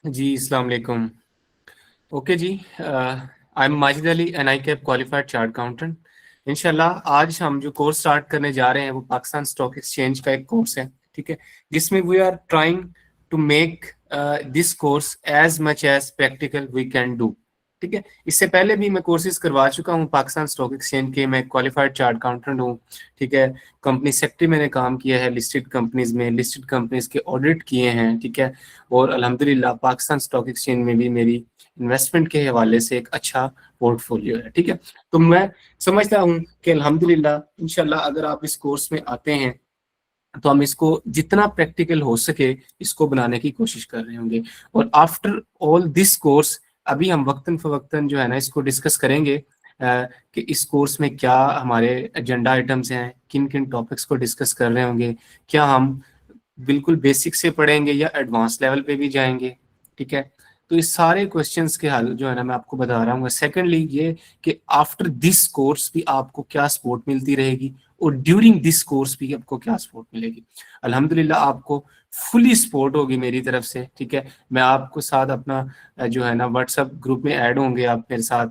जी अस्सलाम वालेकुम। ओके जी, I am Majid Ali and I cap qualified chart accountant. इंशाल्लाह आज हम जो कोर्स स्टार्ट करने जा रहे हैं वो पाकिस्तान स्टॉक एक्सचेंज का एक कोर्स है, ठीक है, जिसमें we are trying to make this course as much as practical we can do. ठीक है, इससे पहले भी मैं कोर्सेज करवा चुका हूँ पाकिस्तान स्टॉक एक्सचेंज के। मैं क्वालिफाइड चार्ट अकाउंटेंट हूँ, ठीक है। कंपनी सेक्रेटरी मैंने काम किया है लिस्टेड कंपनीज में, लिस्टेड कंपनीज के ऑडिट किए हैं, ठीक है। और अल्हम्दुलिल्लाह पाकिस्तान स्टॉक एक्सचेंज में भी मेरी इन्वेस्टमेंट के हवाले से एक अच्छा पोर्टफोलियो है, ठीक है। तो मैं समझता हूँ कि अल्हम्दुलिल्लाह इंशाल्लाह अगर आप इस कोर्स में आते हैं तो हम इसको जितना प्रैक्टिकल हो सके इसको बनाने की कोशिश कर रहे होंगे। और आफ्टर ऑल दिस कोर्स अभी हम वक्तन फवक्तन जो है ना इसको डिस्कस करेंगे कि इस कोर्स में क्या हमारे एजेंडा आइटम्स हैं, किन किन टॉपिक्स को डिस्कस कर रहे होंगे, क्या हम बिल्कुल बेसिक से पढ़ेंगे या एडवांस लेवल पे भी जाएंगे, ठीक है। तो इस सारे क्वेश्चंस के हल जो है ना मैं आपको बता रहा हूँ। सेकेंडली ये कि आफ्टर दिस कोर्स भी आपको क्या सपोर्ट मिलती रहेगी और ड्यूरिंग दिस कोर्स भी आपको क्या सपोर्ट मिलेगी। अल्हम्दुलिल्लाह आपको फुली सपोर्ट होगी मेरी तरफ से, ठीक है। मैं आपको साथ अपना जो है ना व्हाट्सएप ग्रुप में ऐड होंगे, आप मेरे साथ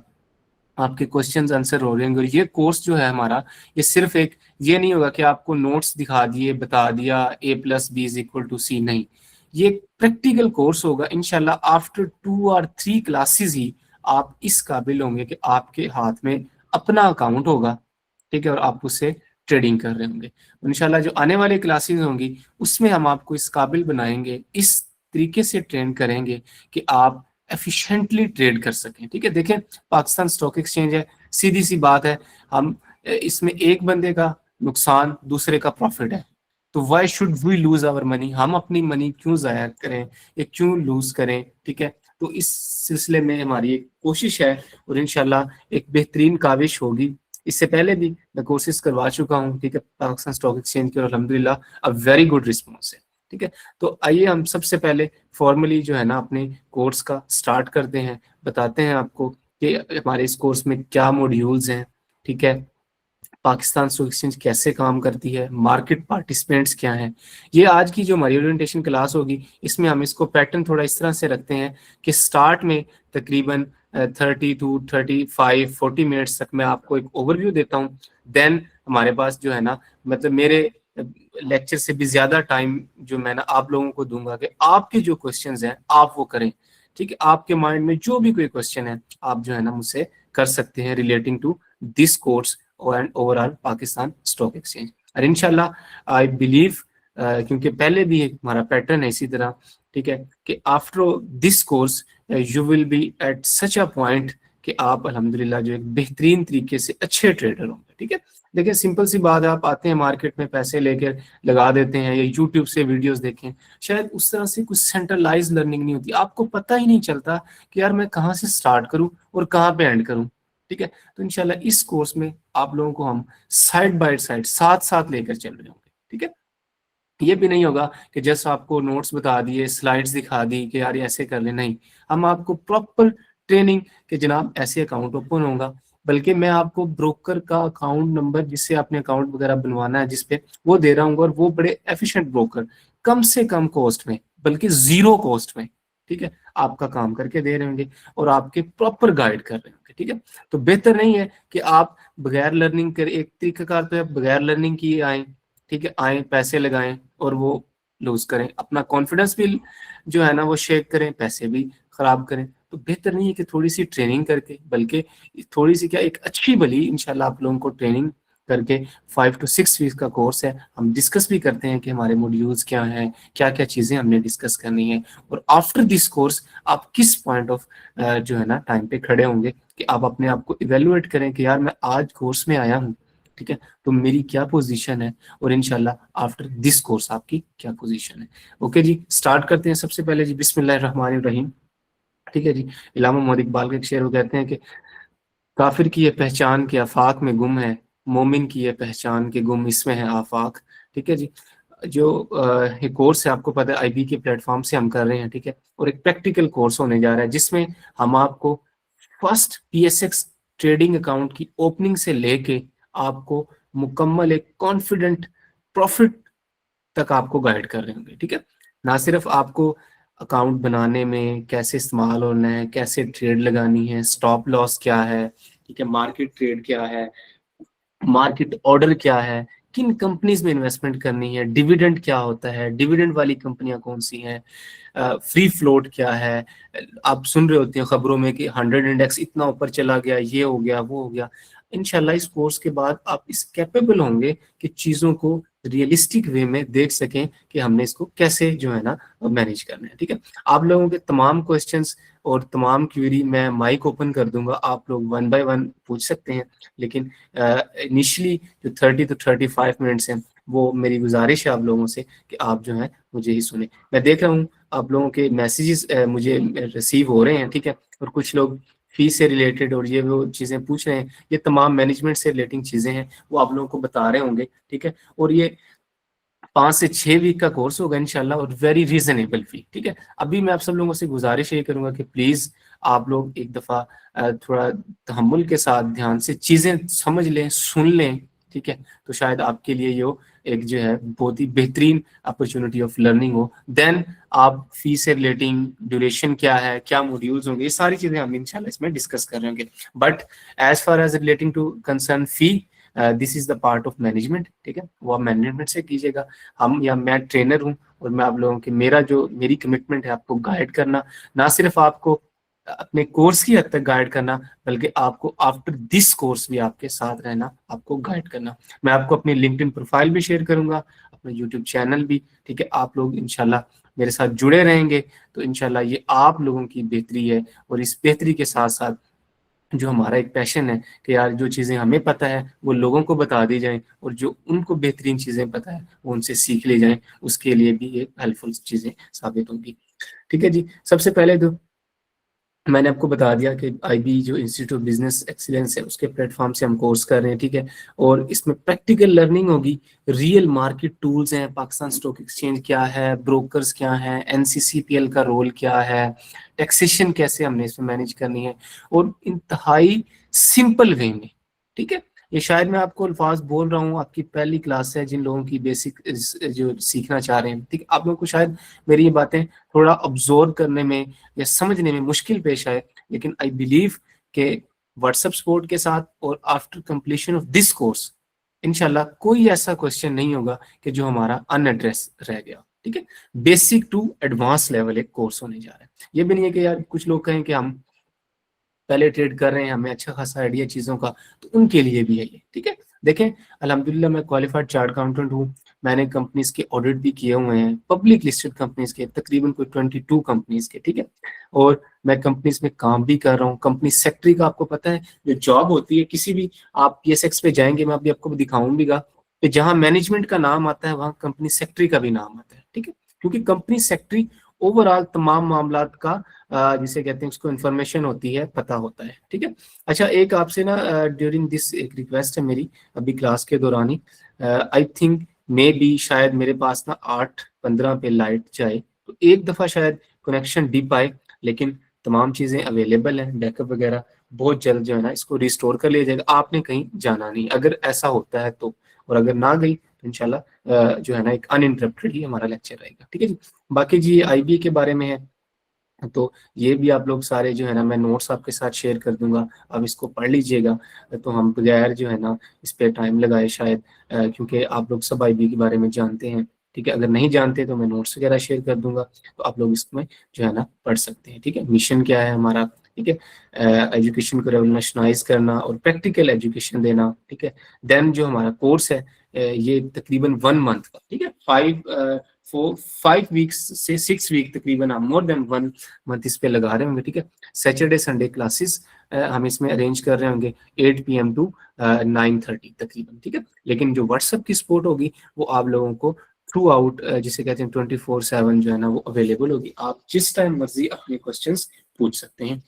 आपके क्वेश्चंस आंसर हो रहे हैं। और ये कोर्स जो है हमारा, ये सिर्फ एक ये नहीं होगा कि आपको नोट्स दिखा दिए बता दिया A+B=C, नहीं। ये प्रैक्टिकल कोर्स होगा इंशाल्लाह। आफ्टर 2 और 3 क्लासेस ही आप इस काबिल होंगे कि आपके हाथ में अपना अकाउंट होगा, ठीक है, और आप उससे ट्रेडिंग कर रहे होंगे। इंशाल्लाह जो आने वाली क्लासेस होंगी उसमें हम आपको इस काबिल बनाएंगे, इस तरीके से ट्रेन करेंगे कि आप एफिशिएंटली ट्रेड कर सकें, ठीक है। देखें पाकिस्तान स्टॉक एक्सचेंज है, सीधी सी बात है, हम इसमें एक बंदे का नुकसान दूसरे का प्रॉफिट है, तो why should we lose our money, हम अपनी मनी क्यों जाया करें या क्यों लूज करें, ठीक है। तो इस सिलसिले में हमारी एक कोशिश है और इंशाल्लाह एक बेहतरीन काविश होगी। इससे पहले भी मैं कोशिश करवा चुका हूँ, ठीक है, पाकिस्तान स्टॉक एक्सचेंज की, और अल्हम्दुलिल्लाह अ वेरी गुड रिस्पॉन्स है, ठीक है। तो आइए हम सबसे पहले फॉर्मली जो है ना अपने कोर्स का स्टार्ट करते हैं, बताते हैं आपको कि हमारे इस कोर्स में क्या मॉड्यूल्स हैं, ठीक है, पाकिस्तान स्टॉक एक्सचेंज कैसे काम करती है, मार्केट पार्टिसिपेंट्स क्या हैं। ये आज की जो हमारी ओरिएंटेशन क्लास होगी इसमें हम इसको पैटर्न थोड़ा इस तरह से रखते हैं कि स्टार्ट में तकरीबन 30 to 35 40 मिनट्स तक मैं आपको एक ओवरव्यू देता हूँ। देन हमारे पास जो है ना, मतलब मेरे लेक्चर से भी ज्यादा टाइम जो मैं ना आप लोगों को दूंगा कि आपके जो क्वेश्चंस हैं आप वो करें, ठीक है। आपके माइंड में जो भी कोई क्वेश्चन है आप जो है ना मुझसे कर सकते हैं relating to this course and overall Pakistan stock exchange. और इंशाल्लाह आई बिलीव, क्योंकि पहले भी एक हमारा पैटर्न है इसी तरह, ठीक है, कि after this course you will be at such a point कि आप अल्हम्दुलिल्लाह जो एक बेहतरीन तरीके से अच्छे ट्रेडर होंगे, ठीक है। देखिए सिंपल सी बात है, आप आते हैं मार्केट में पैसे लेकर लगा देते हैं या यूट्यूब से वीडियोस देखें, शायद उस तरह से कुछ सेंट्रलाइज लर्निंग नहीं होती, आपको पता ही नहीं चलता कि यार मैं कहाँ से स्टार्ट करूं और कहाँ पे एंड करूं, ठीक है। तो इंशाल्लाह इस कोर्स में आप लोगों को हम साइड बाय साइड साथ साथ लेकर चल रहे होंगे, ठीक है। ये भी नहीं होगा कि जस्ट आपको नोट्स बता दिए, स्लाइड्स दिखा दी कि यार ऐसे कर ले, नहीं। हम आपको प्रॉपर ट्रेनिंग कि जनाब ऐसे अकाउंट ओपन होगा, बल्कि मैं आपको ब्रोकर का अकाउंट नंबर जिससे आपने अकाउंट वगैरह बनवाना है जिसपे, वो दे रहा हूँ, और वो बड़े एफिशिएंट ब्रोकर कम से कम कॉस्ट में, बल्कि जीरो कॉस्ट में, ठीक है, आपका काम करके दे रहे होंगे और आपके प्रॉपर गाइड कर रहे होंगे, ठीक है। तो बेहतर नहीं है कि आप बगैर लर्निंग कर, एक तरीकाकार तो है बगैर लर्निंग किए आए, ठीक है, आए पैसे लगाएं और वो लूज करें, अपना कॉन्फिडेंस भी जो है ना वो शेक करें, पैसे भी खराब करें। तो बेहतर नहीं है कि थोड़ी सी ट्रेनिंग करके, बल्कि थोड़ी सी क्या एक अच्छी भली इंशाल्लाह आप लोगों को ट्रेनिंग करके 5 to 6 वीक का कोर्स है, हम डिस्कस भी करते हैं कि हमारे मॉड्यूल्स क्या हैं, क्या क्या चीजें हमने डिस्कस करनी है। और आफ्टर दिस कोर्स आप किस पॉइंट ऑफ जो है ना टाइम पे खड़े होंगे कि आप अपने आप को इवेलुएट करें कि यार मैं आज कोर्स में आया हूँ, ठीक है, तो मेरी क्या पोजीशन है और इंशाल्लाह आफ्टर दिस कोर्स आपकी क्या पोजीशन है। ओके जी, स्टार्ट करते हैं। सबसे पहले जी बिस्मिल्लाहिर्रहमानिर्रहीम, ठीक है जी। इलामा मोहम्मद इकबाल के एक शेर वो कहते हैं कि काफिर की ये पहचान के आफाक में गुम है, मोमिन की ये पहचान के गुम इसमें है आफाक, ठीक है जी। जो ये कोर्स है आपको पता है आईबी के प्लेटफॉर्म से हम कर रहे हैं, ठीक है, और एक प्रैक्टिकल कोर्स होने जा रहा है जिसमें हम आपको फर्स्ट पीएसएक्स ट्रेडिंग अकाउंट की ओपनिंग से लेके आपको मुकम्मल एक कॉन्फिडेंट प्रॉफिट तक आपको गाइड कर रहे होंगे, ठीक है। ना सिर्फ आपको अकाउंट बनाने में कैसे इस्तेमाल होना है, कैसे ट्रेड लगानी है, स्टॉप लॉस क्या है, ठीक है, मार्केट ट्रेड क्या है, मार्केट ऑर्डर क्या है, किन कंपनीज में इन्वेस्टमेंट करनी है, डिविडेंड क्या होता है, डिविडेंड वाली कंपनियां कौन सी हैं, फ्री फ्लोट क्या है। आप सुन रहे होते हैं खबरों में कि 100 इंडेक्स इतना ऊपर चला गया, ये हो गया, वो हो गया। इंशाल्लाह इस कोर्स के बाद आप इस कैपेबल होंगे कि चीजों को रियलिस्टिक वे में देख सकें कि हमने इसको कैसे जो है ना मैनेज करना है। ठीक है, आप लोगों के तमाम क्वेश्चंस और तमाम क्वेरी मैं माइक ओपन कर दूंगा, आप लोग वन बाय वन पूछ सकते हैं, लेकिन इनिशियली जो 30 to 35 मिनट्स हैं वो मेरी गुजारिश है आप लोगों से कि आप जो है मुझे ही सुने। मैं देख रहा हूँ आप लोगों के मैसेजेस मुझे रिसीव हो रहे हैं, ठीक है, और कुछ लोग फी से रिलेटेड और ये वो चीज़ें पूछ रहे हैं, ये तमाम मैनेजमेंट से रिलेटिंग चीज़ें हैं, वो आप लोगों को बता रहे होंगे, ठीक है। और ये 5 से 6 वीक का कोर्स होगा इंशाल्लाह, और वेरी रीजनेबल फी, ठीक है। अभी मैं आप सब लोगों से गुजारिश ये करूंगा कि प्लीज आप लोग एक दफा थोड़ा तहम्मुल के साथ ध्यान से चीजें समझ लें, सुन लें, ठीक है, तो शायद आपके लिए ये एक जो है बहुत ही बेहतरीन अपॉर्चुनिटी ऑफ लर्निंग हो। देन आप फी से रिलेटिंग ड्यूरेशन क्या है, क्या मॉड्यूल्स होंगे, ये सारी चीजें हम इंशाल्लाह इसमें डिस्कस कर रहे होंगे। But as far as relating to concern fee, this is the part of management, ठीक है, वो आप मैनेजमेंट से कीजिएगा। हम या मैं ट्रेनर हूँ और मैं आप लोगों के मेरी कमिटमेंट है आपको गाइड करना, ना सिर्फ आपको अपने कोर्स की हद तक गाइड करना, बल्कि आपको आफ्टर दिस कोर्स भी आपके साथ रहना, आपको गाइड करना। मैं आपको अपनी लिंक्डइन प्रोफाइल भी शेयर करूंगा, अपना यूट्यूब चैनल भी, ठीक है। आप लोग इंशाल्लाह मेरे साथ जुड़े रहेंगे तो इंशाल्लाह ये आप लोगों की बेहतरी है, और इस बेहतरी के साथ साथ जो हमारा एक पैशन है कि यार जो चीज़ें हमें पता है वो लोगों को बता दी जाएं, और जो उनको बेहतरीन चीज़ें पता है वो उनसे सीख ले जाएं, उसके लिए भी ये हेल्पफुल चीज़ें साबित होंगी। ठीक है जी, सबसे पहले तो मैंने आपको बता दिया कि आईबी जो इंस्टीट्यूट ऑफ बिजनेस एक्सीलेंस है उसके प्लेटफॉर्म से हम कोर्स कर रहे हैं, ठीक है। और इसमें प्रैक्टिकल लर्निंग होगी, रियल मार्केट टूल्स हैं, पाकिस्तान स्टॉक एक्सचेंज क्या है, ब्रोकर्स क्या है, एनसीसीपीएल का रोल क्या है, टैक्सेशन कैसे हमने इसमें मैनेज करनी है, और इंतहाई सिंपल वे में, ठीक है। ये शायद मैं आपको अल्फाज बोल रहा हूँ, आपकी पहली क्लास है, जिन लोगों की बेसिक जो सीखना चाह रहे हैं, ठीक है, आप लोगों को शायद मेरी ये बातें थोड़ा ऑब्जर्व करने में या समझने में मुश्किल पेश आए, लेकिन आई बिलीव के व्हाट्सएप सपोर्ट के साथ और after completion of this course इंशाल्लाह कोई ऐसा क्वेश्चन नहीं होगा कि जो हमारा अनएड्रेस रह गया, ठीक है। बेसिक टू एडवांस लेवल एक कोर्स होने जा रहा है। ये भी नहीं है कि यार कुछ लोग कहें कि हम पहले ट्रेड कर रहे हैं, हमें अच्छा खासा आइडिया चीज़ों का, तो उनके लिए भी है ये, ठीक है। देखें, अल्हम्दुलिल्लाह मैं क्वालिफाइड चार्ट अकाउंटेंट हूँ, मैंने कंपनीज के ऑडिट भी किए हुए हैं, पब्लिक लिस्टेड कंपनीज के तकरीबन कोई 22 कंपनीज के, ठीक है। और मैं कंपनीज में काम भी कर रहा हूँ। कंपनी सेक्रेटरी का आपको पता है जो जॉब होती है किसी भी, आप पीएसएक्स पे जाएंगे, मैं अभी आपको दिखाऊंगा कि जहाँ मैनेजमेंट का नाम आता है वहाँ कंपनी सेक्रेटरी का भी नाम आता है, ठीक है, क्योंकि कंपनी सेक्रेटरी ओवरऑल तमाम मामलात का जिसे कहते हैं उसको इन्फॉर्मेशन होती है, पता होता है, ठीक है। अच्छा, एक आपसे ना ड्यूरिंग दिस एक रिक्वेस्ट है मेरी, अभी क्लास के दौरान ही आई थिंक मे बी शायद मेरे पास ना 8:15 पे लाइट जाए, तो एक दफ़ा शायद कनेक्शन डिप आए, लेकिन तमाम चीज़ें अवेलेबल हैं, बैकअप वगैरह बहुत जल्द जो है ना इसको रिस्टोर कर लिया जाएगा। आपने कहीं जाना नहीं अगर ऐसा होता है तो, और अगर ना गई तो इंशाल्लाह जो है ना एक अनइंटरप्टेड ही हमारा लेक्चर रहेगा, ठीक है जी। बाकी जी आईबी के बारे में है तो ये भी आप लोग सारे जो है ना मैं नोट्स आपके साथ शेयर कर दूंगा, आप इसको पढ़ लीजिएगा। तो हम बगैर जो है ना इस पे टाइम लगाए शायद, क्योंकि आप लोग सब आईबी के बारे में जानते हैं, ठीक है। अगर नहीं जानते तो मैं नोट्स वगैरह शेयर कर दूंगा, तो आप लोग इसमें जो है ना पढ़ सकते हैं, ठीक है। मिशन क्या है हमारा, ठीक है, एजुकेशन को रेवोल्यूशनाइज करना और प्रैक्टिकल एजुकेशन देना, ठीक है। देन जो हमारा कोर्स है ये तकरीबन 1 मंथ का, ठीक है, 5 वीक्स से 6 वीक तकरीबन, हम मोर देन 1 मंथ इस पे लगा रहे होंगे, ठीक है। सैटरडे संडे क्लासेस हम इसमें अरेंज कर रहे होंगे 8 PM टू 9:30 तकरीबन, ठीक है। लेकिन जो व्हाट्सएप की सपोर्ट होगी वो आप लोगों को थ्रू आउट जिसे कहते हैं 24/7 जो है ना वो अवेलेबल होगी, आप जिस टाइम मर्जी अपने क्वेश्चंस पूछ सकते हैं,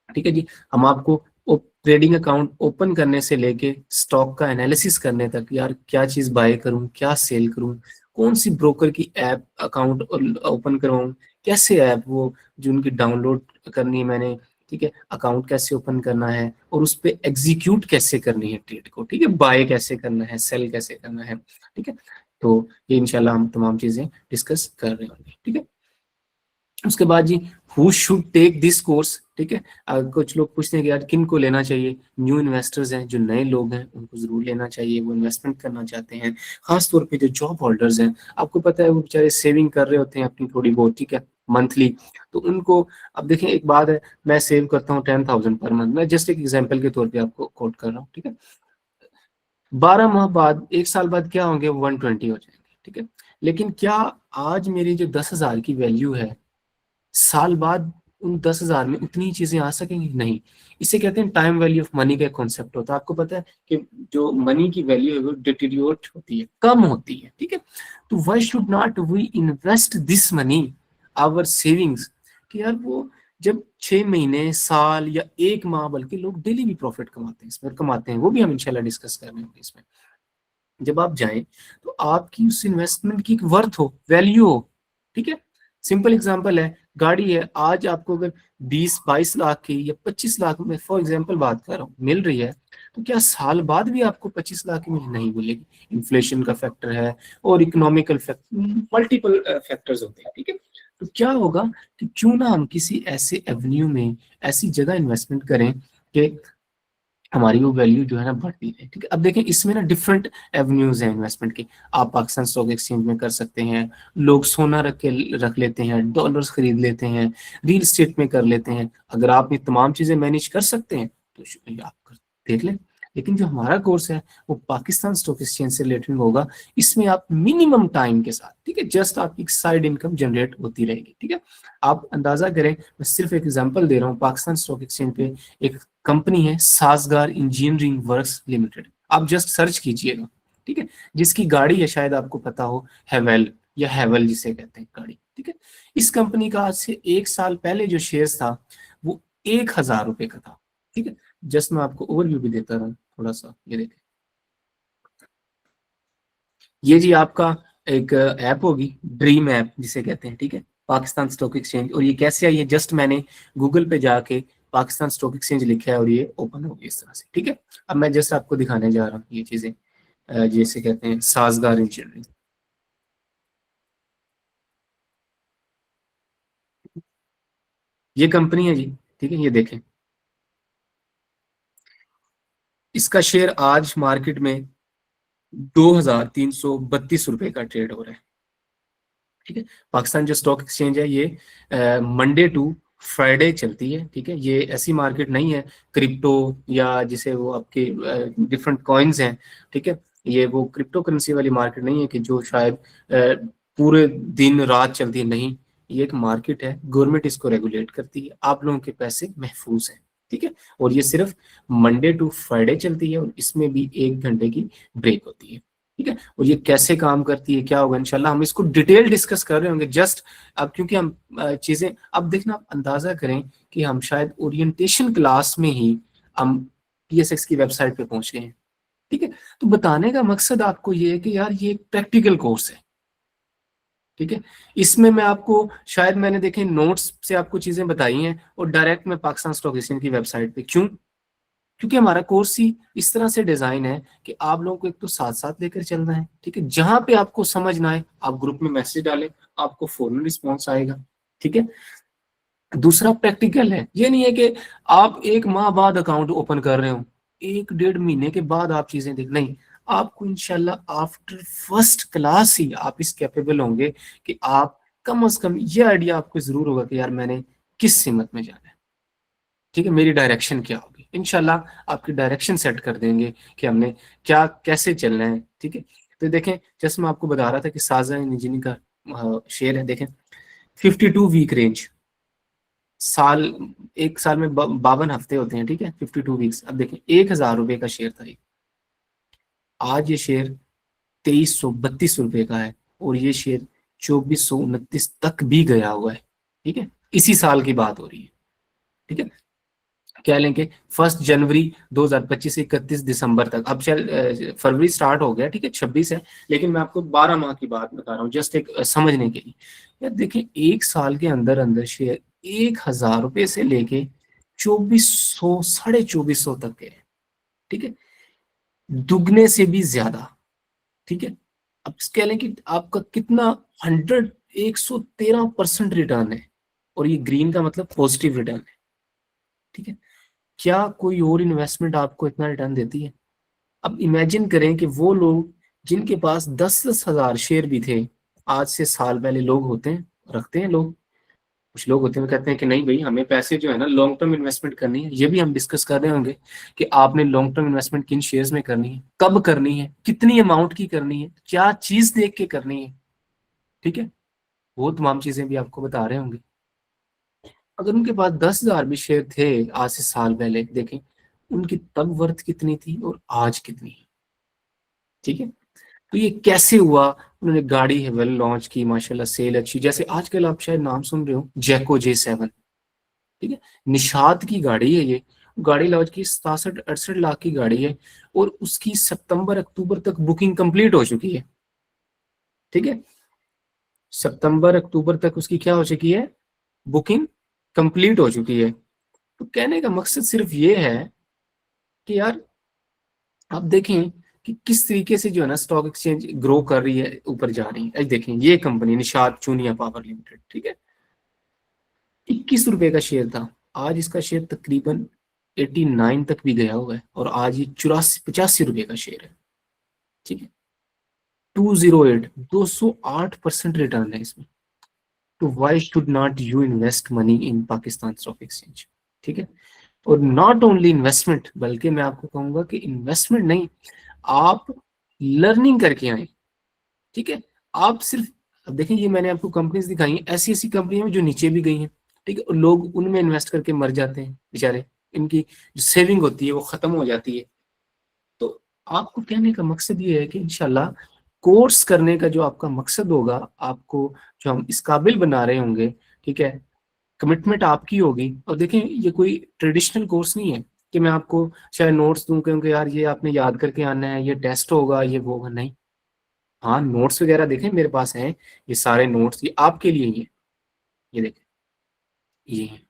ठीक है जी। हम आपको ट्रेडिंग अकाउंट ओपन करने से लेके स्टॉक का एनालिसिस करने तक, यार क्या चीज बाय करूं, क्या सेल करूं, कौन सी ब्रोकर की ऐप अकाउंट ओपन करवाऊं, कैसे ऐप वो जो उनकी डाउनलोड करनी है मैंने, ठीक है, अकाउंट कैसे ओपन करना है और उस पर एग्जीक्यूट कैसे करनी है ट्रेड को, ठीक है, बाय कैसे करना है, सेल कैसे करना है, ठीक है। तो ये इंशाल्लाह हम तमाम चीजें डिस्कस कर रहे होंगे, ठीक है। उसके बाद जी who should take this course, ठीक है। कुछ लोग पूछते हैं कि यार किन को लेना चाहिए। न्यू इन्वेस्टर्स हैं, जो नए लोग हैं उनको जरूर लेना चाहिए, वो इन्वेस्टमेंट करना चाहते हैं। खास तौर पे जो जॉब होल्डर्स हैं, आपको पता है वो बेचारे सेविंग कर रहे होते हैं अपनी थोड़ी बहुत, ठीक है, मंथली। तो उनको, अब देखें एक बात है, मैं सेव करता हूँ 10,000 पर मंथ, मैं जस्ट एक एग्जाम्पल के तौर पर आपको कोट कर रहा हूँ, ठीक है। 12 माह बाद, 1 साल बाद क्या होंगे, 120 हो जाएंगे, ठीक है। लेकिन क्या आज मेरी जो 10,000 की वैल्यू है, साल बाद उन 10,000 में उतनी चीजें आ सकेंगी? नहीं। इसे कहते हैं टाइम वैल्यू ऑफ मनी का कॉन्सेप्ट होता है। आपको पता है कि जो मनी की वैल्यू है वो डिटीरियोरेट होती है, कम होती है, ठीक है। तो why should not we invest this money, our savings, कि यार वो जब 6 महीने, साल या 1 माह, बल्कि लोग डेली भी प्रॉफिट कमाते हैं, इसमें कमाते हैं, वो भी हम इंशाल्लाह डिस्कस कर रहे हैं इसमें। जब आप जाएं तो आपकी उस इन्वेस्टमेंट की एक वर्थ हो, वैल्यू हो, ठीक है। सिंपल एग्जांपल है, गाड़ी है, आज आपको अगर 20-22 लाख की या 25 लाख में, फॉर एग्जांपल बात कर रहा हूँ, मिल रही है, तो क्या साल बाद भी आपको 25 लाख की नहीं मिलेगी? इन्फ्लेशन का फैक्टर है और इकोनॉमिकल फैक्टर, मल्टीपल फैक्टर्स होते हैं, ठीक है। तो क्या होगा कि क्यों ना हम किसी ऐसे एवेन्यू में, ऐसी जगह इन्वेस्टमेंट करें कि हमारी वो वैल्यू जो है ना बढ़ती है, ठीक है। अब देखें इसमें ना डिफरेंट एवेन्यूज हैं इन्वेस्टमेंट की। आप पाकिस्तान स्टॉक एक्सचेंज में कर सकते हैं, लोग सोना रख लेते हैं, डॉलर्स खरीद लेते हैं, रियल स्टेट में कर लेते हैं। अगर आप ये तमाम चीजें मैनेज कर सकते हैं तो आप देख लें। लेकिन जो हमारा कोर्स है वो पाकिस्तान स्टॉक एक्सचेंज से रिलेटेड होगा। इसमें आप मिनिमम टाइम के साथ, ठीक है, जस्ट आपकी साइड इनकम जनरेट होती रहेगी, ठीक है। आप अंदाजा करें, मैं सिर्फ एक एग्जांपल दे रहा हूँ, पाकिस्तान स्टॉक एक्सचेंज पे एक कंपनी है साजगार इंजीनियरिंग वर्क्स लिमिटेड, आप जस्ट सर्च कीजिएगा, ठीक है। जिसकी गाड़ी है, शायद आपको पता हो, हैवेल या हैवल जिसे कहते हैं गाड़ी, ठीक है। इस कंपनी का आज से 1 साल पहले जो शेयर था वो 1,000 रुपए का था, ठीक है। जस्ट मैं आपको ओवरव्यू भी देता रहा थोड़ा सा, ये देखें, ये जी आपका एक ऐप होगी, ड्रीम ऐप जिसे कहते हैं, ठीक है, पाकिस्तान स्टॉक एक्सचेंज। और ये कैसे आई है, जस्ट मैंने गूगल पे जाके पाकिस्तान स्टॉक एक्सचेंज लिखा है और ये ओपन हो गई इस तरह से, ठीक है। अब मैं जस्ट आपको दिखाने जा रहा हूँ ये चीजें, जैसे कहते हैं साजगार इंजीनियरिंग, ये कंपनी है जी, ठीक है। ये देखें, इसका शेयर आज मार्केट में 2,332 रुपए का ट्रेड हो रहा है, ठीक है। पाकिस्तान जो स्टॉक एक्सचेंज है ये मंडे टू फ्राइडे चलती है, ठीक है। ये ऐसी मार्केट नहीं है क्रिप्टो या जिसे वो आपके डिफरेंट कॉइन्स हैं, ठीक है। ये वो क्रिप्टो करेंसी वाली मार्केट नहीं है कि जो शायद पूरे दिन रात चलती है, नहीं। ये एक मार्केट है, गवर्नमेंट इसको रेगुलेट करती है, आप लोगों के पैसे महफूज हैं, ठीक है। और ये सिर्फ मंडे टू फ्राइडे चलती है और इसमें भी 1 घंटे की ब्रेक होती है, ठीक है। और ये कैसे काम करती है, क्या होगा, इंशाल्लाह हम इसको डिटेल डिस्कस कर रहे होंगे। जस्ट अब क्योंकि हम चीजें, अब देखना, आप अंदाजा करें कि हम शायद ओरिएंटेशन क्लास में ही हम पीएसएक्स की वेबसाइट पे पहुंच गए हैं, ठीक है। तो बताने का मकसद आपको ये है कि यार ये एक प्रैक्टिकल कोर्स है, ठीक है। इसमें मैं आपको, शायद मैंने देखे नोट्स से आपको चीजें बताई हैं और डायरेक्ट मैं पाकिस्तान स्टॉक एक्सचेंज की वेबसाइट पे, क्यों? क्योंकि हमारा कोर्स ही इस तरह से डिजाइन है कि आप लोगों को एक तो साथ साथ लेकर चलना है, ठीक है। जहां पे आपको समझ ना आए आप ग्रुप में मैसेज डालें, आपको फौरन रिस्पॉन्स आएगा, ठीक है। दूसरा प्रैक्टिकल है, ये नहीं है कि आप 1 माह बाद अकाउंट ओपन कर रहे हो, 1-1.5 महीने के बाद आप चीजें देख, नहीं। आपको इंशाल्लाह आफ्टर फर्स्ट क्लास ही आप इस कैपेबल होंगे कि आप कम से कम ये आइडिया आपको जरूर होगा कि यार मैंने किस सिमत में जाना है, ठीक है, मेरी डायरेक्शन क्या होगी। इंशाल्लाह आपकी डायरेक्शन सेट कर देंगे कि हमने क्या कैसे चलना है, ठीक है। तो देखें, जैसे मैं आपको बता रहा था कि साजा इंजीनियरिंग का शेयर है, देखें 52 वीक रेंज, साल, 1 साल में 52 हफ्ते होते हैं, ठीक है, 52 वीक्स। अब देखें 1,000 रुपए का शेयर था ये, आज ये शेयर 2,332 रुपए का है और ये शेयर 2,429 तक भी गया हुआ है, ठीक है। इसी साल की बात हो रही है, ठीक है। क्या लेंगे, 1 जनवरी 2025 से 31 दिसंबर तक, अब चल फरवरी स्टार्ट हो गया, ठीक है, 26 है, लेकिन मैं आपको 12 माह की बात बता रहा हूँ जस्ट एक समझने के लिए। यार देखिए 1 साल के अंदर अंदर शेयर 1,000 रुपए से लेके 2,400, 2,450 तक गए, ठीक है, दुगने से भी ज्यादा, ठीक है। अब कह लें कि आपका कितना 113% रिटर्न है, और ये ग्रीन का मतलब पॉजिटिव रिटर्न है। ठीक है, क्या कोई और इन्वेस्टमेंट आपको इतना रिटर्न देती है? अब इमेजिन करें कि वो लोग जिनके पास 10-10 हजार शेयर भी थे, आज से साल पहले, लोग होते हैं, रखते हैं लोग। कुछ लोग होते हैं, वो कहते हैं कि नहीं भाई, हमें पैसे जो है ना लॉन्ग टर्म इन्वेस्टमेंट करनी है। ये भी हम डिस्कस कर रहे होंगे कि आपने लॉन्ग टर्म इन्वेस्टमेंट किन शेयर्स में करनी है, कब करनी है, कितनी अमाउंट की करनी है, क्या चीज देख के करनी है। ठीक है, वो तमाम चीजें भी आपको बता रहे होंगे। अगर उनके पास 10 हजार भी शेयर थे आज से साल पहले, देखें उनकी तब वर्थ कितनी थी और आज कितनी है। ठीक है, तो ये कैसे हुआ? उन्होंने गाड़ी है वेल लॉन्च की, माशाल्लाह सेल अच्छी, जैसे आजकल आप शायद नाम सुन रहे हो, जैको J7। ठीक है, निषाद की गाड़ी है ये। गाड़ी लॉन्च की 67-68 लाख की गाड़ी है, और उसकी सितंबर अक्टूबर तक बुकिंग कंप्लीट हो चुकी है। ठीक है, सितंबर अक्टूबर तक उसकी क्या हो चुकी है, बुकिंग कंप्लीट हो चुकी है। तो कहने का मकसद सिर्फ ये है कि यार आप देखें कि किस तरीके से जो है ना स्टॉक एक्सचेंज ग्रो कर रही है, ऊपर जा रही है। आज देखें ये company Nishad Chunian power limited, ठीक है, 21 रुपए का शेयर था, आज इसका शेयर तकरीबन 89 तक भी गया हुआ है, और आज ये 84-85 रुपए का शेयर है। ठीक है, 208, 208% रिटर्न है इसमें। तो why should not you invest money in Pakistan stock exchange? ठीक है, और नॉट ओनली इन्वेस्टमेंट, बल्कि मैं आपको कहूंगा कि इन्वेस्टमेंट नहीं, आप लर्निंग करके आए। ठीक है, आप सिर्फ, अब देखें ये मैंने आपको कंपनीज दिखाई हैं, ऐसी ऐसी कंपनियां जो नीचे भी गई हैं। ठीक है, और लोग उनमें इन्वेस्ट करके मर जाते हैं बेचारे, इनकी जो सेविंग होती है वो खत्म हो जाती है। तो आपको कहने का मकसद ये है कि इंशाल्लाह कोर्स करने का जो आपका मकसद होगा, आपको जो हम इस काबिल बना रहे होंगे, ठीक है, कमिटमेंट आपकी होगी। और देखें ये कोई ट्रेडिशनल कोर्स नहीं है कि मैं आपको शायद नोट्स दूं क्योंकि यार ये आपने याद करके आना है, ये टेस्ट होगा, ये वो होगा, नहीं। हाँ, नोट्स वगैरह देखें मेरे पास हैं, ये सारे नोट्स ये आपके लिए ही है। ये देखें, ये है।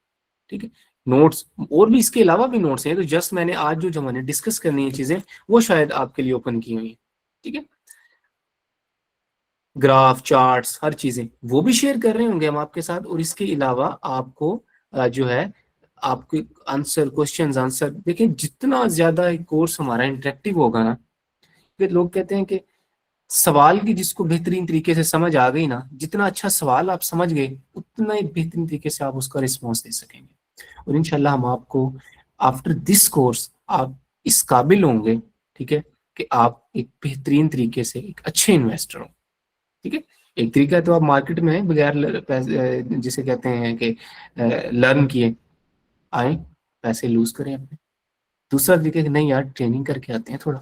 ठीक है, नोट्स और भी इसके अलावा भी नोट्स हैं, तो जस्ट मैंने आज जो मैंने डिस्कस करनी है चीजें, वो शायद आपके लिए ओपन की हुई है। ठीक है, ग्राफ चार्ट्स हर चीजें वो भी शेयर कर रहे होंगे हम आपके साथ, और इसके अलावा आपको जो है आपके आंसर, क्वेश्चंस आंसर, देखिए जितना ज्यादा कोर्स हमारा इंटरेक्टिव होगा ना, फिर लोग कहते हैं कि सवाल की जिसको बेहतरीन तरीके से समझ आ गई ना, जितना अच्छा सवाल आप समझ गए, उतना ही बेहतरीन तरीके से आप उसका रिस्पॉन्स दे सकेंगे। और इंशाल्लाह हम आपको आफ्टर दिस कोर्स आप इस काबिल होंगे, ठीक है, कि आप एक बेहतरीन तरीके से एक अच्छे इन्वेस्टर हो। ठीक है, एक तरीका तो आप मार्केट में बगैर जिसे कहते हैं कि लर्न किए आए, पैसे लूज करें अपने। दूसरा तरीका कि नहीं यार, ट्रेनिंग करके आते हैं, थोड़ा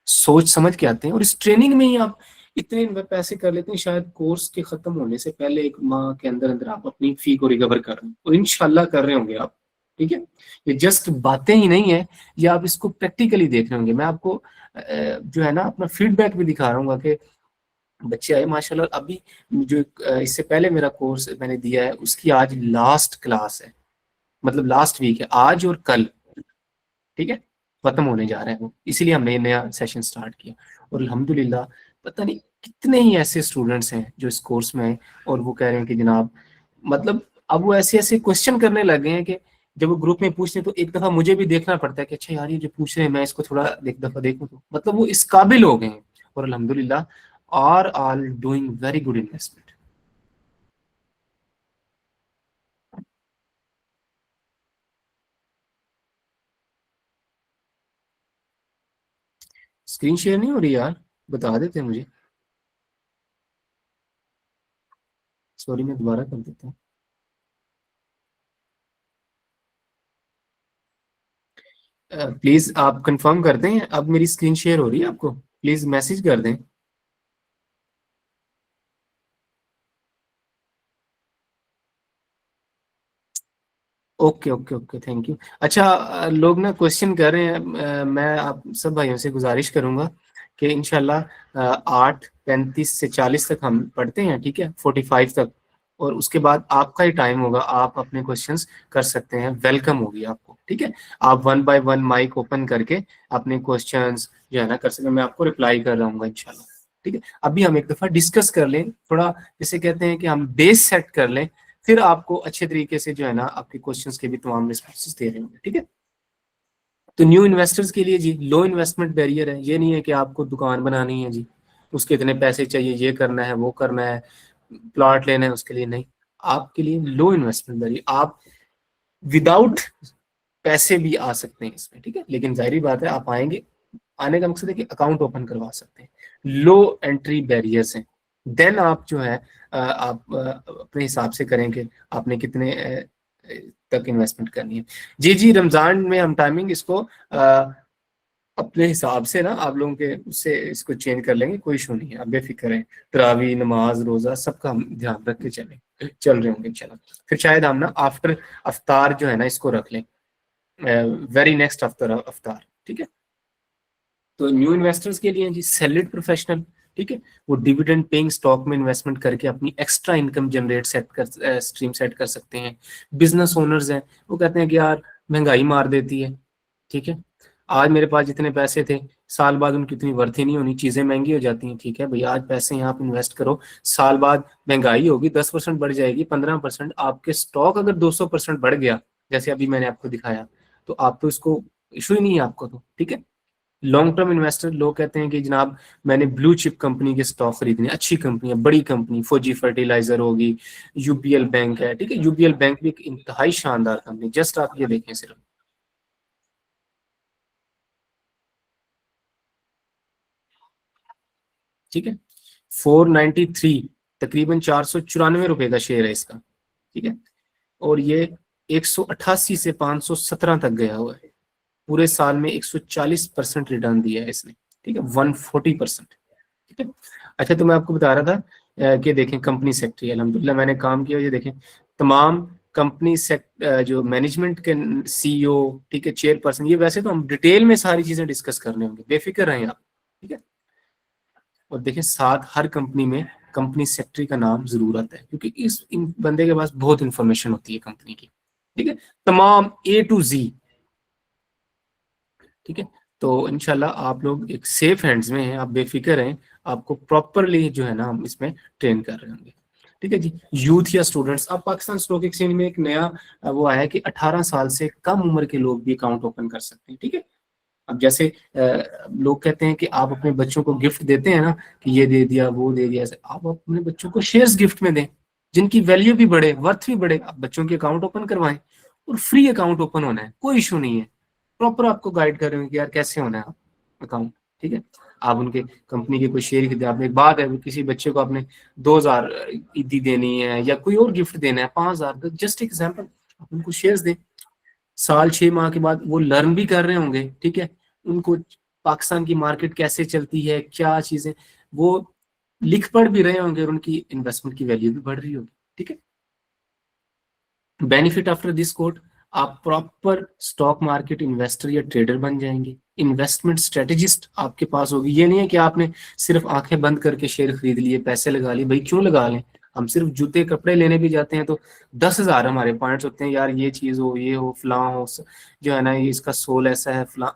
सोच समझ के आते हैं, और इस ट्रेनिंग में ही आप इतने पैसे कर लेते हैं, शायद कोर्स के खत्म होने से पहले 1 माह के अंदर अंदर आप अपनी फी को रिकवर कर रहे हैं, और इंशाल्लाह कर रहे होंगे आप। ठीक है, ये जस्ट बातें ही नहीं है, ये आप इसको प्रैक्टिकली देख रहे होंगे। मैं आपको जो है ना अपना फीडबैक भी दिखा रहा हूँ कि बच्चे आए माशाल्लाह। अभी जो इससे पहले मेरा कोर्स मैंने दिया है, उसकी आज लास्ट क्लास है, मतलब लास्ट वीक है, आज और कल। ठीक है, खत्म होने जा रहा है वो, इसीलिए हमने नया सेशन स्टार्ट किया। और अल्हम्दुलिल्लाह पता नहीं कितने ही ऐसे स्टूडेंट्स हैं जो इस कोर्स में हैं, और वो कह रहे हैं कि जनाब, मतलब अब वो ऐसे ऐसे क्वेश्चन करने लगे हैं कि जब वो ग्रुप में पूछते हैं तो एक दफा मुझे भी देखना पड़ता है कि अच्छा यार ये जो पूछ रहे हैं मैं इसको थोड़ा एक दफा देखूं, तो मतलब वो इस काबिल हो गए हैं। और अल्हम्दुलिल्लाह are all doing very good investment. Screen share नहीं हो रही यार, बता देते हैं मुझे। सॉरी, मैं दोबारा कर देता हूँ। प्लीज आप कंफर्म कर दें, अब मेरी स्क्रीन शेयर हो रही है आपको, प्लीज मैसेज कर दें। Okay okay okay, thank you. अच्छा, लोग ना क्वेश्चन कर रहे हैं, मैं आप सब भाइयों से गुजारिश करूंगा कि इंशाल्लाह 8:35 से 40 तक हम पढ़ते हैं, ठीक है, 45 तक, और उसके बाद आपका ही टाइम होगा, आप अपने क्वेश्चंस कर सकते हैं, वेलकम होगी आपको। ठीक है, आप 1 बाय 1 माइक ओपन करके अपने क्वेश्चंस जो है ना कर सकते हैं, मैं आपको रिप्लाई कर रहूंगा इंशाल्लाह। ठीक है, अभी हम एक दफा डिस्कस कर लें थोड़ा, जिसे कहते हैं कि हम बेस सेट कर लें, फिर आपको अच्छे तरीके से जो है ना आपके क्वेश्चंस के भी तमाम रिस्पॉन्सेस दे रहे होंगे, ठीक है। तो न्यू इन्वेस्टर्स के लिए जी लो इन्वेस्टमेंट बैरियर है, ये नहीं है कि आपको दुकान बनानी है जी, उसके इतने पैसे चाहिए, ये करना है वो करना है, प्लॉट लेना है, उसके लिए नहीं। आपके लिए लो इन्वेस्टमेंट बैरियर, आप विदाउट पैसे भी आ सकते हैं इसमें, ठीक है। लेकिन जाहिर बात है आप आएंगे, आने का मकसद है कि अकाउंट ओपन करवा सकते हैं, लो एंट्री बैरियर्स हैं। देन आप जो है आप अपने हिसाब से करेंगे आपने कितने तक इन्वेस्टमेंट करनी है। जी जी, रमजान में हम टाइमिंग इसको अपने हिसाब से ना आप लोगों के उससे इसको चेंज कर लेंगे, कोई इशू नहीं है, आप बेफिक्र हैं। तरावी, नमाज, रोजा सबका हम ध्यान रख के चल रहे होंगे इंशाल्लाह। फिर शायद हम ना आफ्टर अफ्तार जो है ना इसको रख लें, वेरी नेक्स्ट आफ्टर अफ्तार, ठीक है। तो न्यू इन्वेस्टर्स के लिए जी सैलरीड प्रोफेशनल, ठीक है, वो डिविडेंड पेइंग स्टॉक में इन्वेस्टमेंट करके अपनी extra income generate stream set कर सकते हैं। बिजनेस ओनर्स हैं, वो कहते हैं कि यार महंगाई मार देती है, ठीक है, आज मेरे पास जितने पैसे थे साल बाद उनकी इतनी वर्थ ही नहीं होनी, चीजें महंगी हो जाती हैं, ठीक है भैया, आज पैसे यहाँ पे इन्वेस्ट करो, साल बाद महंगाई होगी, 10% बढ़ जाएगी, 15%, आपके स्टॉक अगर 200% बढ़ गया, जैसे अभी मैंने आपको दिखाया, तो आप तो इसको इशू ही नहीं है आपको, तो ठीक है। लॉन्ग टर्म इन्वेस्टर लोग कहते हैं कि जनाब मैंने ब्लू चिप कंपनी के स्टॉक खरीदने, अच्छी कंपनी है, बड़ी कंपनी, फौजी फर्टिलाइजर होगी, यूपीएल बैंक है, ठीक है, यूपीएल बैंक भी एक इंतहाई शानदार कंपनी, जस्ट आप ये देखें सिर्फ, ठीक है, 493, तकरीबन 494 रुपए का शेयर है इसका, ठीक है, और ये 188 से 517 तक गया हुआ है, पूरे साल में 140% रिटर्न दिया है इसने, ठीक है, 140%, ठीक है। अच्छा, तो मैं आपको बता रहा था कि देखें कंपनी सेक्रेटरी, अल्हम्दुलिल्लाह मैंने काम किया, ये देखें तमाम कंपनी जो मैनेजमेंट के सीईओ, ठीक है, चेयरपर्सन, ये वैसे तो हम डिटेल में सारी चीजें डिस्कस करने होंगे, बेफिक्र रहें आप, ठीक है। और देखें साथ हर कंपनी में कंपनी सेक्रेटरी का नाम जरूर आता है, क्योंकि इस इन बंदे के पास बहुत इंफॉर्मेशन होती है कंपनी की, ठीक है, तमाम ए टू जी, ठीक है। तो इनशाला आप लोग एक सेफ हैंड्स में हैं, आप बेफिक्र हैं, आपको प्रॉपरली जो है ना हम इसमें ट्रेन कर रहे होंगे, ठीक है जी। यूथ या स्टूडेंट्स, अब पाकिस्तान स्टॉक एक्सचेंज में एक नया वो आया है कि 18 साल से कम उम्र के लोग भी अकाउंट ओपन कर सकते हैं, ठीक है। अब जैसे लोग कहते हैं कि आप अपने बच्चों को गिफ्ट देते हैं ना, कि ये दे दिया वो दे दिया, ऐसे आप अपने बच्चों को शेयर्स गिफ्ट में दें, जिनकी वैल्यू भी बढ़े, वर्थ भी बढ़े, आप बच्चों के अकाउंट ओपन करवाएं, और फ्री अकाउंट ओपन होना है, कोई इशू नहीं है, प्रॉपर आपको गाइड कर रहे हैं कि यार कैसे होना है अकाउंट, ठीक है। आप उनके कंपनी के कोई शेयर खरीदे, आपने एक बात है किसी बच्चे को आपने 2,000 ईदी देनी है या कोई और गिफ्ट देना है 5,000, जस्ट एग्जाम्पल, आप उनको शेयर्स दें, साल 6 माह के बाद वो लर्न भी कर रहे होंगे, ठीक है, उनको पाकिस्तान की मार्केट कैसे चलती है, क्या चीजें, वो लिख पढ़ भी रहे होंगे और उनकी इन्वेस्टमेंट की वैल्यू भी बढ़ रही होगी, ठीक है। बेनिफिट आफ्टर दिस कोर्ट, आप प्रॉपर स्टॉक मार्केट इन्वेस्टर या ट्रेडर बन जाएंगे, इन्वेस्टमेंट स्ट्रेटेजिस्ट आपके पास होगी, ये नहीं है कि आपने सिर्फ आंखें बंद करके शेयर खरीद लिए, पैसे लगा लिए, भाई क्यों लगा लें, हम सिर्फ जूते कपड़े लेने भी जाते हैं तो 10,000 हमारे पॉइंट्स होते हैं, यार ये चीज हो, ये हो, फलां हो, जो है ना ये इसका सोल ऐसा है, फलां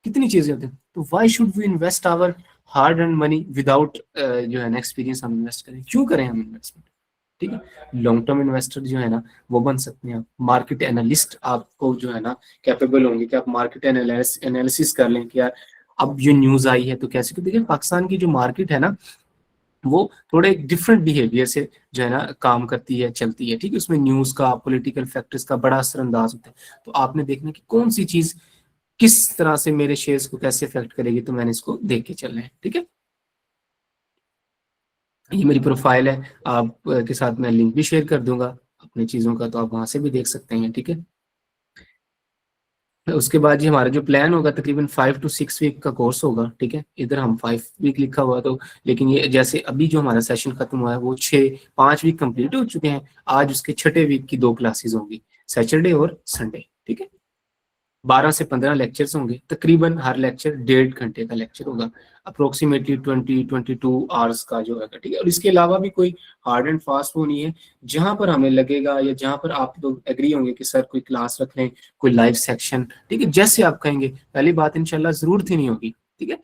कितनी चीजें होती हैं, तो why should we invest our hard and money without जो है ना एक्सपीरियंस, हम इन्वेस्ट करें, क्यों करें हम इन्वेस्टमेंट, ठीक है। लॉन्ग टर्म इन्वेस्टर जो है ना वो बन सकते हैं आप, मार्केट एनालिस्ट आपको जो है ना कैपेबल होंगे कि आप मार्केट एनालिसिस कर लें कि यार अब ये न्यूज आई है तो कैसे, क्योंकि देखिए पाकिस्तान की जो मार्केट है ना वो थोड़े डिफरेंट बिहेवियर से जो है ना काम करती है, चलती है, ठीक है, उसमें न्यूज का, पॉलिटिकल फैक्टर्स का बड़ा असरअंदाज होता है, तो आपने देखना कि कौन सी चीज किस तरह से मेरे शेयर्स को कैसे इफेक्ट करेगी, तो मैंने इसको देख के चलना है, ठीक है। ये मेरी प्रोफाइल है, आप के साथ मैं लिंक भी शेयर कर दूंगा अपनी चीज़ों का, तो आप वहां से भी देख सकते हैं, ठीक है। उसके बाद जी हमारा जो प्लान होगा तकरीबन 5 to 6 वीक का कोर्स होगा, ठीक है, इधर हम 5 वीक लिखा हुआ तो, लेकिन ये जैसे अभी जो हमारा सेशन खत्म हुआ है वो 5 वीक कंप्लीट हो चुके हैं, आज उसके छठे वीक की 2 क्लासेस होंगी, सैटरडे और संडे, ठीक है। 12 से 15 लेक्चर्स होंगे, तकरीबन हर लेक्चर 1.5 घंटे का लेक्चर होगा, अप्रोक्सीमेटली 20-22 आवर्स का जो है, ठीक है। और इसके अलावा भी कोई हार्ड एंड फास्ट वो नहीं है, जहां पर हमें लगेगा या जहां पर आप लोग एग्री होंगे कि सर कोई क्लास रख लें, कोई लाइव सेक्शन, ठीक है, जैसे आप कहेंगे, पहली बात इंशाल्लाह जरूरत ही नहीं होगी, ठीक है,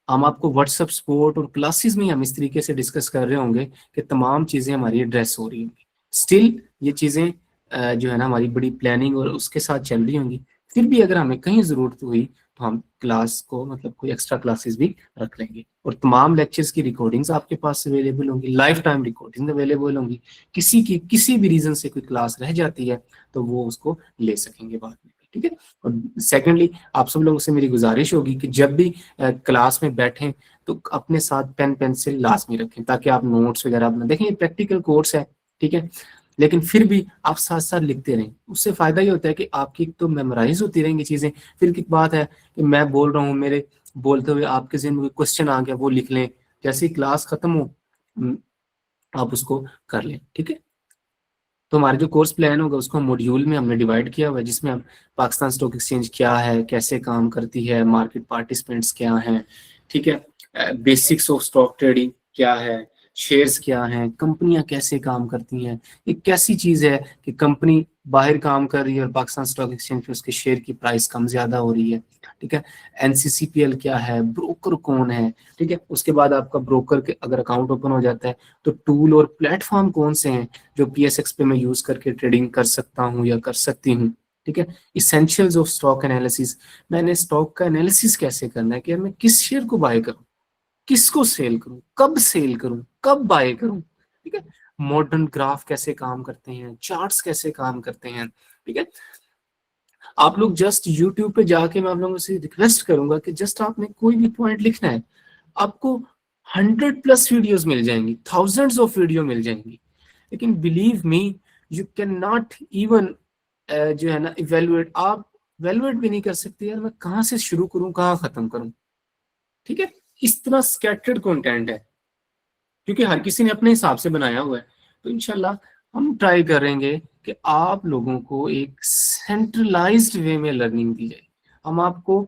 हम आपको व्हाट्सएप सपोर्ट और क्लासेस में हम इस तरीके से डिस्कस कर रहे होंगे कि तमाम चीजें हमारी एड्रेस हो रही होंगी, स्टिल ये चीजें जो है ना हमारी बड़ी प्लानिंग और उसके साथ चल रही होंगी। फिर भी अगर हमें कहीं जरूरत हुई तो हम क्लास को मतलब कोई एक्स्ट्रा क्लासेस भी रख लेंगे, और तमाम लेक्चर्स की रिकॉर्डिंग्स आपके पास अवेलेबल होंगी, लाइफ टाइम रिकॉर्डिंग अवेलेबल होंगी। किसी की किसी भी रीजन से कोई क्लास रह जाती है तो वो उसको ले सकेंगे बाद में, ठीक है। और सेकेंडली, आप सब लोगों से मेरी गुजारिश होगी कि जब भी क्लास में बैठें तो अपने साथ पेन पेंसिल लाजमी रखें, ताकि आप नोट्स वगैरह अपना देखें। ये प्रैक्टिकल कोर्स है, ठीक है, लेकिन फिर भी आप साथ साथ लिखते रहें। उससे फायदा ये होता है कि आपकी तो मेमोराइज होती रहेंगी चीजें। फिर की बात है कि मैं बोल रहा हूँ, मेरे बोलते हुए आपके जहन में क्वेश्चन आ गया, वो लिख लें, जैसे ही क्लास खत्म हो आप उसको कर लें, ठीक है। तो हमारा जो कोर्स प्लान होगा उसको मॉड्यूल में हमने डिवाइड किया हुआ है, जिसमें हम पाकिस्तान स्टॉक एक्सचेंज क्या है, कैसे काम करती है, मार्केट पार्टिसिपेंट्स क्या हैं, ठीक है, बेसिक्स ऑफ स्टॉक ट्रेडिंग क्या है, शेयर्स क्या हैं, कंपनियां कैसे काम करती हैं, ये कैसी चीज है कि कंपनी बाहर काम कर रही है और पाकिस्तान स्टॉक एक्सचेंज पे उसके शेयर की प्राइस कम ज्यादा हो रही है, ठीक है। एनसीसीपीएल क्या है, ब्रोकर कौन है, ठीक है। उसके बाद आपका ब्रोकर के अगर अकाउंट ओपन हो जाता है तो टूल और प्लेटफॉर्म कौन से हैं जो पीएसएक्स पे मैं यूज करके ट्रेडिंग कर सकता हूँ या कर सकती हूँ, ठीक है। इसेंशियल्स ऑफ स्टॉक एनालिसिस, मैंने स्टॉक का एनालिसिस कैसे करना है कि मैं किस शेयर को बाय करूँ, किसको सेल करूं, कब बाय करूं, ठीक है। मॉडर्न ग्राफ कैसे काम करते हैं, चार्ट्स कैसे काम करते हैं, ठीक है। आप लोग जस्ट यूट्यूब पे जाके, मैं आप लोगों से रिक्वेस्ट करूंगा कि जस्ट आपने कोई भी पॉइंट लिखना है, आपको 100+ वीडियोस मिल जाएंगी, थाउजेंड्स ऑफ वीडियो मिल जाएंगी, लेकिन believe me, you can not even जो है ना इवेलुएट, आप इवेलुएट भी नहीं कर सकते यार मैं कहाँ से शुरू करूं कहाँ खत्म करूं, ठीक है। इस तरह स्कैटर्ड कंटेंट है, क्योंकि हर किसी ने अपने हिसाब से बनाया हुआ है। तो इंशाल्लाह हम ट्राई करेंगे कि आप लोगों को एक सेंट्रलाइज्ड वे में लर्निंग दी जाए। हम आपको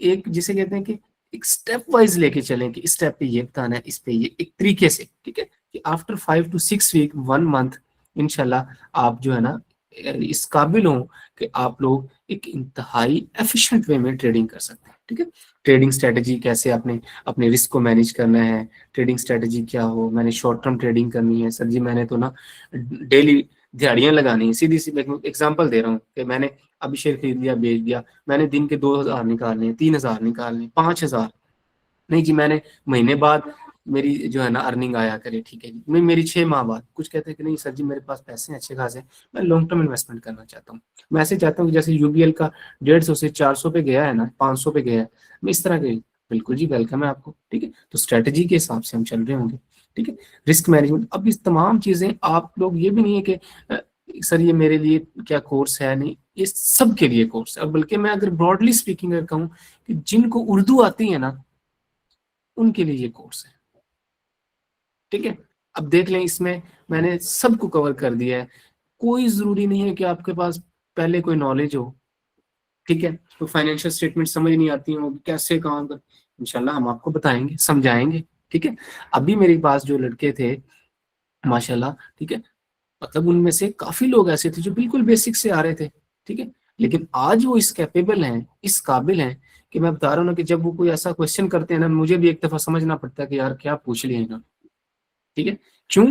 एक जिसे कहते हैं कि एक स्टेप वाइज लेके चलें कि इस स्टेप पे ये बताना है, इस पे ये, एक तरीके से, ठीक है, कि आफ्टर 5 to 6 वीक, 1 मंथ, इंशाल्लाह आप जो है ना इस काबिल हो कि आप लोग एक इंतहाई एफिशिएंट वे में ट्रेडिंग कर सकते हैं, ठीक है। ट्रेडिंग स्ट्रेटेजी कैसे आपने अपने रिस्क को मैनेज करना है, ट्रेडिंग स्ट्रेटेजी क्या हो, मैंने शॉर्ट टर्म ट्रेडिंग करनी है सर जी, मैंने तो ना डेली दिहाड़ियां लगानी है, सीधी सी एग्जांपल दे रहा हूँ कि मैंने अभी शेयर खरीद लिया, बेच दिया, मैंने दिन के 2,000 निकालने, 3,000 निकालने, 5,000, नहीं जी मैंने महीने बाद मेरी जो है ना अर्निंग आया करे, ठीक है जी, मैं मेरी 6 माह बाद, कुछ कहते हैं कि नहीं सर जी मेरे पास पैसे हैं अच्छे खासे, मैं लॉन्ग टर्म इन्वेस्टमेंट करना चाहता हूँ, मैं ऐसे चाहता हूँ कि जैसे यूबीएल का 150 से 400 पे गया है ना, 500 पे गया है, मैं इस तरह के, बिल्कुल जी वेलकम है आपको, ठीक है। तो स्ट्रेटेजी के हिसाब से हम चल रहे होंगे, ठीक है। रिस्क मैनेजमेंट, अब इस तमाम चीजें आप लोग, ये भी नहीं है कि सर ये मेरे लिए क्या कोर्स है, नहीं, ये सब के लिए कोर्स है। और बल्कि मैं अगर ब्रॉडली स्पीकिंग अगर कहूँ कि जिनको उर्दू आती है ना उनके लिए ये कोर्स है, ठीक है। अब देख लें, इसमें मैंने सबको कवर कर दिया है, कोई जरूरी नहीं है कि आपके पास पहले कोई नॉलेज हो, ठीक है। तो फाइनेंशियल स्टेटमेंट समझ नहीं आती हो कैसे काम कर, इंशाल्लाह हम आपको बताएंगे, समझाएंगे, ठीक है। अभी मेरे पास जो लड़के थे माशाल्लाह, ठीक है, मतलब उनमें से काफी लोग ऐसे थे जो बिल्कुल बेसिक से आ रहे थे, ठीक है, लेकिन आज वो इस कैपेबल हैं, इस काबिल हैं कि मैं बता रहा हूँ ना कि जब वो कोई ऐसा क्वेश्चन करते हैं ना, मुझे भी एक दफा समझना पड़ता है कि यार क्या पूछ लिया इन्होंने, ठीक है। क्यों?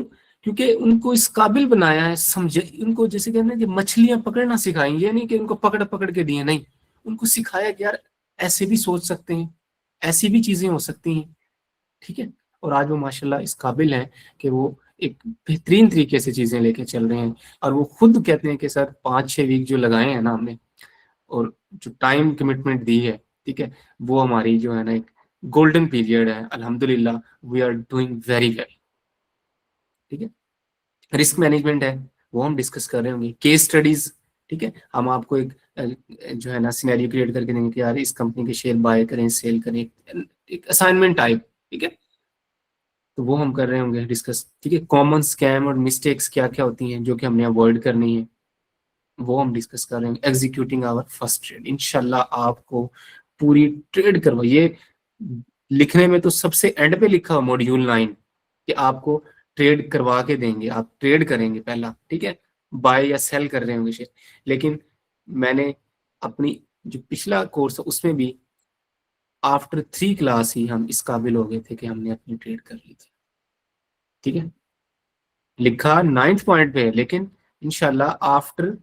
क्योंकि उनको इस काबिल बनाया है, समझे उनको, जैसे कहते हैं कि मछलियां पकड़ना सिखाई, ये नहीं कि उनको पकड़ पकड़ के दिए, नहीं, उनको सिखाया कि यार ऐसे भी सोच सकते हैं, ऐसी भी चीजें हो सकती हैं, ठीक है। और आज वो माशाल्लाह इस काबिल हैं कि वो एक बेहतरीन तरीके से चीजें लेके चल रहे हैं। और वो खुद कहते हैं कि सर 5-6 वीक जो लगाए हैं ना हमने, और जो टाइम कमिटमेंट दी है, ठीक है, वो हमारी जो है ना एक गोल्डन पीरियड है, अल्हम्दुलिल्लाह we are doing very well, ठीक है। रिस्क मैनेजमेंट है, वो हम डिस्कस कर रहे होंगे, केस स्टडीज, ठीक है, हम आपको एक जो है ना सिनेरियो क्रिएट करके देंगे कि यार इस कंपनी के शेयर बाय करें, सेल करें, एक असाइनमेंट टाइप, ठीक है। तो वो हम कर रहे होंगे डिस्कस, ठीक है। कॉमन स्कैम और मिस्टेक्स क्या क्या होती हैं जो कि हमने अवॉइड करनी है, वो हम डिस्कस कर रहे हैं। एग्जीक्यूटिंग आवर फर्स्ट ट्रेड, इंशाल्लाह आपको पूरी ट्रेड करवा, ये लिखने में तो सबसे एंड पे लिखा हुआ मॉड्यूल 9 कि आपको ट्रेड करवा के देंगे, आप ट्रेड करेंगे पहला, ठीक है, बाय या सेल कर रहे होंगे शेयर, लेकिन मैंने अपनी जो पिछला कोर्स है उसमें भी आफ्टर 3 क्लास ही हम इस काबिल हो गए थे कि हमने अपनी ट्रेड कर ली थी, ठीक है। लिखा 9th पॉइंट पे है, लेकिन इंशाल्लाह आफ्टर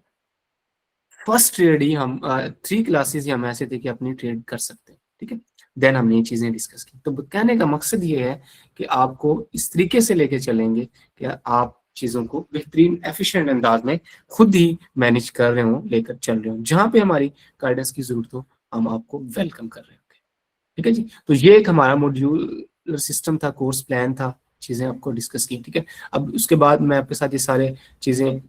फर्स्ट ट्रेड ही हम 3 क्लासेस ही हम ऐसे थे कि अपनी ट्रेड कर सकते हैं, ठीक है। देन हमने ये चीजें डिस्कस की। तो कहने का मकसद ये है कि आपको इस तरीके से लेके चलेंगे कि आप चीजों को बेहतरीन एफिशिएंट अंदाज में खुद ही मैनेज कर रहे हो, लेकर चल रहे हो। जहां पे हमारी गाइडेंस की जरूरत हो हम आपको वेलकम कर रहे होंगे, ठीक है जी। तो ये एक हमारा मॉड्यूलर सिस्टम था, कोर्स प्लान था, चीजें आपको डिस्कस की, ठीक है। अब उसके बाद मैं आपके साथ ये सारे चीजें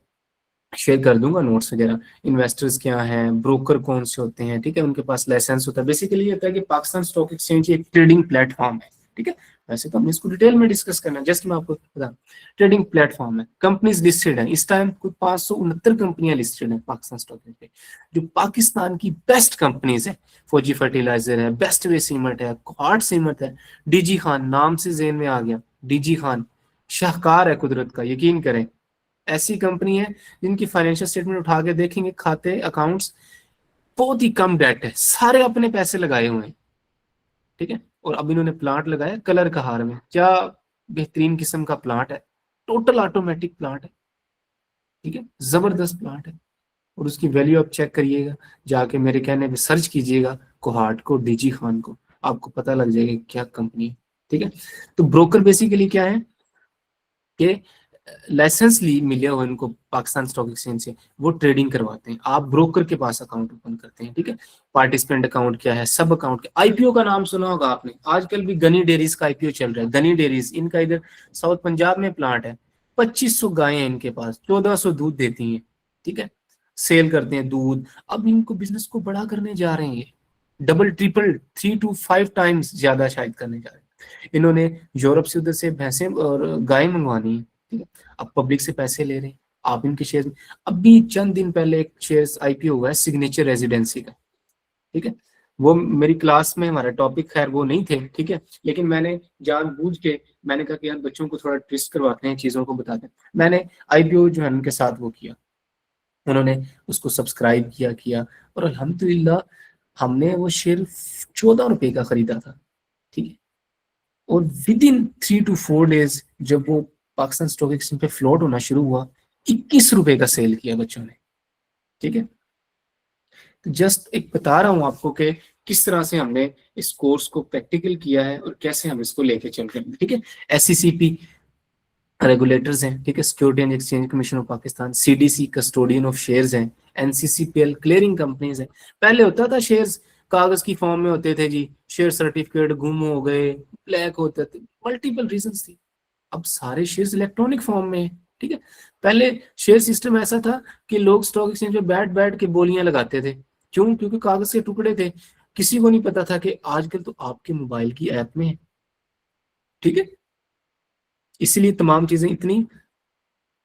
शेयर कर दूंगा, नोट्स वगैरह। इन्वेस्टर्स क्या हैं, ब्रोकर कौन से होते हैं, ठीक है, उनके पास लाइसेंस होता है। बेसिकली ये होता है कि पाकिस्तान स्टॉक एक्सचेंज एक ट्रेडिंग प्लेटफॉर्म है, ठीक है। वैसे तो हमने इसको डिटेल में डिस्कस करना है, जस्ट मैं आपको बता, ट्रेडिंग प्लेटफॉर्म है। कंपनीज लिस्टेड है इस टाइम, कुछ 569 कंपनियां लिस्टेड है पाकिस्तान स्टॉक एक्सचेंज पे, जो पाकिस्तान की बेस्ट कंपनीज है। फौजी फर्टिलाइजर है, बेस्ट वे सीमेंट है, कोहाट सीमेंट है, डीजी खान नाम से जेन में आ गया, डीजी खान शाहकार है कुदरत का, यकीन करें। ऐसी कंपनी है जिनकी फाइनेंशियल स्टेटमेंट उठा के देखेंगे, खाते अकाउंट्स, बहुत ही कम डेट है, सारे अपने पैसे लगाए हुए हैं, ठीक है। और अब इन्होंने प्लांट लगाया कलर कहार में, क्या बेहतरीन किस्म का प्लांट है, टोटल ऑटोमेटिक प्लांट है, ठीक है, जबरदस्त प्लांट है। और उसकी वैल्यू आप चेक करिएगा, जाके मेरे कहने पे सर्च कीजिएगा कोहाट को, डीजी खान को, आपको पता लग जाएगा क्या कंपनी है, ठीक है। तो ब्रोकर बेसिकली क्या है कि लाइसेंस ली मिले हुए उनको पाकिस्तान स्टॉक एक्सचेंज से, वो ट्रेडिंग करवाते हैं, आप ब्रोकर के पास अकाउंट ओपन करते हैं, ठीक है। पार्टिसिपेंट अकाउंट क्या है, सब अकाउंट क्या, आईपीओ का नाम सुना होगा आपने, आजकल भी गनी डेयरीज का आईपीओ चल रहा है। गनी डेयरीज इनका इधर साउथ पंजाब में प्लांट है, 2500 गायें हैं इनके पास, 1400 दूध देती हैं, ठीक है, सेल करते हैं दूध। अब इनको बिजनेस को बड़ा करने जा रहे हैं, डबल ट्रिपल 3 to 5 टाइम्स ज्यादा शायद करने जा रहे हैं। इन्होंने यूरोप से उधर से भैंसे और गाय मंगवानी है, ठीक है। अब पब्लिक से पैसे ले रहे हैं, आप इनके शेयर, अभी चंद दिन पहले एक शेयर्स आईपीओ हुआ है सिग्नेचर रेजिडेंसी का, ठीक है। वो मेरी क्लास में हमारा टॉपिक खैर वो नहीं थे, ठीक है, लेकिन मैंने जानबूझ के मैंने कहा कि यार बच्चों को थोड़ा ट्विस्ट करवाते हैं, चीजों को बताते हैं। मैंने आईपीओ जो है उनके साथ वो किया, उन्होंने उसको सब्सक्राइब किया और अल्हम्दुलिल्लाह हमने वो शेयर 14 रुपए का खरीदा था, ठीक है। और विद इन 3 to 4 डेज जब वो पाकिस्तान स्टॉक एक्सचेंज पे फ्लोट होना शुरू हुआ, 21 रुपए का सेल किया बच्चों ने, ठीक है। तो जस्ट एक बता रहा हूं आपको कि किस तरह से हमने इस कोर्स को प्रैक्टिकल किया है और कैसे हम इसको लेके चल रहे हैं, ठीक है। एससीसीपी रेगुलेटर्स हैं, ठीक है, security and exchange commission of Pakistan, CDC custodian of shares हैं, एनसीसीपीएल क्लियरिंग कंपनीज हैं। पहले होता था शेयर्स कागज की फॉर्म में होते थे जी, शेयर सर्टिफिकेट गुम हो गए, ब्लैक होते थे, मल्टीपल रीजंस थी। अब सारे शेयर्स इलेक्ट्रॉनिक फॉर्म में है, ठीक है। पहले शेयर सिस्टम ऐसा था कि लोग स्टॉक एक्सचेंज पे बैठ बैठ के बोलियां लगाते थे, क्यों, क्योंकि कागज के टुकड़े थे, किसी को नहीं पता था कि आजकल तो आपके मोबाइल की ऐप में है, ठीक है। इसीलिए तमाम चीजें इतनी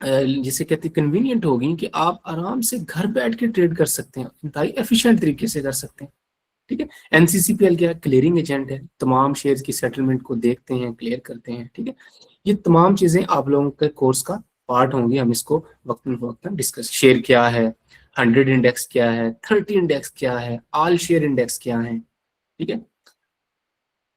जिसे कहते हैं कन्वीनियंट हो गई कि आप आराम से घर बैठ के ट्रेड कर सकते हैं, इंतहाई एफिशिएंट तरीके से कर सकते हैं, ठीक है। एनसीसीपीएल क्या है, क्लियरिंग एजेंट है, तमाम शेयर्स की सेटलमेंट को देखते हैं, क्लियर करते हैं, ठीक है। ये तमाम चीजें आप लोगों के कोर्स का पार्ट होंगी, हम इसको वक्तन फवक्तन डिस्कस, शेयर क्या है, 100 इंडेक्स क्या है, 30 इंडेक्स क्या है, ऑल शेयर इंडेक्स क्या है, ठीक है।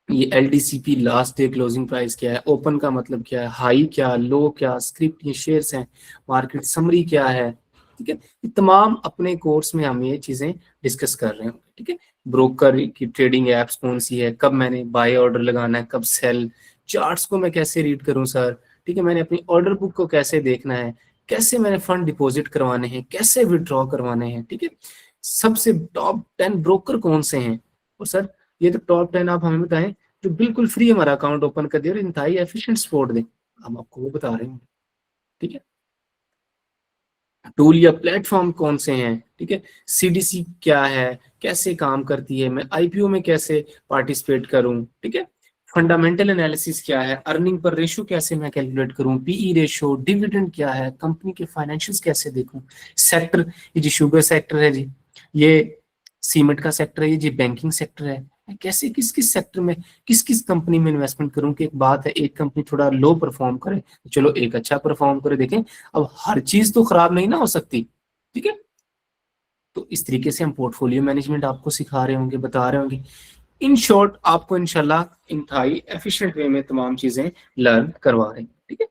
ये एलडीसीपी लास्ट डे क्लोजिंग प्राइस क्या है, ओपन का मतलब क्या है, हाई क्या, लो क्या, स्क्रिप्ट ये शेयर्स हैं, मार्केट समरी क्या है, ठीक है। ये तमाम अपने कोर्स में हम ये चीजें डिस्कस कर रहे हैं, ठीक है। ब्रोकर की ट्रेडिंग एप्स कौन सी है, कब मैंने बाय ऑर्डर लगाना है, कब सेल, चार्ट्स को मैं कैसे रीड करूं सर, ठीक है, मैंने अपनी ऑर्डर बुक को कैसे देखना है, कैसे मैंने फंड डिपॉजिट करवाने हैं, कैसे विड्रॉ करवाने हैं, ठीक है। सबसे टॉप 10 ब्रोकर कौन से हैं, और सर ये तो टॉप 10 आप हमें बताएं जो बिल्कुल फ्री हमारा अकाउंट ओपन कर दे और इंतहाई एफिशिएंट सपोर्ट दें, हम आपको वो बता रहे हैं, ठीक है। टूल या प्लेटफॉर्म कौन से हैं, ठीक है, सीडीसी क्या है, कैसे काम करती है, मैं आईपीओ में कैसे पार्टिसिपेट करूं, ठीक है। फंडामेंटल एनालिसिस क्या है, अर्निंग पर रेशो कैसे मैं कैलकुलेट करूं, पीई रेशो, डिविडेंड क्या है, कंपनी के फाइनेंशियल्स कैसे देखूं, सेक्टर, ये जी शुगर सेक्टर है जी, ये सीमेंट का सेक्टर है, ये जी बैंकिंग सेक्टर है, मैं कैसे किस किस सेक्टर में किस किस कंपनी में इन्वेस्टमेंट करूं। कि एक बात है, एक कंपनी थोड़ा लो परफॉर्म करे, चलो एक अच्छा परफॉर्म करे, देखें। अब हर चीज तो खराब नहीं ना हो सकती, ठीक है। तो इस तरीके से हम पोर्टफोलियो मैनेजमेंट आपको सिखा रहे होंगे, बता रहे होंगे। इन शॉर्ट आपको इंशाल्लाह इंतहाई एफिशिएंट वे में तमाम चीजें लर्न करवा रहे हैं, ठीक है।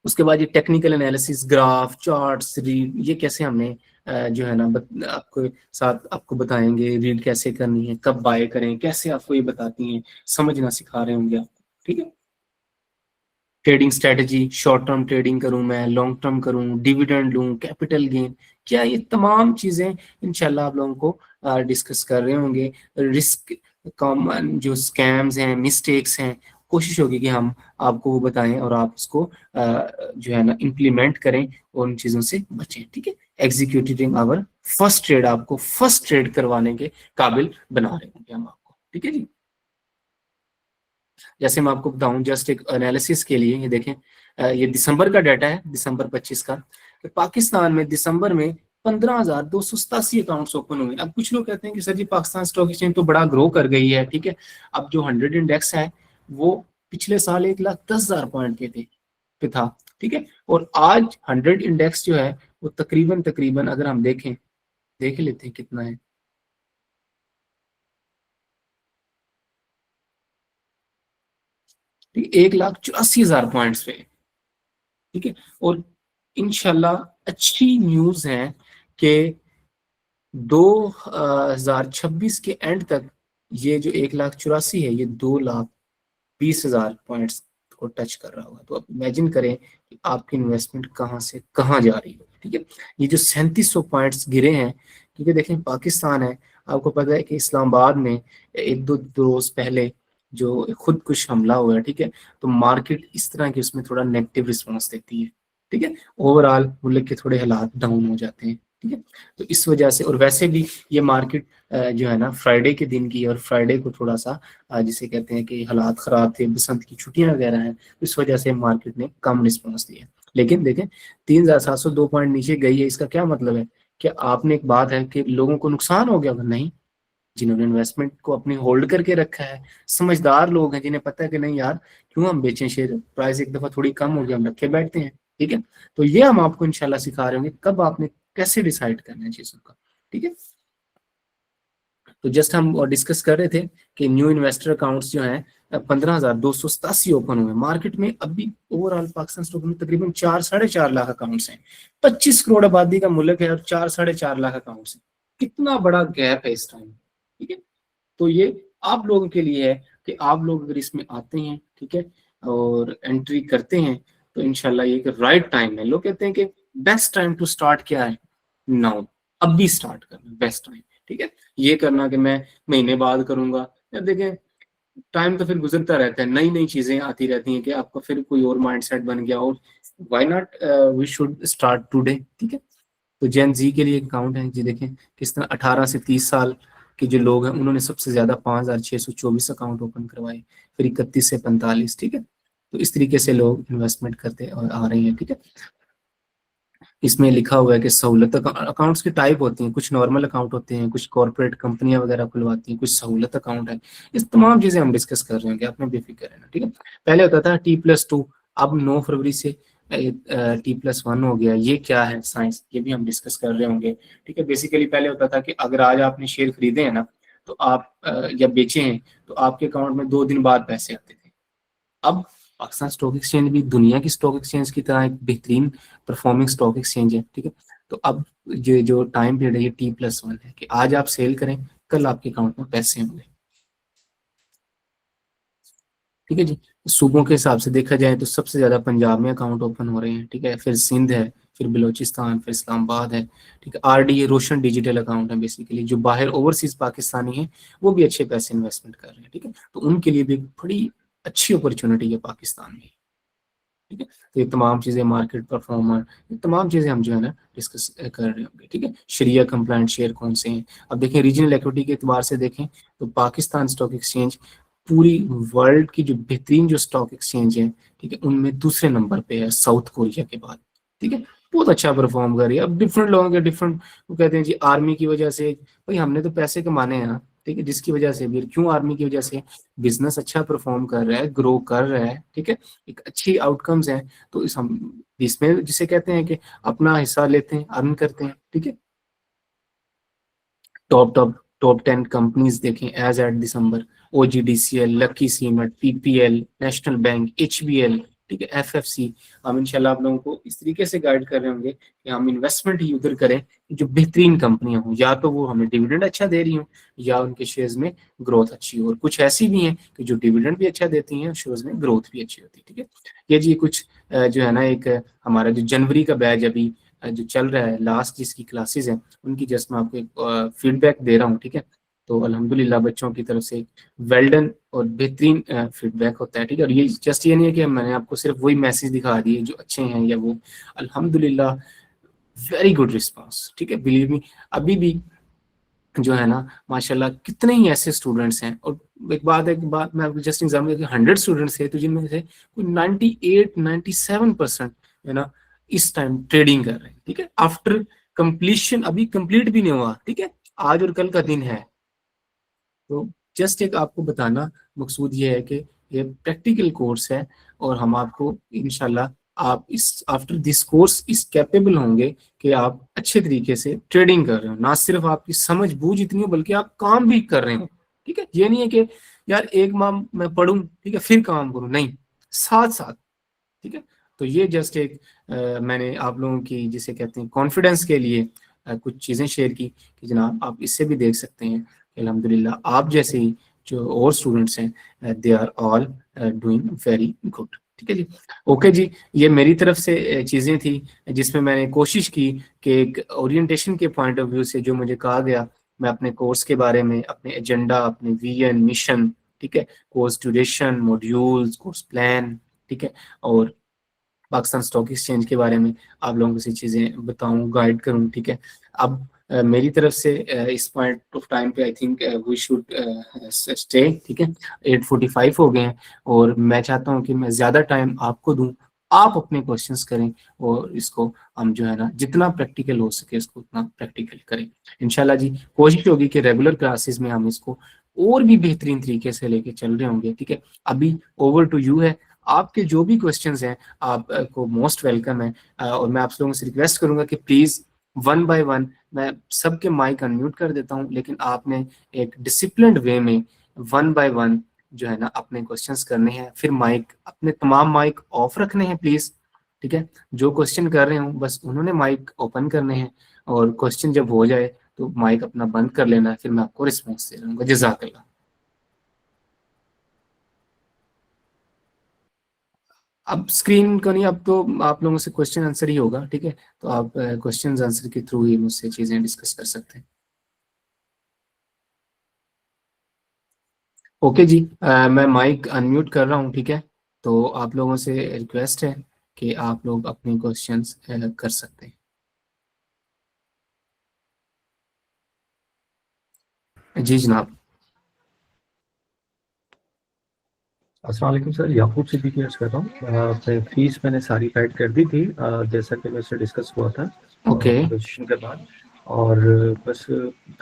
उसके बाद ये technical analysis, graph, charts, read, ये कैसे हमने जो है ना आपको साथ आपको बताएंगे रीड कैसे करनी है, कब बाय करें, कैसे आपको ये बताती हैं, समझना सिखा रहे होंगे आपको, ठीक है। Trading strategy, short term trading करूं मैं, लॉन्ग टर्म करूं, डिविडेंड लूं, कैपिटल गेन, क्या ये तमाम चीजें इंशाल्लाह आप लोगों को डिस्कस कर रहे होंगे। रिस्क, कॉमन जो स्कैम्स हैं, मिस्टेक्स हैं, कोशिश होगी कि हम आपको वो बताएं और आप उसको जो है ना इम्प्लीमेंट करें और उन चीजों से बचें, ठीक है। एग्जीक्यूटिंग आवर फर्स्ट ट्रेड, आपको फर्स्ट ट्रेड करवाने के काबिल बना रहे होंगे हम आपको, ठीक है जी। जैसे मैं आपको बताऊं जस्ट एक एनालिसिस के लिए, ये देखें ये दिसंबर का डाटा है, दिसंबर 25 का। तो पाकिस्तान में दिसंबर में 15,287 अकाउंट्स ओपन हुए। अब कुछ लोग कहते हैं कि सर जी पाकिस्तान स्टॉक एक्सचेंज तो बड़ा ग्रो कर गई है, ठीक है। अब जो 100 इंडेक्स है वो पिछले साल 1,10,000 पॉइंट के थे पे था, ठीक है। और आज 100 इंडेक्स जो है वो तकरीबन तकरीबन अगर हम देखें, देख लेते हैं कितना है, 1,84,000 पॉइंट्स पे, ठीक है। और इंशाल्लाह अच्छी न्यूज है कि 2026 के एंड तक ये जो 1,84,000 है ये 2,20,000 पॉइंट्स को टच कर रहा होगा। तो आप इमेजिन करें कि आपकी इन्वेस्टमेंट कहाँ से कहाँ जा रही है, ठीक है। ये जो 3700 पॉइंट्स गिरे हैं, क्योंकि देखें पाकिस्तान है, आपको पता है कि इस्लामाबाद में एक दो रोज पहले जो खुदकुश हमला हुआ है, ठीक है। तो मार्केट इस तरह की उसमें थोड़ा नेगेटिव रिस्पॉन्स देती है, ठीक है। ओवरऑल मुल्क के थोड़े हालात डाउन हो जाते हैं, ठीक है। तो इस वजह से, और वैसे भी ये मार्केट जो है ना फ्राइडे के दिन की, और फ्राइडे को थोड़ा सा जिसे कहते हैं कि हालात खराब थे, बसंत की छुट्टियां वगैरह हैं, इस वजह से मार्केट ने कम रिस्पॉन्स दिया। लेकिन देखें 3,702 पॉइंट नीचे गई है, इसका क्या मतलब है कि आपने, एक बात है कि लोगों को नुकसान हो गया, अगर नहीं, जिन्होंने इन्वेस्टमेंट को अपनी होल्ड करके रखा है, समझदार लोग हैं जिन्हें पता है कि नहीं यार क्यों हम बेचें शेयर, प्राइस एक दफा थोड़ी कम हो गया हम रखे बैठते हैं, ठीक है। तो ये हम आपको इंशाल्लाह सिखा रहे होंगे कब आपने कैसे डिसाइड करना है चीजों का, ठीक है। तो जस्ट हम डिस्कस कर रहे थे कि न्यू इन्वेस्टर अकाउंट्स जो हैं 15,287 ओपन हुए मार्केट में। अभी ओवरऑल पाकिस्तान स्टॉक में तकरीबन 4-4.5 लाख अकाउंट्स हैं। 25 करोड़ आबादी का मुल्क है और 4-4.5 लाख अकाउंट्स हैं। कितना बड़ा गैप है इस टाइम, ठीक है। तो ये आप लोगों के लिए है कि आप लोग अगर इसमें आते हैं, ठीक है, और एंट्री करते हैं, तो इनशाला ये राइट टाइम है। लोग कहते हैं कि बेस्ट टाइम टू स्टार्ट क्या है, नाउ, अभी स्टार्ट करना बेस्ट टाइम, ठीक है। ये करना कि मैं महीने बाद करूंगा, यार देखें टाइम तो फिर गुजरता रहता है, नई नई चीजें आती रहती हैं कि आपका फिर कोई और माइंडसेट बन गया, और why not we should start today, ठीक है। तो जेन जी के लिए अकाउंट है जी, देखें किस तरह 18 से 30 साल के जो लोग हैं उन्होंने सबसे ज्यादा 5,624 अकाउंट ओपन करवाए, फिर 31 से 45, ठीक है। तो इस तरीके से लोग इन्वेस्टमेंट करते और आ रहे हैं, ठीक है। इसमें लिखा हुआ है कि सहूलत अकाउंट्स की टाइप होती हैं, कुछ नॉर्मल अकाउंट होते हैं, कुछ कॉर्पोरेट कंपनियां वगैरह खुलवाती हैं, कुछ सहूलत अकाउंट है। इस तमाम चीजें हम डिस्कस कर रहे हैं कि आपने बेफिक्र रहना, ठीक है। पहले होता था T+2, अब 9 फरवरी से T+1 हो गया। ये क्या है साइंस, ये भी हम डिस्कस कर रहे होंगे, ठीक है। बेसिकली पहले होता था कि अगर आज आपने शेयर खरीदे हैं ना, तो आप या बेचे हैं, तो आपके अकाउंट में 2 दिन बाद पैसे आते थे। अब पाकिस्तान स्टॉक एक्सचेंज भी दुनिया की स्टॉक एक्सचेंज की तरह एक बेहतरीन परफॉर्मिंग स्टॉक एक्सचेंज है, ठीक है। तो अब ये जो टाइम पीरियड है ये T+1 है कि आज आप सेल करें, कल आपके अकाउंट में पैसे होंगे, ठीक है जी। सूबों के हिसाब से देखा जाए तो सबसे ज्यादा पंजाब में अकाउंट ओपन हो रहे हैं, ठीक है, फिर सिंध है, फिर बलोचिस्तान, फिर इस्लामाबाद है, ठीक है। RD रोशन डिजिटल अकाउंट है, बेसिकली जो बाहर ओवरसीज पाकिस्तानी है वो भी अच्छे पैसे इन्वेस्टमेंट कर रहे हैं, ठीक है। तो उनके लिए भी एक बड़ी अच्छी अपॉर्चुनिटी है पाकिस्तान में, ठीक है। तो ये तमाम चीजें, मार्केट परफॉर्मर, ये तमाम चीजें हम जो है ना डिस्कस कर रहे होंगे, ठीक है। शरिया कंप्लाइंट शेयर कौन से हैं, अब देखें रीजनल इक्विटी के एतबार से देखें तो पाकिस्तान स्टॉक एक्सचेंज पूरी वर्ल्ड की जो बेहतरीन जो स्टॉक एक्सचेंज है, ठीक है, उनमें दूसरे नंबर पे है साउथ कोरिया के बाद, ठीक है। बहुत अच्छा परफॉर्म कर रही है। अब डिफरेंट लोगों के डिफरेंट, वो कहते हैं जी आर्मी की वजह से, भाई हमने तो पैसे कमाने हैं ना, ठीक है, जिसकी वजह से भी, क्यों आर्मी की वजह से, बिजनेस अच्छा परफॉर्म कर रहा है, ग्रो कर रहा है, ठीक है, एक अच्छी आउटकम्स हैं, तो इस हम इसमें जिसे कहते हैं कि अपना हिस्सा लेते हैं, अर्न करते हैं, ठीक है। टॉप 10 कंपनीज देखें एज एट दिसंबर, OGDCL, lucky cement, PPL, national bank, HBL, ठीक है, FFC। हम इंशाल्लाह आप लोगों को इस तरीके से गाइड कर रहे होंगे कि हम इन्वेस्टमेंट ही उधर करें जो बेहतरीन कंपनियां हों, या तो वो हमें डिविडेंड अच्छा दे रही हों या उनके शेयर्स में ग्रोथ अच्छी हो। और कुछ ऐसी भी हैं कि जो डिविडेंड भी अच्छा देती हैं, शेयर्स में ग्रोथ भी अच्छी होती है। ठीक है, ये जी कुछ जो है ना, एक हमारा जो जनवरी का बैच अभी जो चल रहा है, लास्ट जिसकी क्लासेस हैं, उनकी जस्ट मैं आपको एक फीडबैक दे रहा हूँ। ठीक है, तो अल्हम्दुलिल्लाह बच्चों की तरफ से वेल डन और बेहतरीन फीडबैक होता है। ठीक है, और ये जस्ट ये नहीं है कि मैंने आपको सिर्फ वही मैसेज दिखा दिए जो अच्छे हैं या वो, अल्हम्दुलिल्लाह वेरी गुड रिस्पांस। ठीक है, बिलीव मी, अभी भी जो है ना माशाल्लाह कितने ही ऐसे स्टूडेंट्स हैं। और एक बात मैं आपको जस्ट एग्जाम्पल, 100 स्टूडेंट्स है तो जिनमें से कोई 98-97% है ना इस टाइम ट्रेडिंग कर रहे हैं। ठीक है, आफ्टर कंप्लीशन, अभी कंप्लीट भी नहीं हुआ। ठीक है, आज और कल का दिन है। तो जस्ट एक आपको बताना मकसूद ये है कि ये प्रैक्टिकल कोर्स है और हम आपको इंशाल्लाह, आप इस आफ्टर दिस कोर्स इस कैपेबल होंगे कि आप अच्छे तरीके से ट्रेडिंग कर रहे हो, ना सिर्फ आपकी समझ बूझ इतनी हो बल्कि आप काम भी कर रहे हो। ठीक है, ये नहीं है कि यार एक माह मैं पढ़ूं ठीक है फिर काम करूं, नहीं, साथ साथ। ठीक है, तो ये जस्ट एक मैंने आप लोगों की जिसे कहते हैं कॉन्फिडेंस के लिए कुछ चीज़ें शेयर की कि जनाब आप इससे भी देख सकते हैं कि अल्हम्दुलिल्लाह आप जैसे ही जो और स्टूडेंट्स हैं they are all doing very good. ठीक है जी, ओके जी, ये मेरी तरफ से चीज़ें थी जिसमें मैंने कोशिश की कि एक ओरिएंटेशन के पॉइंट ऑफ व्यू से जो मुझे कहा गया, मैं अपने कोर्स के बारे में, अपने एजेंडा, अपने विजन, मिशन, ठीक है, course duration, modules, course plan, ठीक है, और पाकिस्तान स्टॉक एक्सचेंज के बारे में आप लोगों को सी चीज़ें बताऊं, गाइड करूं। ठीक है, अब मेरी तरफ से इस पॉइंट ऑफ टाइम पे I think we should stay. ठीक है, 8:45 हो गए हैं और मैं चाहता हूं कि मैं ज़्यादा टाइम आपको दूं, आप अपने क्वेश्चंस करें और इसको हम जो है ना जितना प्रैक्टिकल हो सके इसको उतना प्रैक्टिकल करें। इंशाल्लाह जी कोशिश होगी कि रेगुलर क्लासेस में हम इसको और भी बेहतरीन तरीके से लेके चल रहे होंगे। ठीक है, अभी ओवर टू यू है, आपके जो भी क्वेश्चंस हैं आपको मोस्ट वेलकम है। और मैं आप लोगों से रिक्वेस्ट करूंगा कि प्लीज वन बाय वन मैं सबके माइक अनम्यूट कर देता हूं, लेकिन आपने एक डिसिप्लिन्ड वे में वन बाय वन जो है ना अपने क्वेश्चंस करने हैं, फिर माइक अपने तमाम माइक ऑफ रखने हैं प्लीज। ठीक है, जो क्वेश्चन कर रहे हूँ बस उन्होंने माइक ओपन करने हैं और क्वेश्चन जब हो जाए तो माइक अपना बंद कर लेना है, फिर मैं आपको रिस्पॉन्स दे दूंगा। जज़ाकल्लाह। अब स्क्रीन को नहीं, अब तो आप लोगों से क्वेश्चन आंसर ही होगा। ठीक है, तो आप क्वेश्चन आंसर के थ्रू ही मुझसे चीजें डिस्कस कर सकते हैं। ओके जी, मैं माइक अनम्यूट कर रहा हूँ। ठीक है, तो आप लोगों से रिक्वेस्ट है कि आप लोग अपने क्वेश्चंस कर सकते हैं। जी जनाब। अस्सलाम वालेकुम सर, याकूब सिद्दीकी अर्ज कर रहा हूँ। फीस मैंने सारी पैड कर दी थी जैसा कि मेरे से डिस्कस हुआ था ओके रजिस्ट्रेशन के बाद। और बस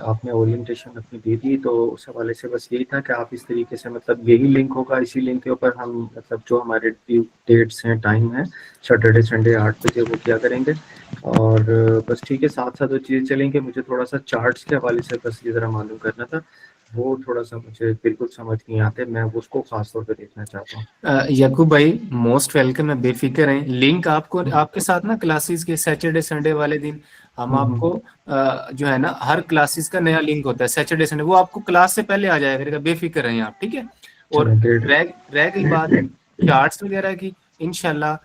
आपने ओरिएंटेशन अपनी दे दी, तो उस हवाले से बस यही था कि आप इस तरीके से मतलब यही लिंक होगा, इसी लिंक के ऊपर हम मतलब जो हमारे डेट्स हैं, टाइम है, सैटरडे संडे 8 बजे वो किया करेंगे। और बस ठीक है, साथ साथ वो चीज़ें चलेंगे। मुझे थोड़ा सा चार्ट्स के हवाले से बस ये ज़रा मालूम करना था, वो थोड़ा सा मुझे बिल्कुल समझ नहीं आते, मैं उसको खास तौर पे देखना चाहता हूँ। याकूब भाई मोस्ट वेलकम है, बेफिक्र हैं। लिंक आपको आपके साथ ना क्लासेस के सैटरडे संडे वाले दिन हम आपको जो है ना हर क्लासेस का नया लिंक होता है सैटरडे संडे, वो आपको क्लास से पहले आ जाया करेगा, बेफिक्र रहें आप। ठीक है, और चलें ग्रेट। रह गई बात चार्ट्स वगैरह की, इंशाल्लाह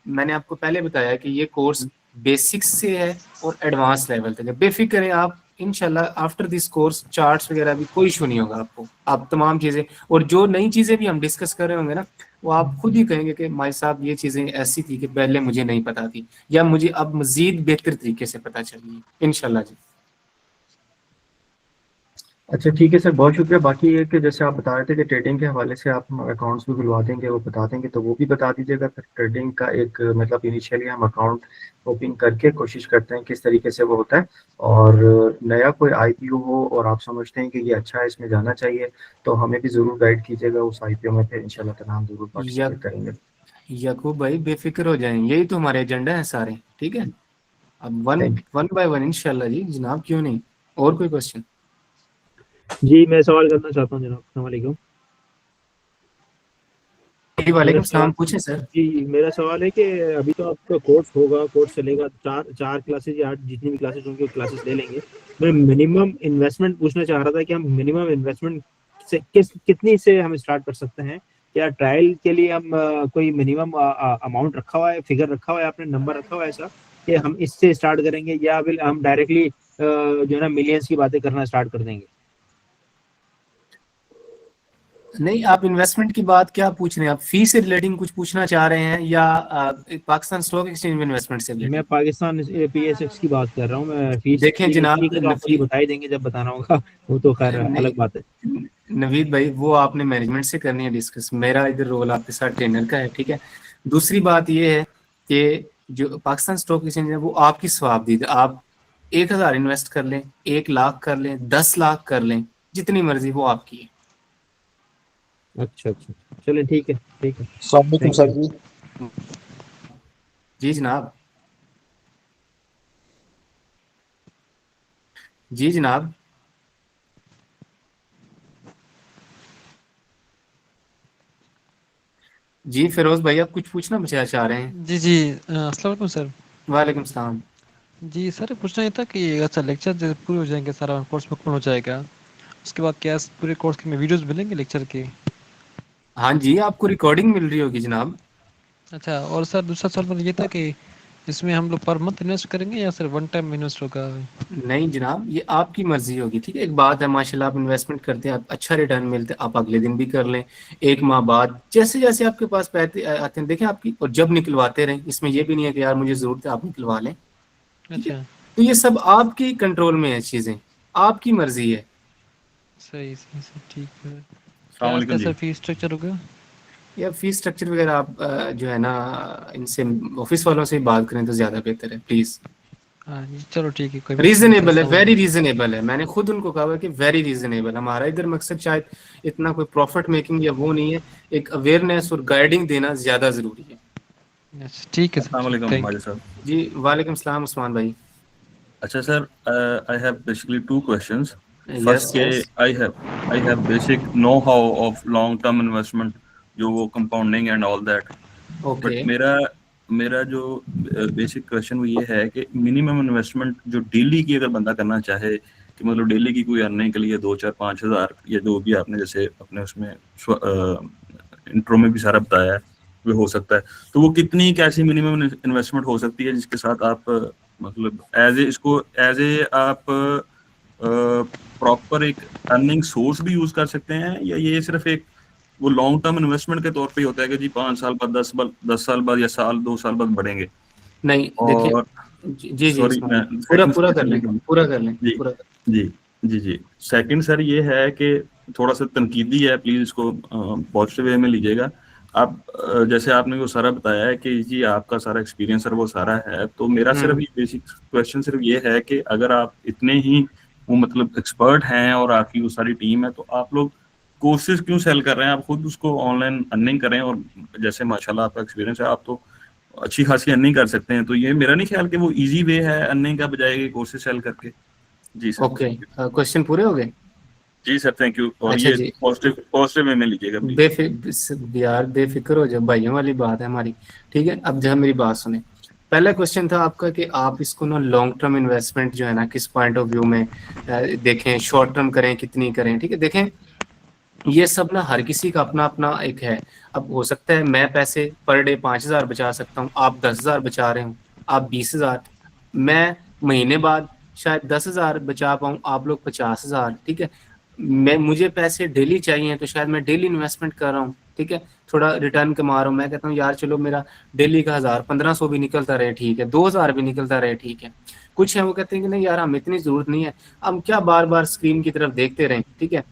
मैंने आपको पहले बताया कि ये कोर्स बेसिक्स से है और एडवांस लेवल तक है। बेफिक्र हैं आप, इंशाल्लाह आफ्टर दिस कोर्स चार्ट्स वगैरह भी कोई इशू नहीं होगा आपको। आप तमाम चीज़ें और जो नई चीज़ें भी हम डिस्कस कर रहे होंगे ना, वो आप खुद ही कहेंगे कि माई साहब ये चीज़ें ऐसी थी कि पहले मुझे नहीं पता थी या मुझे अब मजीद बेहतर तरीके से पता चली, इंशाल्लाह जी। अच्छा ठीक है सर, बहुत शुक्रिया। बाकी ये कि जैसे आप बता रहे थे कि ट्रेडिंग के हवाले से आप अकाउंट्स भी खुलवा देंगे, वो बता देंगे, तो वो भी बता दीजिएगा। फिर ट्रेडिंग का एक मतलब इनिशियली हम अकाउंट ओपन करके कोशिश करते हैं किस तरीके से वो होता है। और नया कोई आईपीओ हो और आप समझते हैं कि ये अच्छा है, इसमें जाना चाहिए, तो हमें भी ज़रूर गाइड कीजिएगा उस आईपीओ में, फिर इंशाल्लाह ताला हम ज़रूर या पार्टिसिपेट करेंगे। याकूब भाई बेफिक्र हो जाएं, यही तो हमारे एजेंडा है सारे। ठीक है, अब one thank one by one इंशाल्लाह जी जनाब, क्यों नहीं। और कोई क्वेश्चन? जी मैं सवाल करना चाहता हूँ जनाब। अस्सलाम वालेकुम। जी वालेकुम सलाम, पूछे सर। जी मेरा सवाल है कि अभी तो आपका कोर्स होगा, कोर्स चलेगा, चार क्लासेस या 8 जितनी भी क्लासेस होंगी क्लासेस ले लेंगे। मैं मिनिमम इन्वेस्टमेंट पूछना चाह रहा था कि हम मिनिमम इन्वेस्टमेंट से कितनी से हम स्टार्ट कर सकते हैं? या ट्रायल के लिए हम कोई मिनिमम अमाउंट रखा हुआ है, फिगर रखा हुआ है, आपने नंबर रखा हुआ है ऐसा कि हम इससे स्टार्ट करेंगे, या फिर हम डायरेक्टली जो है ना मिलियंस की बातें करना स्टार्ट कर देंगे? नहीं, आप इन्वेस्टमेंट की बात क्या पूछ रहे हैं? आप फी से रिलेटिंग कुछ पूछना चाह रहे हैं या पाकिस्तान स्टॉक एक्सचेंज में इन्वेस्टमेट से रिलेटेड? मैं पाकिस्तान PSX की बात कर रहा हूँ। मैं फीस देखें जनाब, फी का तो आप मुझे बता ही देंगे जब बताना होगा, वो तो खैर अलग बात है। नवीद भाई, वो आपने मैनेजमेंट से करनी है डिस्कस, मेरा इधर रोल आपके साथ ट्रेनर का है, ठीक है। दूसरी बात ये है कि जो पाकिस्तान स्टॉक एक्सचेंज है वो आपकी स्वाबदीद, आप 1000 इन्वेस्ट कर लें, 1 लाख कर लें, 10 लाख कर लें, जितनी मर्जी, वो आपकी है। अच्छा अच्छा, चलें ठीक है, ठीक है। अस्सलाम सर जी। जी जनाब, जी जनाब। जी फिरोज भाई, आप कुछ पूछना चाह रहे हैं? जी जी, अस्सलाम वालेकुम सर। वालेकुम सलाम। जी सर, पूछना ये था कि अच्छा लेक्चर जब पूरे हो जाएंगे, सारा कोर्स मुकम्मल हो जाएगा, उसके बाद क्या पूरे कोर्स के में वीडियोस मिलेंगे लेक्चर के? हाँ जी, आपको रिकॉर्डिंग मिल रही होगी जनाब। अच्छा, और सर दूसरा सवाल मेरा ये था कि इसमें हम लोग पर मंथ इन्वेस्ट करेंगे या सिर्फ वन टाइम इन्वेस्ट होगा? नहीं जनाब, ये आपकी मर्जी होगी, ठीक है। एक बात है, माशाल्लाह आप इन्वेस्टमेंट करते हैं, आप अच्छा रिटर्न मिलते हैं, आप अगले दिन भी कर लें, 1 माह बाद, जैसे जैसे आपके पास पैसे आते हैं, देखें आपकी, और जब निकलवाते रहें, इसमें ये भी नहीं है कि यार मुझे जरूरत है, आप निकलवा लें, ठीक है। अच्छा, तो ये सब आपकी कंट्रोल में है, चीजें आपकी मर्जी है। सही सही सही, ठीक है। अस्सलाम क्या वालेकुम इसका जी। सर फीस स्ट्रक्चर होगा? या फीस स्ट्रक्चर वगैरह आप जो है ना, इनसे ऑफिस वालों से बात करें तो ज्यादा बेहतर है, प्लीज। हाँ जी, चलो ठीक है, कोई बात नहीं सर, रीजनेबल है, समझ वेरी गया। रीजनेबल है, मैंने खुद उनको कहा है कि वेरी रीजनेबल। हमारा इधर मकसद शायद इतना कोई प्रॉफिट मेकिंग या वो नहीं है, एक अवेयरनेस और गाइडिंग देना ज्यादा जरूरी है। अच्छा ठीक है अस्सलाम सर, वालेकुम थैंक माजिद साहब। जी वालेकुम सलाम उस्मान भाई। अच्छा sir, I have basically 2 questions. Yes first के yes. I have basic know how of long term investment, जो वो compounding and all that. But okay. मेरा जो बेसिक क्वेश्चन वो ये है कि मिनिमम इन्वेस्टमेंट जो डेली की अगर बंदा करना चाहे, कि मतलब डेली की कोई अर्निंग के लिए 2 4 5 हज़ार, या जो भी आपने जैसे अपने उसमें इंट्रो में भी सारा बताया है, वो हो सकता है, तो वो कितनी कैसी मिनिमम इन्वेस्टमेंट हो सकती है जिसके साथ आप मतलब एज ए आप प्रॉपर एक अर्निंग सोर्स भी यूज कर सकते हैं, या ये सिर्फ एक वो लॉन्ग टर्म इन्वेस्टमेंट के तौर पे ही होता है कि जी 5 साल बाद 10 साल बाद या साल 2 साल बाद बढ़ेंगे? नहीं देखिए, और जी जी सॉरी, उस्मान मैं भाई, पूरा सेकंड पूरा कर लें, पूरा कर लें, जी पूरा कर। जी जी जी सेकंड सर ये है कि थोड़ा सा तनकीदी है, प्लीज इसको पॉजिटिव वे में लीजिएगा आप। जैसे आपने वो सारा बताया है कि जी आपका सारा एक्सपीरियंस सर वो सारा है, तो मेरा सिर्फ ये बेसिक क्वेश्चन सिर्फ ये है कि अगर आप इतने ही वो मतलब एक्सपर्ट हैं और आपकी वो सारी टीम है, तो आप लोग कोर्सेज क्यों सेल कर रहे हैं? आप खुद उसको ऑनलाइन अर्निंग करें, और जैसे माशाल्लाह आपका एक्सपीरियंस है, आप तो अच्छी खासी अर्निंग कर सकते हैं, तो ये मेरा नहीं ख्याल कि वो इजी वे है अर्निंग का, बजाय कि कोर्सेज सेल करके। जी सर। ओके, क्वेश्चन पूरे हो गए। जी सर, थैंक यू। और अच्छा ये जी, पॉजिटिव वे में लीजिएगा प्लीज। यार बेफिक्र हो जाओ, भाइयों वाली बात है हमारी, ठीक है। अब जब मेरी बात सुने, पहला क्वेश्चन था आपका कि आप इसको ना लॉन्ग टर्म इन्वेस्टमेंट जो है ना किस पॉइंट ऑफ व्यू में देखें, शॉर्ट टर्म करें, कितनी करें, ठीक है। देखें, ये सब ना हर किसी का अपना अपना एक है। अब हो सकता है मैं पैसे पर डे 5000 बचा सकता हूँ, आप 10,000 बचा रहे हो, आप 20,000, मैं महीने बाद शायद 10,000 बचा पाऊँ, आप लोग 50,000, ठीक है। मुझे पैसे डेली चाहिए तो शायद मैं डेली इन्वेस्टमेंट कर रहा हूँ, ठीक है, थोड़ा रिटर्न कमा रहा हूँ। मैं कहता हूँ यार चलो मेरा डेली का 1000 1500 भी निकलता रहे, ठीक है, 2000 भी निकलता रहे, ठीक है। कुछ है वो कहते हैं कि नहीं यार, हम इतनी जरूरत नहीं है, हम क्या बार बार स्क्रीन की तरफ देखते रहें, ठीक है।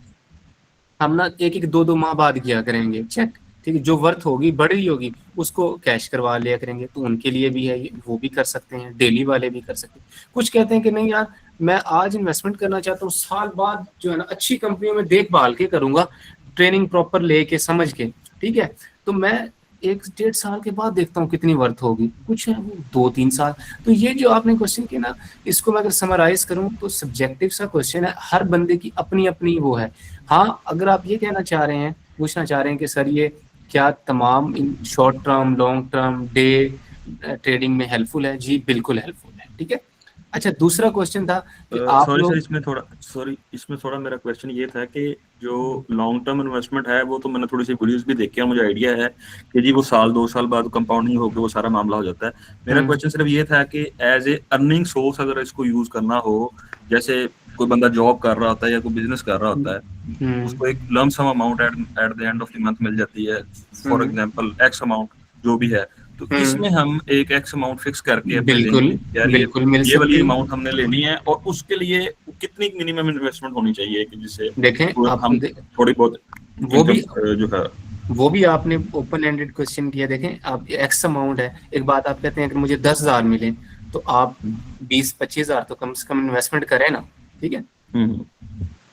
हम ना 1 1 2 2 माह बाद किया करेंगे चेक, ठीक है, जो वर्थ होगी बढ़ रही होगी उसको कैश करवा लिया करेंगे, तो उनके लिए भी है, वो भी कर सकते हैं, डेली वाले भी कर सकते हैं। कुछ कहते हैं कि नहीं यार, मैं आज इन्वेस्टमेंट करना चाहता हूँ, साल बाद जो है ना अच्छी कंपनियों में देखभाल के करूंगा, ट्रेनिंग प्रॉपर लेके समझ के, ठीक है, तो मैं 1 1.5 साल के बाद देखता हूँ कितनी वर्थ होगी। कुछ है वो 2 3 साल। तो ये जो आपने क्वेश्चन किया ना, इसको मैं अगर समराइज करूँ तो सब्जेक्टिव सा क्वेश्चन है, हर बंदे की अपनी अपनी वो है। हाँ, अगर आप ये कहना चाह रहे हैं, पूछना चाह रहे हैं कि सर ये क्या तमाम in short term long term day trading में हेल्पफुल है? जी बिल्कुल हेल्पफुल है। ठीक है, अच्छा दूसरा क्वेश्चन था कि आप सॉरी लोग सर, इसमें थोड़ा मेरा क्वेश्चन ये था कि जो लॉन्ग टर्म इन्वेस्टमेंट है वो तो मैंने थोड़ी सी वीडियोस भी देखी है, मुझे आइडिया है कि जी वो साल 2 साल बाद कंपाउंडिंग होकर वो सारा मामला हो जाता है। मेरा क्वेश्चन सिर्फ ये था कि एज ए अर्निंग सोर्स अगर इसको यूज करना हो, जैसे कोई बंदा जॉब कर रहा होता है या कोई बिजनेस कर रहा होता है, उसको एक lump sum amount at the end of the month मिल जाती है, फॉर एग्जांपल एक्स अमाउंट जो भी है, तो इसमें हम एक एक्स अमाउंट फिक्स करके अपने बिल्कुल यार बिल्कुल मिल ये वाली सकती है। अमाउंट हमने लेनी है, और उसके लिए कितनी मिनिमम इन्वेस्टमेंट होनी चाहिए कि जिससे देखें हम थोड़ी बहुत वो भी जो है वो भी आपने ओपन एंडेड क्वेश्चन किया। देखें आप एक्स अमाउंट है, एक बात आप कहते हैं कि मुझे 10,000 मिले तो आप 20-25,000 तो कम से कम इन्वेस्टमेंट करें ना। ठीक है,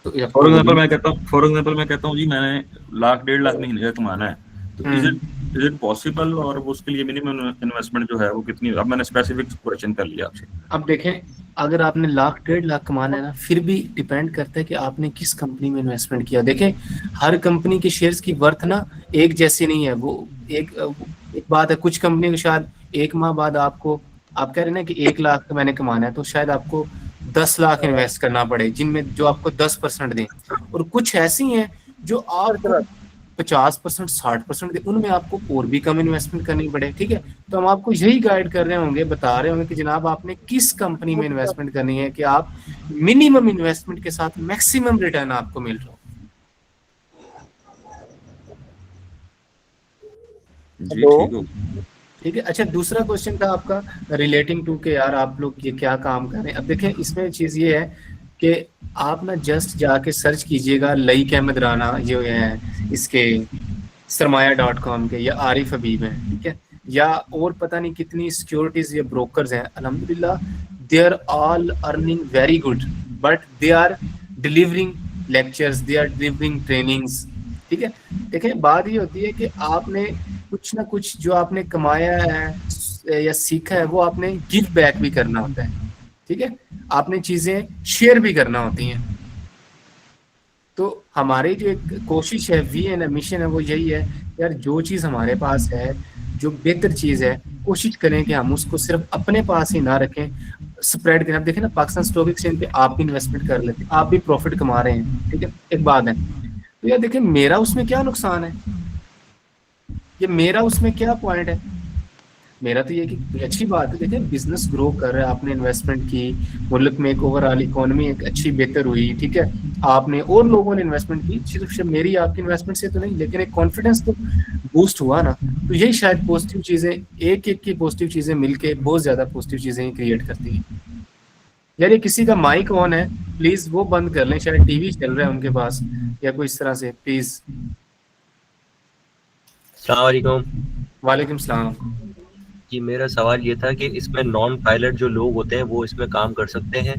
तो फॉर एग्जांपल मैं कहता हूँ जी मैंने 1,00,000-1.5 लाख महीने का कमाना है, तो इज इट पॉसिबल, और उसके लिए मिनिमम इन्वेस्टमेंट जो है वो कितनी? अब मैंने स्पेसिफिक क्वेश्चन कर लिया आपसे। अब देखें अगर आपने 1,00,000-1.5 लाख कमाना है ना, फिर भी डिपेंड करता है कि आपने किस कंपनी में इन्वेस्टमेंट किया। देखें हर कंपनी के शेयर्स की वर्थ ना एक जैसी नहीं है। वो एक बात है, कुछ कंपनी को शायद 1 माह बाद आपको, आप कह रहे हैं ना कि 1 लाख का मैंने कमाना है, तो शायद आपको 10 लाख इन्वेस्ट करना पड़े, जिनमें जो आपको 10% दें, और कुछ ऐसी हैं जो आपको 50% 60% दे, उनमें आपको और भी कम इन्वेस्टमेंट करनी पड़े। ठीक है, तो हम आपको यही गाइड कर रहे होंगे, बता रहे होंगे कि जनाब आपने किस कंपनी में इन्वेस्टमेंट करनी है कि आप मिनिमम इन्वेस्टमेंट के साथ मैक्सिमम रिटर्न आपको मिल रहा हो। जी ठीक है, अच्छा दूसरा क्वेश्चन था आपका रिलेटिंग टू के यार आप लोग ये क्या काम कर रहे हैं। अब देखें इसमें चीज ये है कि आप ना जस्ट जाके सर्च कीजिएगा लईक अहमद राना जो है इसके सरमाया.com के, या आरिफ हबीब है, ठीक है, या और पता नहीं कितनी सिक्योरिटीज या ब्रोकर्स हैं, अल्हम्दुलिल्लाह they are all earning very good, but they are delivering lectures, they are delivering trainings. ठीक है, देखें बात ये होती है कि आपने कुछ ना कुछ जो आपने कमाया है या सीखा है वो आपने गिव बैक भी करना होता है। ठीक है, आपने चीजें शेयर भी करना होती हैं। तो हमारी जो एक कोशिश है, वी एंड मिशन है, वो यही है यार जो चीज़ हमारे पास है, जो बेहतर चीज़ है, कोशिश करें कि हम उसको सिर्फ अपने पास ही ना रखें, स्प्रेड करें। आप देखें ना पाकिस्तान स्टॉक एक्सचेंज पे आप भी इन्वेस्टमेंट कर लेते हैं, आप भी प्रॉफिट कमा रहे हैं। ठीक है, एक बात है, तो यार देखें मेरा उसमें क्या नुकसान है, ये मेरा उसमें क्या पॉइंट है? मेरा तो ये कि अच्छी बात है, देखें बिजनेस ग्रो कर रहा है, आपने इन्वेस्टमेंट की, मुल्क में एक ओवरऑल इकोनॉमी एक अच्छी बेहतर हुई। ठीक है, आपने और लोगों ने इन्वेस्टमेंट की, सिर्फ मेरी आपकी इन्वेस्टमेंट से तो नहीं, लेकिन एक कॉन्फिडेंस तो बूस्ट हुआ ना। तो यही शायद पॉजिटिव चीजें, एक एक की पॉजिटिव चीजें मिलके बहुत ज्यादा पॉजिटिव चीजें क्रिएट करती हैं। यार ये किसी का माइक ऑन है, प्लीज वो बंद कर लें, शायद टीवी चल रहा है उनके पास या कोई इस तरह से, प्लीज। अस्सलाम वालेकुम। वालेकुम सलाम। जी मेरा सवाल ये था कि इसमें नॉन पायलट जो लोग होते हैं वो इसमें काम कर सकते हैं?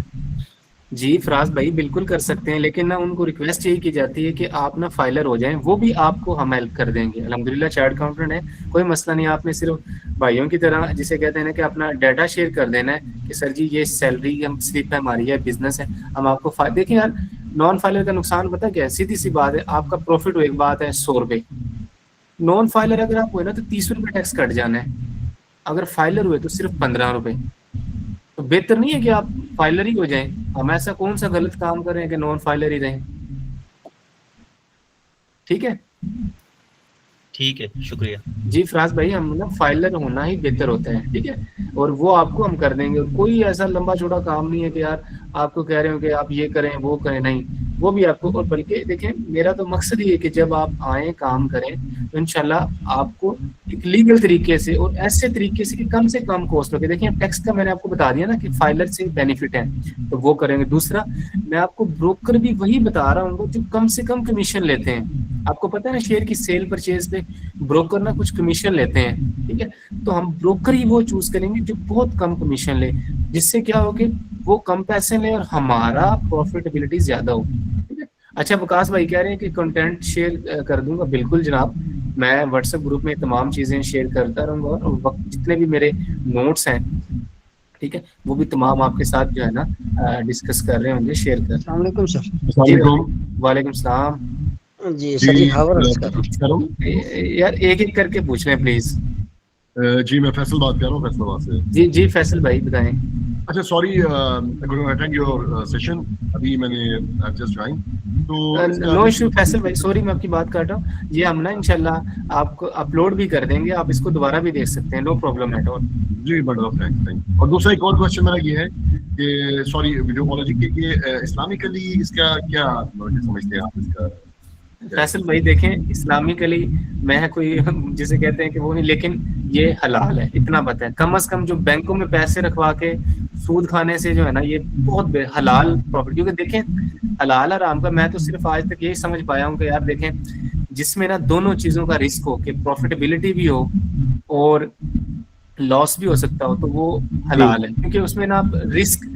जी फराज भाई बिल्कुल कर सकते हैं, लेकिन ना उनको रिक्वेस्ट यही की जाती है कि आप ना फाइलर हो जाएं, वो भी आपको हम हेल्प कर देंगे। अल्हम्दुलिल्लाह चार्ट अकाउंटेंट है, कोई मसला नहीं, आपने सिर्फ भाइयों की तरह जिसे कहते हैं ना कि अपना डाटा शेयर कर देना है कि सर जी ये सैलरी हम स्लिप है हमारी, है बिजनेस है, हम आपको देखिए यार नॉन फाइलर का नुकसान पता क्या है, सीधी सी बात है, आपका प्रॉफिट एक बात है 100 रुपये, नॉन फाइलर अगर आप हुए ना तो 30 रुपये टैक्स कट जाना है, अगर फाइलर हुए तो सिर्फ 15 रुपये। तो बेहतर नहीं है कि आप फाइलर ही हो जाएं? हम ऐसा कौन सा गलत काम कर रहे हैं कि नॉन फाइलर ही रहें? ठीक है, ठीक है, शुक्रिया जी फराज भाई, हम ना फाइलर होना ही बेहतर होता है। ठीक है, और वो आपको हम कर देंगे, कोई ऐसा लंबा चौड़ा काम नहीं है कि यार आपको कह रहे हो कि आप ये करें वो करें, नहीं, वो भी आपको। और बल्कि देखें मेरा तो मकसद ही है कि जब आप आए काम करें तो इंशाल्लाह आपको एक लीगल तरीके से और ऐसे तरीके से कि कम से कम कॉस्ट होगी। देखिए टैक्स का मैंने आपको बता दिया ना कि फाइलर से बेनिफिट है, तो वो करेंगे। दूसरा मैं आपको ब्रोकर भी वही बता रहा हूँ जो कम से कम कमीशन लेते हैं। आपको पता है ना शेयर की सेल परचेज पे ब्रोकर ना कुछ कमीशन लेते हैं। ठीक है, तो हम ब्रोकर ही वो चूज करेंगे जो बहुत कम कमीशन ले, जिससे क्या हो कि वो कम पैसे ले और हमारा प्रॉफिटेबिलिटी ज्यादा हो। ठीक है, अच्छा विकास भाई कह रहे हैं कि कंटेंट शेयर कर दूंगा, बिल्कुल जनाब, मैं व्हाट्सएप ग्रुप में तमाम चीजें शेयर करता रहूंगा, और वक्त जितने भी मेरे नोट्स हैं, ठीक है, वो भी तमाम आपके साथ जो है ना डिस्कस कर रहे होंगे, शेयर कर। अस्सलाम वालेकुम सर। जी वालेकुम सलाम। जी शरीफ हावर करो। यार एक एक करके पूछ लें प्लीज। जी मैं फैसल बात कर रहा हूँ, फैसलाबाद से। जी जी फैसल भाई बताएं। अच्छा सॉरी, अटेंड योर सेशन, अभी मैंने जस्ट ज्वाइन तो नो इशू फैसल भाई, सॉरी मैं आपकी बात काट रहा हूँ। ये हम ना इंशाल्लाह आपको अपलोड भी कर देंगे, आप इसको दोबारा भी देख सकते हैं, नो प्रॉब्लम एट ऑल। जी बड़ा थैंक। और दूसरा एक और क्वेश्चन मेरा ये है कि सॉरी वीडियोलॉजी के ये इस्लामिकली इसका क्या समझते हैं आप इसका? फैसल भाई देखें, इस्लामिकली मैं कोई जिसे कहते हैं कि वो नहीं, लेकिन ये हलाल है, इतना पता है। कम से कम जो बैंकों में पैसे रखवा के सूद खाने से जो है ना, ये बहुत हलाल प्रॉफिट। क्योंकि देखें हलाल आराम का, मैं तो सिर्फ आज तक यही समझ पाया हूँ कि यार देखें जिसमें ना दोनों चीजों का रिस्क हो, कि प्रॉफिटेबिलिटी भी हो और लॉस भी हो सकता हो, तो वो हलाल है। क्योंकि उसमें ना रिस्क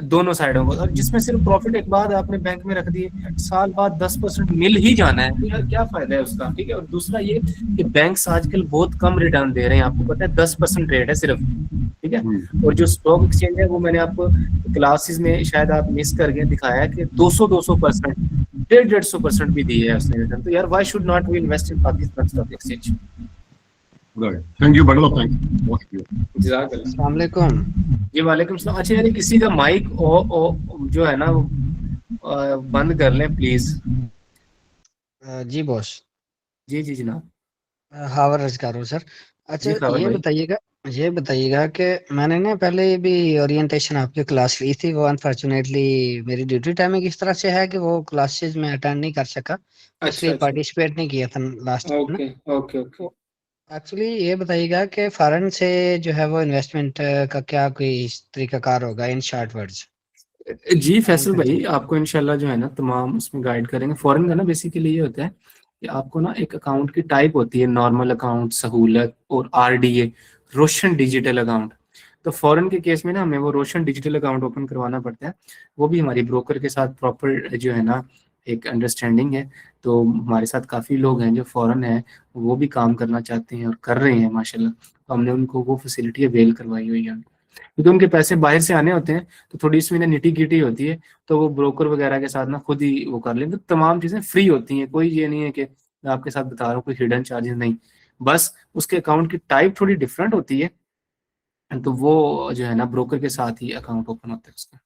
दोनों साइडों को, और जिसमें सिर्फ प्रॉफिट एक बार आपने बैंक में रख दिए, साल बाद 10% मिल ही जाना है, तो यार क्या फायदा है उसका। ठीक है। और दूसरा ये कि बैंक्स आजकल बहुत कम रिटर्न दे रहे हैं, आपको पता है 10% रेट है सिर्फ। ठीक है। और जो स्टॉक एक्सचेंज है वो मैंने आपको क्लासेस में शायद आप मिस कर गए, दिखाया कि 200% 150% भी दी है उसने रिटर्न। तो यार why should not we invest in Pakistan stock exchange. Thank you बड़ा थैंक यू। अस्सलाम वालेकुम। जी वालेकुम सलाम। अच्छा यार किसी का माइक जो है ना वो बंद कर लें प्लीज। Ji boss. जी जी जनाब। हावर रजकार हूँ सर। अच्छा जी खावर भाई। ये बताइएगा कि मैंने ना पहले भी ओरिएंटेशन आपकी क्लास ली थी, वो अनफॉर्चुनेटली मेरी ड्यूटी टाइमिंग इस तरह से है कि वो क्लासेस में अटेंड नहीं कर सका, अच्छा इसलिए अच्छा। पार्टिसिपेट नहीं किया था लास्ट में। Okay okay okay. एक्चुअली ये बताइएगा कि फॉरेन से जो है वो इन्वेस्टमेंट का क्या कोई तरीकाकार होगा, इन शॉर्ट वर्ड्स। जी फैसल भाई आपको इंशाल्लाह जो है ना तमाम उसमें गाइड करेंगे। फॉरेन का ना बेसिकली ये होता है कि आपको ना एक अकाउंट की टाइप होती है, नॉर्मल अकाउंट, सहूलत और आरडीए, रोशन डिजिटल अकाउंट। तो फॉरेन के केस में ना हमें वो रोशन डिजिटल अकाउंट ओपन करवाना पड़ता है। वो भी हमारी ब्रोकर के साथ प्रॉपर जो है ना एक अंडरस्टैंडिंग है। तो हमारे साथ काफ़ी लोग हैं जो फॉरेन है, वो भी काम करना चाहते हैं और कर रहे हैं माशाल्लाह। तो हमने उनको वो फैसिलिटी अवेल करवाई हुई है, क्योंकि उनके पैसे बाहर से आने होते हैं, तो थोड़ी इसमें ना निटी गिटी होती है। तो वो ब्रोकर वगैरह के साथ ना खुद ही वो कर लेंगे। तो तमाम चीज़ें फ्री होती हैं, कोई ये नहीं है कि मैं आपके साथ बता रहा हूँ कोई हिडन चार्जेस नहीं। बस उसके अकाउंट की टाइप थोड़ी डिफरेंट होती है, तो वो जो है ना ब्रोकर के साथ ही अकाउंट ओपन होता है उसका।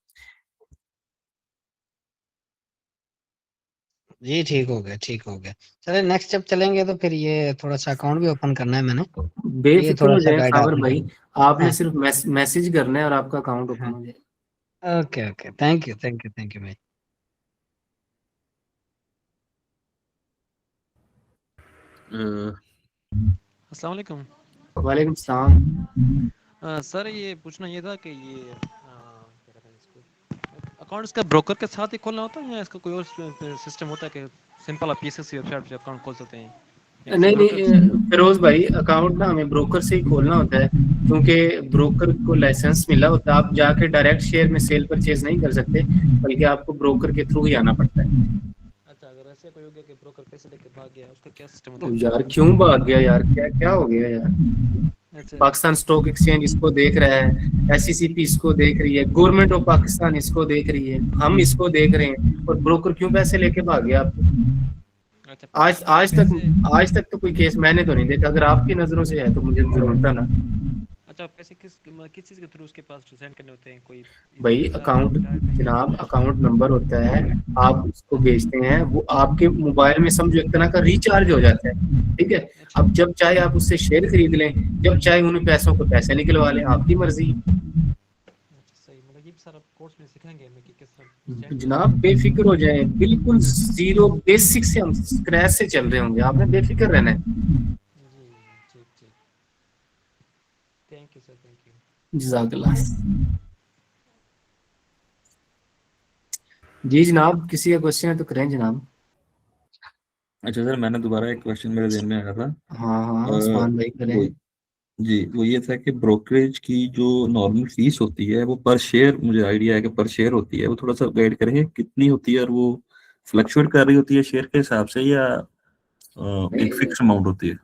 जी ठीक हो गया। चले नेक्स्ट जब चलेंगे तो फिर ये थोड़ा सा अकाउंट भी ओपन करना है मैंने, ये बेफिक्र थोड़ा हो सा जाए गाइड खावर आपने भाई, आपने हाँ सिर्फ मैसेज करना है और आपका अकाउंट ओपन हाँ। हो जाएगा। ओके थैंक यू भाई। अस्सलाम वालेकुम। वालेकुम सलाम। सर ये पूछना ये था कि ये क्या कहते हैं इसको, अकाउंट इसका ब्रोकर के साथ ही खोलना होता है या इसका कोई और सिस्टम होता है कि सिंपल आप पीसीसी वेबसाइट पे अकाउंट खोल सकते हैं? या किसी नहीं ब्रोकर नहीं फिरोज भाई, अकाउंट ना हमें ब्रोकर से ही खोलना होता है, क्योंकि ब्रोकर को लाइसेंस मिला होता है। आप जाके डायरेक्ट शेयर में सेल परचेज नहीं कर सकते, बल्कि आपको ब्रोकर के थ्रू ही आना पड़ता है। अच्छा, अगर ऐसे कोई हो गया कि ब्रोकर पैसे लेके भाग गया, उसका क्या सिस्टम तो होता है? यार क्यों भाग गया यार, क्या क्या हो गया यार? अच्छा पाकिस्तान स्टॉक एक्सचेंज इसको देख रहा है, एसईसीपी इसको देख रही है, गवर्नमेंट ऑफ पाकिस्तान इसको देख रही है, हम इसको देख रहे हैं, और ब्रोकर क्यों पैसे लेके भाग गया आपको? अच्छा आज आज तक तो कोई केस मैंने तो नहीं देखा। अगर आपकी नजरों से है तो मुझे जरूर बताना। अच्छा, पैसे किस चीज के थ्रू उसके पास सेंड करने होते हैं? कोई भाई अकाउंट, जनाब अकाउंट नंबर होता है, आप उसको भेजते हैं, वो आपके मोबाइल में समझो एक तरह का रिचार्ज हो जाता है। ठीक है। अब जब चाहे आप उससे शेयर खरीद लें, जब चाहे उन पैसों को पैसे निकलवा लें, आपकी मर्जी। सही, मतलब ये सारा कोर्स में सिखाएंगे हमें कि किस तरह। जनाब बेफिक्र हो जाए, बिल्कुल जीरो बेसिक से हम स्क्रैच से चल रहे होंगे, आपने बेफिक्र रहना है। जी ठीक। Thank you sir, thank you. जज़ाकल्लाह। जी जनाब, किसी का क्वेश्चन है तो करें जनाब। अच्छा सर, मैंने दोबारा एक क्वेश्चन मेरे ध्यान में आया था। हाँ उस्मान भाई करें। वो ये था कि ब्रोकरेज की जो नॉर्मल फीस होती है वो पर शेयर, मुझे आइडिया है कि पर शेयर होती है, वो थोड़ा सा गाइड करेंगे कितनी होती है, और वो फ्लक्चुएट कर रही होती है शेयर के हिसाब से या एक फिक्स अमाउंट होती है?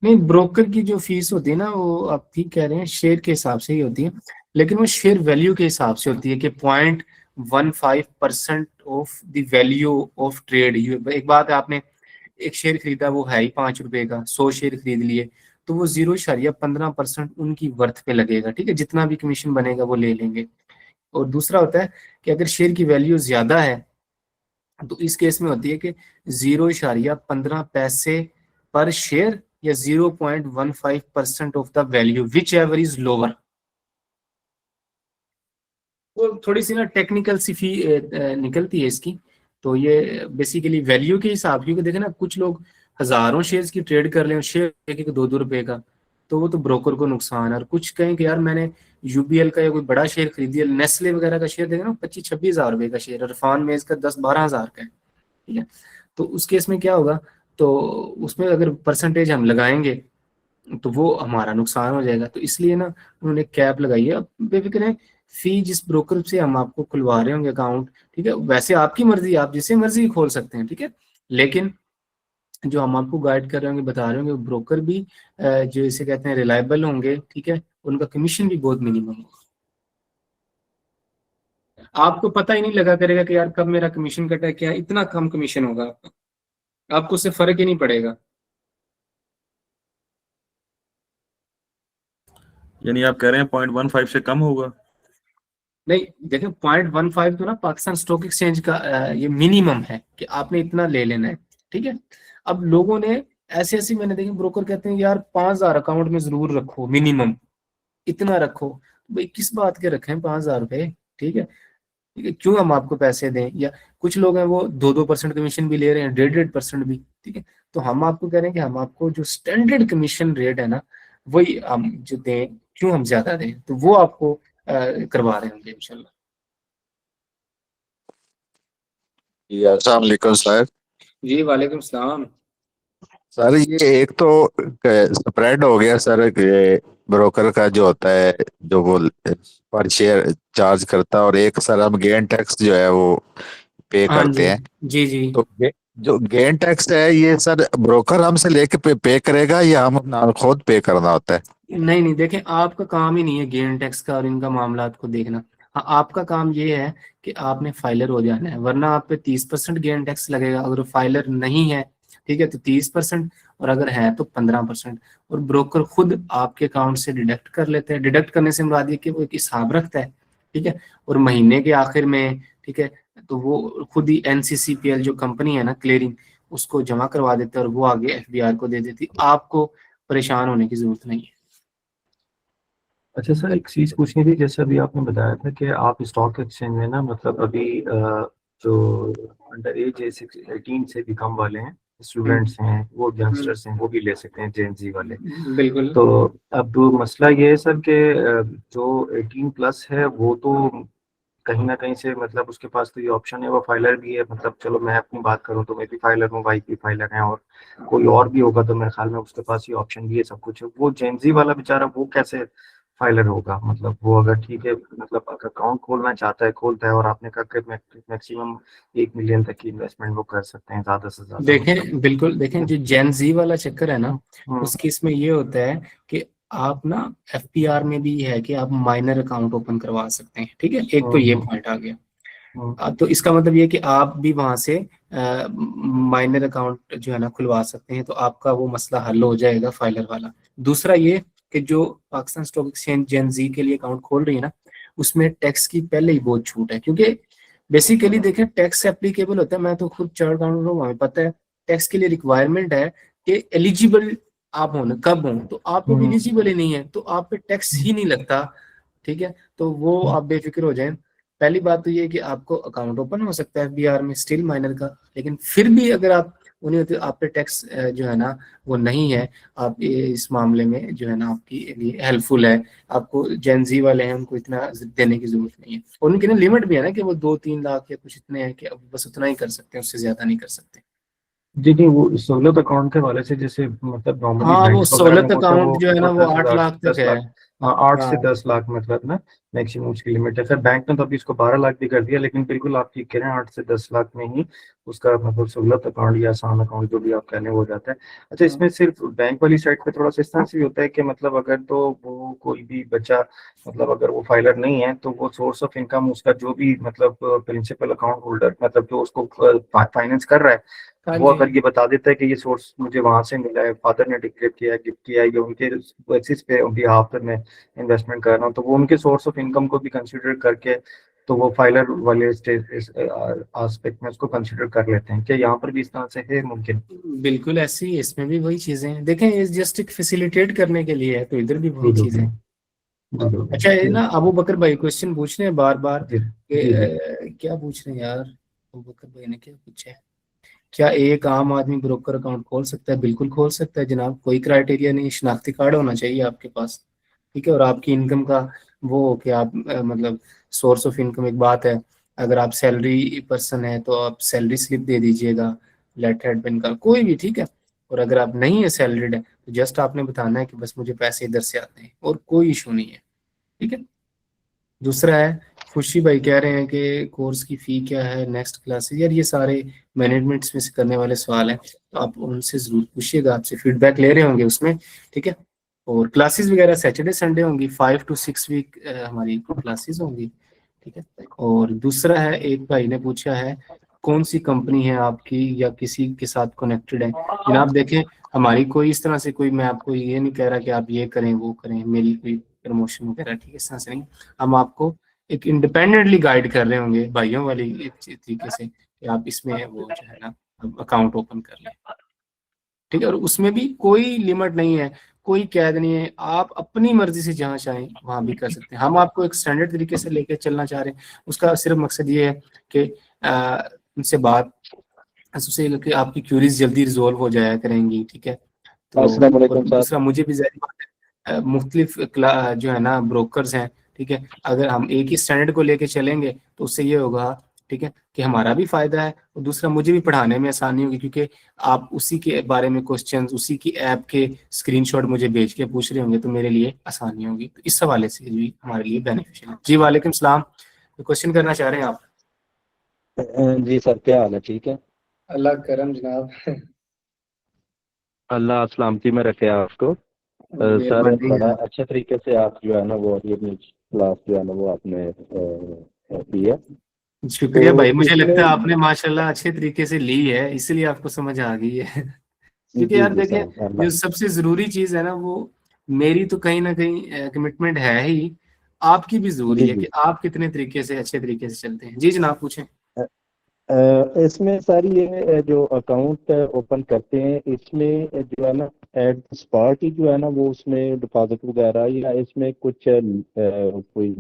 नहीं, ब्रोकर की जो फीस होती है ना, वो आप ठीक कह रहे हैं, शेयर के हिसाब से ही होती है, लेकिन वो शेयर वैल्यू के हिसाब से होती है कि 0.15% of the value of trade. एक बात है, आपने एक शेयर खरीदा वो है ही 5 रुपए का, 100 शेयर खरीद लिए, तो वो 0.15% उनकी वर्थ पे लगेगा, ठीक है, जितना भी कमीशन बनेगा वो ले लेंगे। और दूसरा होता है कि अगर शेयर की वैल्यू ज्यादा है तो इस केस में होती है कि 0.15 पैसे पर शेयर या 0.15% of the value which ever is lower. वो थोड़ी सी ना टेक्निकल सी फी निकलती है इसकी, तो ये बेसिकली वैल्यू के हिसाब, क्योंकि देखे ना कुछ लोग हजारों शेयर्स की ट्रेड कर लें, शेयर एक 2-2 रुपए का, तो वो तो ब्रोकर को नुकसान है। और कुछ कहें कि यार मैंने यूबीएल का या कोई बड़ा शेयर खरीद लिया, नेस्ले वगैरह का शेयर देखे ना 25-26 हजार रुपए का शेयर, इरफान मेज का 10-12 हजार का है, ठीक है, तो उस केस में क्या होगा, तो उसमें अगर परसेंटेज हम लगाएंगे तो वो हमारा नुकसान हो जाएगा। तो इसलिए ना उन्होंने कैप लगाई है। अब बेफिक्र है, फी जिस ब्रोकर से हम आपको खुलवा रहे होंगे अकाउंट, ठीक है, वैसे आपकी मर्जी, आप जिसे मर्जी खोल सकते हैं, ठीक है, लेकिन जो हम आपको गाइड कर रहे होंगे, बता रहे होंगे, ब्रोकर भी जो इसे कहते हैं रिलायबल होंगे, ठीक है, उनका कमीशन भी बहुत मिनिमम होगा। आपको पता ही नहीं लगा करेगा कि यार कब मेरा कमीशन कटा है, क्या इतना कम कमीशन होगा आपका, आपको उससे फर्क ही नहीं पड़ेगा। यानी आप कह रहे हैं 0.15 से कम होगा? नहीं देखो, 0.15 तो ना पाकिस्तान स्टॉक एक्सचेंज का ये मिनिमम है कि आपने इतना ले लेना है, ठीक है। अब लोगों ने ऐसे ऐसे मैंने देखे ब्रोकर कहते हैं यार 5,000 अकाउंट में जरूर रखो, मिनिमम इतना रखो। भाई किस बात के रखें 5,000 रुपए, ठीक है, ठीक है, क्यों हम आपको पैसे दें? या कुछ लोग हैं वो 2% कमीशन भी ले रहे हैं, 1.5% भी, ठीक है, तो हम आपको कह रहे हैं कि हम आपको जो स्टैंडर्ड कमीशन रेट है ना वही हम जो दें, क्यों हम ज्यादा दें, तो वो आपको करवा रहे होंगे इंशाल्लाह। जी अस्सलाम वालेकुम सर। जी वालेकुम सलाम। सर ये एक तो स्प्रेड हो गया सर, ये ब्रोकर का जो होता है जो वो पर शेयर चार्ज करता है, और एक सर हम गेन टैक्स जो है वो पे हाँ करते जी हैं। जी जी। तो जो गेन टैक्स है ये सर ब्रोकर हमसे लेके पे करेगा या हम अपना खुद पे करना होता है? नहीं नहीं, देखें आपका काम ही नहीं है गेन टैक्स का और इनका मामला को देखना। हाँ, आपका काम ये है कि आपने फाइलर हो जाना है, वरना आप पे 30% गेन टैक्स लगेगा। अगर फाइलर नहीं है, ठीक है, तो 30%, और अगर है तो 15%। और ब्रोकर खुद आपके अकाउंट से डिडक्ट कर लेते हैं। डिडक्ट करने से मुराद ये कि वो एक हिसाब रखता है, ठीक है, और महीने के आखिर में, ठीक है, तो वो खुद ही NCCPL जो कंपनी है ना क्लियरिंग, उसको जमा करवा देते हैं और वो आगे FBR को दे देती। आपको परेशान होने की जरूरत नहीं है। अच्छा सर, एक चीज़ पूछनी थी, जैसे अभी आपने बताया था कि आप स्टॉक एक्सचेंज में ना मतलब अभी जो अंडर एज 18 से भी कम वाले हैं, स्टूडेंट्स हैं, वो यंगस्टर्स हैं, वो भी ले सकते हैं, जेन जी वाले। बिल्कुल। तो अब मसला ये है सर कि जो 18+ है वो तो कहीं ना कहीं से मतलब उसके पास तो ये ऑप्शन है, वो फाइलर भी है। मतलब चलो मैं अपनी बात करूं तो मैं भी फाइलर हूँ, वाइफ भी फाइलर है, और कोई और भी होगा तो मेरे ख्याल में उसके पास ये ऑप्शन भी है, सब कुछ है। वो जेनजी वाला बेचारा वो कैसे फाइलर होगा? मतलब वो अगर ठीक है, मतलब अगर अकाउंट खोलना चाहता है खोलता है, और आपने कहा कि मैक्सिमम 1 मिलियन तक की इन्वेस्टमेंट वो कर सकते हैं ज्यादा से ज्यादा। देखें बिल्कुल, देखें जो जेन जी वाला चक्कर है ना, हम्म, उसकी इसमें ये होता है कि आप ना FPR में भी है कि आप माइनर अकाउंट ओपन करवा सकते हैं, ठीक है, एक तो ये पॉइंट आ गया। तो इसका मतलब ये कि आप भी वहां से माइनर अकाउंट जो है ना खुलवा सकते हैं, तो आपका वो मसला हल हो जाएगा फाइलर वाला। दूसरा ये कि जो पाकिस्तान स्टॉक एक्सचेंज जेन जी के लिए अकाउंट खोल रही है ना, उसमें टैक्स की पहले ही बहुत छूट है, क्योंकि बेसिकली देखें टैक्स एप्लीकेबल होता है। मैं तो खुद चार्ट अकाउंटेंट हूँ, हमें पता है टैक्स के लिए रिक्वायरमेंट है कि एलिजिबल आप होना कब हो, तो आप लोग एलिजिबल ही नहीं है तो आप पे टैक्स ही नहीं लगता, ठीक है, तो वो आप बेफिक्र हो जाएं। पहली बात तो ये कि आपको अकाउंट ओपन हो सकता है FBR में स्टिल माइनर का, लेकिन फिर भी अगर आप उन्हें होते आप पे टैक्स जो है ना वो नहीं है। आप इस मामले में जो है ना आपकी लिए हेल्पफुल है। आपको जेनजी वाले हैं उनको इतना देने की जरूरत नहीं है, और उनकी ना लिमिट भी है ना कि वो 2-3 लाख या कुछ इतने हैं कि अब बस उतना ही कर सकते हैं, उससे ज्यादा नहीं कर सकते। जी नहीं, वो सहूलत अकाउंट के वाले से जैसे मतलब नॉर्मली हाँ, वो बैंक सहूलत अकाउंट जो है ना वो 8 लाख तक है। 8 से 10 लाख मतलब ना, मैक्सिमम उसकी लिमिट है। सर बैंक ने तो अभी इसको 12 लाख भी कर दिया, लेकिन बिल्कुल आप ठीक कह रहे हैं 8 से 10 लाख में ही उसका मतलब सहूलत अकाउंट या आसान अकाउंट जो भी आप कहने वो हो जाता है। अच्छा, इसमें सिर्फ बैंक वाली साइड पे थोड़ा सा इस तरह से भी होता है कि मतलब अगर तो वो कोई भी बच्चा मतलब अगर वो फाइलर नहीं है तो वो सोर्स ऑफ इनकम उसका जो भी मतलब प्रिंसिपल अकाउंट होल्डर मतलब जो उसको फाइनेंस कर रहा है हाँ वो जी, अगर ये बता देता है कि ये सोर्स मुझे वहां से मिला है, फादर ने डिक्लेयर किया है, गिफ्ट किया है, या उनके बेसिस पे उनकी हाफ पर मैं इन्वेस्टमेंट कर रहा हूँ, तो वो उनके सोर्स ऑफ इनकम को भी कंसिडर करके तो वो फाइलर वाले स्टेज एस्पेक्ट में उसको कंसिडर कर लेते हैं। क्या यहाँ पर भी इस तरह से है मुमकिन? बिल्कुल ऐसी ही इसमें भी वही चीजें हैं। देखें, ये जस्ट एक फैसिलिटेट करने के लिए है, तो इधर भी वही जी चीजें हैं। जी अच्छा, ये ना अबू बकर भाई क्वेश्चन पूछ रहे हैं बार बार जी कि जी जी क्या पूछ रहे हैं यार, अबू बकर भाई ने क्या पूछा है? क्या एक आम आदमी ब्रोकर अकाउंट खोल सकता है? बिल्कुल खोल सकता है जनाब, कोई क्राइटेरिया नहीं। शनाख्ती कार्ड होना चाहिए आपके पास, ठीक है, और आपकी इनकम का वो हो कि आप मतलब सोर्स ऑफ इनकम एक बात है। अगर आप सैलरी पर्सन है तो आप सैलरी स्लिप दे दीजिएगा, लेटर हेड पेन का कोई भी, ठीक है। और अगर आप नहीं है सैलरीड है तो जस्ट आपने बताना है कि बस मुझे पैसे इधर से आते हैं, और कोई इशू नहीं है, ठीक है। दूसरा है, खुशी भाई कह रहे हैं कि कोर्स की फी क्या है, नेक्स्ट क्लासेस। यार ये सारे मैनेजमेंट में से करने वाले सवाल हैं, तो आप उनसे जरूर पूछिएगा, आपसे फीडबैक ले रहे होंगे उसमें, ठीक है। और क्लासेस वगैरह सैटरडे संडे होंगी, 5 to 6 वीक हमारी क्लासेस होंगी, ठीक है। और दूसरा है, एक भाई ने पूछा है कौन सी कंपनी है आपकी या किसी के साथ कनेक्टेड है। जनाब देखें, हमारी कोई इस तरह से कोई, मैं आपको ये नहीं कह रहा कि आप ये करें वो करें, मेरी कोई प्रमोशन वगैरह, ठीक है, इस तरह से नहीं। हम आपको एक इंडिपेंडेंटली गाइड कर रहे होंगे भाइयों वाली एक तरीके से कि आप इसमें वो जो है ना अकाउंट ओपन कर लें, ठीक है। और उसमें भी कोई लिमिट नहीं है, कोई कैद नहीं है, आप अपनी मर्जी से जहाँ चाहें वहां भी कर सकते हैं। हम आपको एक स्टैंडर्ड तरीके से लेकर चलना चाह रहे हैं, उसका सिर्फ मकसद ये है कि उनसे बात उससे कि आपकी क्यूरीज जल्दी रिजोल्व हो जाया करेंगी, ठीक है। तो अस्सलाम और वालेकुम साहब। दूसरा, मुझे भी ज़ाहिर बात है मुख्तलिफ जो है ना ब्रोकर्स हैं, ठीक है। अगर हम एक ही स्टैंडर्ड को लेके चलेंगे तो उससे ये होगा, ठीक है, कि हमारा भी फायदा है, और दूसरा मुझे भी पढ़ाने में आसानी होगी, क्योंकि आप उसी के बारे में क्वेश्चंस, उसी की ऐप के स्क्रीनशॉट मुझे भेज के पूछ रहे होंगे, तो मेरे लिए आसानी होगी। तो इस हवाले से भी हमारे लिए बेनिफिशियल है। जी वालेकुम सलाम, तो क्वेश्चन करना चाह रहे हैं आप? जी सर, क्या हाल है? ठीक है, अल्लाह करम जनाब। अल्लाह सलामती में रखे आपको। सर मेहरबानी बड़ा है। अच्छे तरीके से आप जो है ना वो ये अपनी क्लास जो है ना वो आपने की है। शुक्रिया भाई, तो मुझे लगता है इसमें आपने माशाल्लाह अच्छे तरीके से ली है, इसलिए आपको समझ आ गई है। क्योंकि जी यार जी देखिए, सर, जो अल्लाह सबसे जरूरी चीज है ना, वो मेरी तो कहीं ना कहीं कमिटमेंट है ही, आपकी भी जरूरी जी है जी। कि आप कितने तरीके से अच्छे तरीके से चलते हैं। जी जनाब पूछें। इसमें सारी ये जो अकाउंट ओपन करते हैं इसमें जो है ना एट स्पॉट ही जो है ना वो उसमें डिपॉजिट वगैरह या इसमें कुछ कोई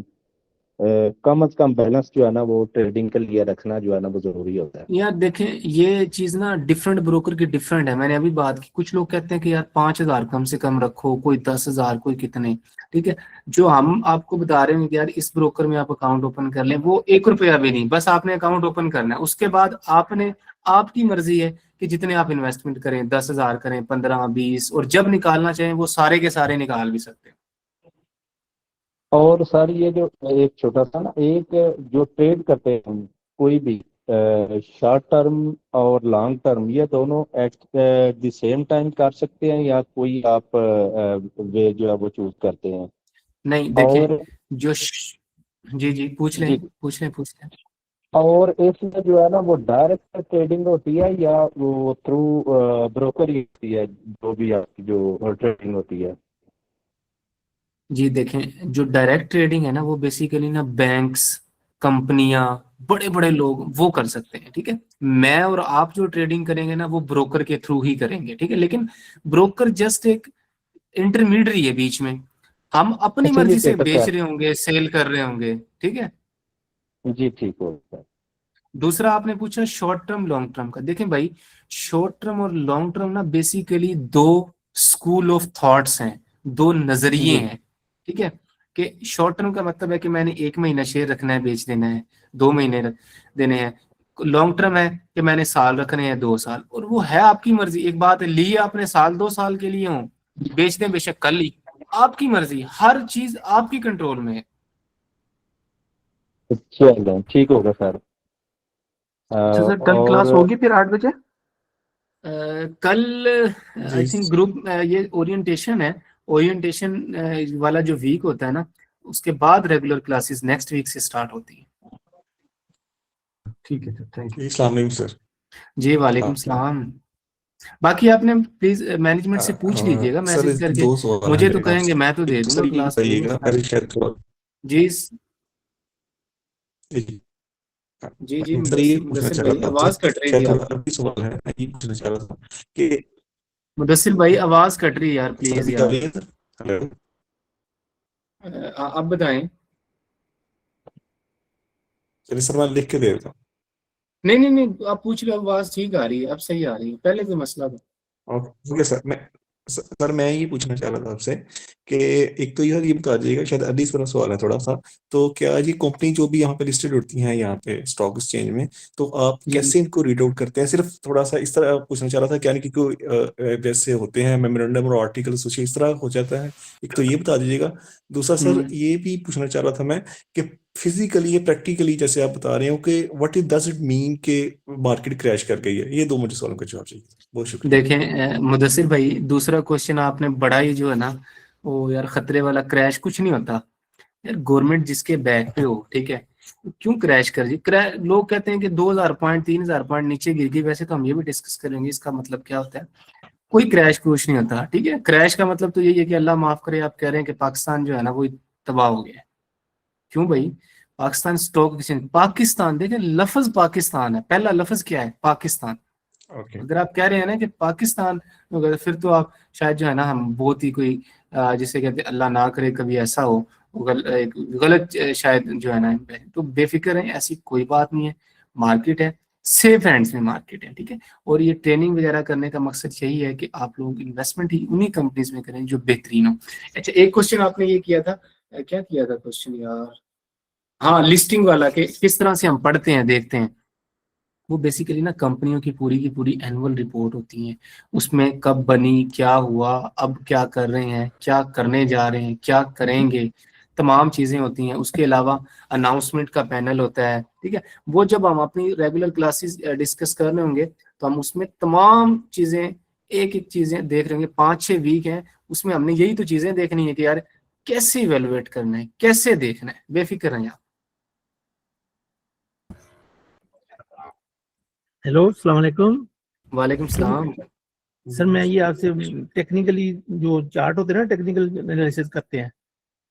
कम से कम बैलेंस जो है ना वो ट्रेडिंग के लिए रखना जो है ना वो जरूरी होता है। यार देखें, ये चीज ना डिफरेंट ब्रोकर की डिफरेंट है। मैंने अभी बात की, कुछ लोग कहते हैं कि यार 5,000 कम से कम रखो, कोई 10,000, कोई कितने, ठीक है। जो हम आपको बता रहे हैं कि यार इस ब्रोकर में आप अकाउंट ओपन कर लें, वो 1 रुपया भी नहीं, बस आपने अकाउंट ओपन करना है। उसके बाद आपने, आपकी मर्जी है कि जितने आप इन्वेस्टमेंट करें, 10,000 करें, 15, 20, और जब निकालना चाहें वो सारे के सारे निकाल भी सकते हैं। और सर ये जो एक छोटा सा ना एक जो ट्रेड करते हैं हम कोई भी शॉर्ट टर्म और लॉन्ग टर्म ये दोनों एट द सेम टाइम कर सकते हैं या कोई आप वे जो है वो चूज करते हैं? नहीं देखें, और जो जी जी पूछ जी, लें, पूछ लें, पूछ लें। और इसमें जो है ना वो डायरेक्ट ट्रेडिंग होती है या वो थ्रू ब्रोकर ही होती है जो भी आपकी जो ट्रेडिंग होती है? जी देखें, जो डायरेक्ट ट्रेडिंग है ना, वो बेसिकली ना बैंक्स, कंपनियां, बड़े बड़े लोग वो कर सकते हैं, ठीक है। मैं और आप जो ट्रेडिंग करेंगे ना, वो ब्रोकर के थ्रू ही करेंगे, ठीक है। लेकिन ब्रोकर जस्ट एक इंटरमीडियरी है बीच में, हम अपनी चलिए मर्जी से पेपर बेच का रहे होंगे, सेल कर रहे होंगे, ठीक है। जी ठीक होता है। दूसरा आपने पूछा शॉर्ट टर्म लॉन्ग टर्म का। देखें भाई, शॉर्ट टर्म और लॉन्ग टर्म ना बेसिकली दो स्कूल ऑफ थॉट्स हैं, दो नजरिए जी हैं, ठीक है। कि शॉर्ट टर्म का मतलब है कि मैंने 1 महीना शेयर रखना है, बेच देना है, 2 महीने देने हैं। लॉन्ग टर्म है कि मैंने साल रखने हैं, 2 साल, और वो है आपकी मर्जी। एक बात है, लिए आपने साल 2 साल के लिए हो, बेच दें बेशक कल ही, आपकी मर्जी, हर चीज आपकी कंट्रोल में है। चलो ठीक होगा सर। अच्छा सर, कल क्लास और होगी फिर 8 बजे? कल आई थिंक ग्रुप ये ओरिएंटेशन है। ओरिएंटेशन वाला जो वीक होता है ना, उसके बाद रेगुलर क्लासेस नेक्स्ट वीक से स्टार्ट होती है। ठीक है सर, थैंक यू। अस्सलाम वालेकुम सर। जी वालेकुम सलाम। बाकी आपने प्लीज मैनेजमेंट से पूछ लीजिएगा सर मैसेज करके। 2 सवाल मुझे हैं तो मेरे कहेंगे आपसे। मैं तो दे एक दूंगा सर ये क्लास, कोई बताइएगा, मसला अरे नहीं। शायद थोड़ा जी जी, जी सर ये मुदस्सिर पूछना मुदस्सिर चाह भाई रहा था आवाज आपसे, कट रही थी शायद थोड़ा आपकी। अरबी सवाल है, मैं ये पूछना चाह रहा था कि मुदस्सिर भाई आवाज कट रही है यार, सर प्लीज अभी आ यार। रही है सर? हेलो आप बताएं। चलिए सर, मैं लिख के दे देता नहीं आप पूछ लो, आवाज ठीक आ रही है, अब सही आ रही है, पहले कोई मसला था। हूँ। ओके सर, मैं ये पूछना चाह रहा था आपसे कि एक तो ये बता दीजिएगा, शायद अदीस वाला सवाल है थोड़ा सा। तो क्या ये कंपनी जो भी यहाँ पे लिस्टेड होती हैं यहाँ पे स्टॉक एक्सचेंज में, तो आप जी कैसे इनको रीड आउट करते हैं? सिर्फ थोड़ा सा इस तरह पूछना चाह रहा था, क्या नहीं कि कोई जैसे होते हैं मेमोरेंडम और आर्टिकल इस तरह हो जाता है? एक तो ये बता दीजिएगा। दूसरा सर हम्म ये भी पूछना चाह रहा था मैं कि फिजिकली या प्रैक्टिकली जैसे आप बता रहे हो कि what is does it mean कि मार्केट क्रैश कर गई है? ये दो मुझे सवालों का जवाब चाहिए। बहुत शुक्रिया। देखें मुदस्सिर भाई, दूसरा क्वेश्चन आपने बड़ा ही जो है ना, वो यार खतरे वाला, क्रैश कुछ नहीं होता यार। गवर्नमेंट जिसके बैक पे हो, ठीक है, क्यों क्रैश कर जी? लोग कहते हैं कि 2000 पॉइंट 3000 पॉइंट नीचे गिर गई, वैसे तो हम ये भी डिस्कस करेंगे इसका मतलब क्या होता है। कोई क्रैश कुछ नहीं होता, ठीक है। क्रैश का मतलब तो यही है कि अल्लाह माफ करे, आप कह रहे हैं कि पाकिस्तान जो है ना वो तबाह हो गया है। क्यों भाई? पाकिस्तान स्टॉक एक्सचेंज, पाकिस्तान, देखें लफ्ज पाकिस्तान है, पहला लफ्ज क्या है? पाकिस्तान। ओके अगर आप कह रहे हैं ना कि पाकिस्तान वगैरह, फिर तो आप शायद जो है ना, हम बहुत ही कोई जिसे कहते हैं अल्लाह ना करे कभी ऐसा हो, एक गलत शायद जो है ना इन पे, तो बेफिक्र है, ऐसी कोई बात नहीं है। मार्केट है, सेफ हैंड्स में मार्केट है, ठीक है। और ये ट्रेनिंग वगैरह करने का मकसद यही है कि आप लोग इन्वेस्टमेंट ही उन्हीं कंपनीज में करें जो बेहतरीन हो। अच्छा, एक क्वेश्चन आपने ये किया था, क्या किया था क्वेश्चन यार? हाँ, लिस्टिंग वाला, कि किस तरह से हम पढ़ते हैं देखते हैं। वो बेसिकली ना कंपनियों की पूरी एनुअल रिपोर्ट होती है। उसमें कब बनी, क्या हुआ, अब क्या कर रहे हैं, क्या करने जा रहे हैं, क्या करेंगे, तमाम चीजें होती हैं। उसके अलावा अनाउंसमेंट का पैनल होता है, ठीक है। वो जब हम अपनी रेगुलर क्लासेस डिस्कस कर रहे होंगे तो हम उसमें तमाम चीजें, एक एक चीजें देख रहे होंगे। 5-6 वीक हैं, उसमें हमने यही तो चीजें देखनी है कि यार कैसे इवेलुएट करना है, कैसे देखना है। बेफिक्र हैं आप। हेलो, अस्सलाम वालेकुम। वालेकुम सलाम। सर मैं ये आपसे टेक्निकली जो चार्ट होते हैं ना, टेक्निकल एनालिसिस करते हैं,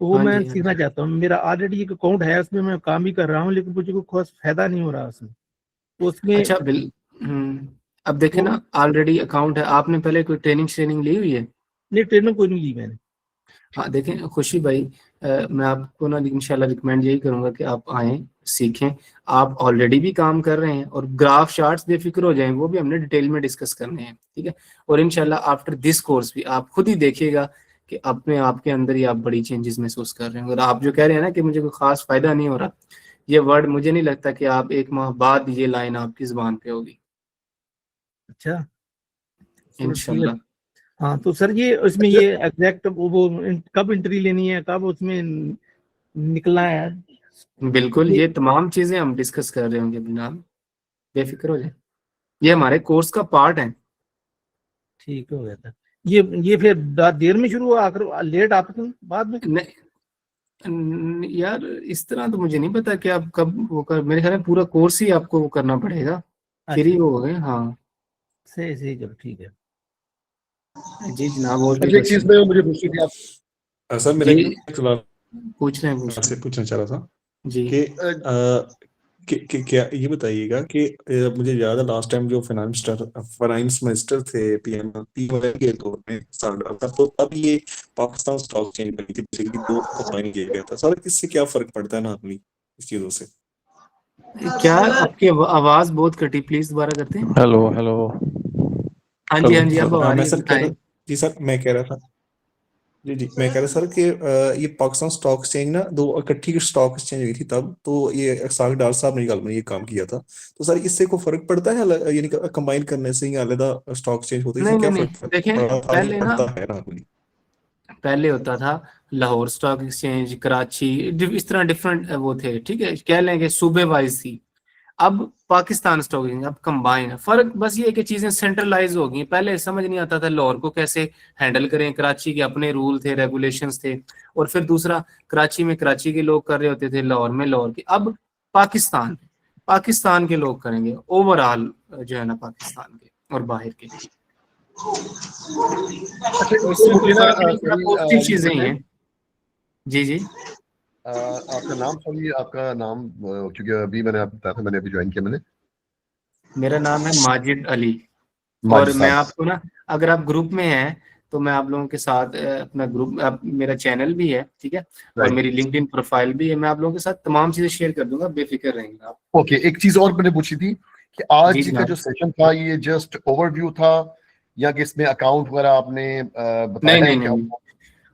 तो वो हाँ मैं जी, हाँ सीखना जी। चाहता हूँ। मेरा ऑलरेडी एक अकाउंट है, उसमें मैं काम भी कर रहा हूँ, लेकिन मुझे कोई खास फायदा नहीं हो रहा उसमें। तो उसमें अच्छा अब देखें वो ना, ऑलरेडी अकाउंट है, आपने पहले कोई ट्रेनिंग श्रेनिंग ली हुई है? नहीं, ट्रेनिंग कोई नहीं ली मैंने। हाँ देखें खुशी भाई, मैं आपको ना इंशाल्लाह रिकमेंड यही करूंगा कि आप आएँ, सीखें। आप ऑलरेडी भी काम कर रहे हैं, और ग्राफ चार्ट्स बेफिक्र हो जाएं, वो भी हमने डिटेल में डिस्कस करने हैं, ठीक है। और इंशाल्लाह आफ्टर दिस कोर्स भी आप खुद ही देखिएगा कि अपने आपके अंदर ही आप बड़ी चेंजेस महसूस कर रहे हैं। और आप जो कह रहे हैं ना कि मुझे कोई खास फायदा नहीं हो रहा, ये वर्ड मुझे नहीं लगता कि आप 1 माह बाद ये लाइन आपकी जुबान पे होगी, अच्छा, चलो ठीक है। इंशाल्लाह। हाँ तो सर ये उसमें ये एग्जैक्ट कब एंट्री लेनी है, कब उसमें निकलना है? बिल्कुल, ये तमाम चीजें हम डिस्कस कर रहे होंगे जनाब, बेफिक्र हो जाए, ये हमारे कोर्स का पार्ट है। ठीक हो गया था। ये फिर देर में शुरू हुआ, आखिर लेट आपके बाद में? यार इस तरह तो मुझे नहीं पता कि आप कब वो कर, मेरे ख्याल में पूरा कोर्स ही आपको वो करना पड़ेगा, फिर ही अच्छा, वो हो गए। हाँ सही सही, चलो ठीक है। जी जनाब, और कोई अच्छा, एक चीज क्वेश्चन? में मुझे पूछनी थी आप। सर मेरा जी एक सवाल पूछ रहे हैं, पूछ रहे आपसे पूछना चाह रहा था जी। कि क्या ये बताइएगा कि मुझे याद है लास्ट टाइम जो फाइनेंस मिनिस्टर थे पीएम के दौर में साल का, तो तब ये पाकिस्तान स्टॉक एक्सचेंज बनी थी, बेसिकली दो कंबाइन किया गया था। सर इससे क्या फर्क पड़ता है नॉर्मली इस चीजों से? क्या आपकी आवाज बहुत कटी, प्लीज दोबारा करते हैं। हेलो हेलो हाँ जी, हाँ जी, अब आ मैं रही है, सर कह बताएं। रहा जी सर मैं कह रहा था जी मैं कह रहा सर कि ये पाकिस्तान स्टॉक एक्सचेंज ना दो इकट्ठी स्टॉक एक्सचेंज हुई थी तब, तो ये साग डार साहब ने ये काम किया था। तो सर इससे कोई फर्क पड़ता है यानी कंबाइन करने से या अलग स्टॉक एक्सचेंज होते हैं, नहीं इससे क्या नहीं नहीं, फर्क देखें पड़ता है पहले ना, पड़ता है नॉर्मली? पहले होता था लाहौर स्टॉक एक्सचेंज, कराची, इस तरह डिफरेंट वो थे, ठीक है, कह लेंगे सूबे वाइज थी। अब पाकिस्तान स्टॉक एक्सचेंज अब कंबाइन है। फर्क बस ये है कि चीजें सेंट्रलाइज हो गई। पहले समझ नहीं आता था लाहौर को कैसे हैंडल करें, कराची के अपने रूल थे, रेगुलेशंस थे, और फिर दूसरा कराची में कराची के लोग कर रहे होते थे, लाहौर में लाहौर के। अब पाकिस्तान पाकिस्तान के लोग करेंगे ओवरऑल जो है ना, पाकिस्तान के और बाहर के। अच्छा, तो इसमें कोई मुझे ना फर्क नहीं, थोड़ा सॉरी पॉजिटिव ये चीजें ही बताएं, हैं। जी जी। आपका नाम, सॉरी आपका नाम, क्योंकि अभी मैंने आपको बताया था, मैंने अभी ज्वाइन किया मैंने। मेरा नाम है माजिद अली। और माजिद मैं साहब। आपको ना, अगर आप ग्रुप में हैं तो मैं आप लोगों के साथ अपना ग्रुप, मेरा चैनल भी है, ठीक है, और राइट, मेरी लिंक्डइन प्रोफाइल भी है। मैं आप लोगों के साथ तमाम चीजें शेयर कर दूंगा, बेफिक्र रहेंगे आप। ओके। एक चीज और मैंने पूछी थी कि जी आज का जो जनाब। सेशन था ये जस्ट ओवरव्यू था, या कि इसमें अकाउंट वगैरह आपने नहीं बताया है नहीं कि नहीं, सब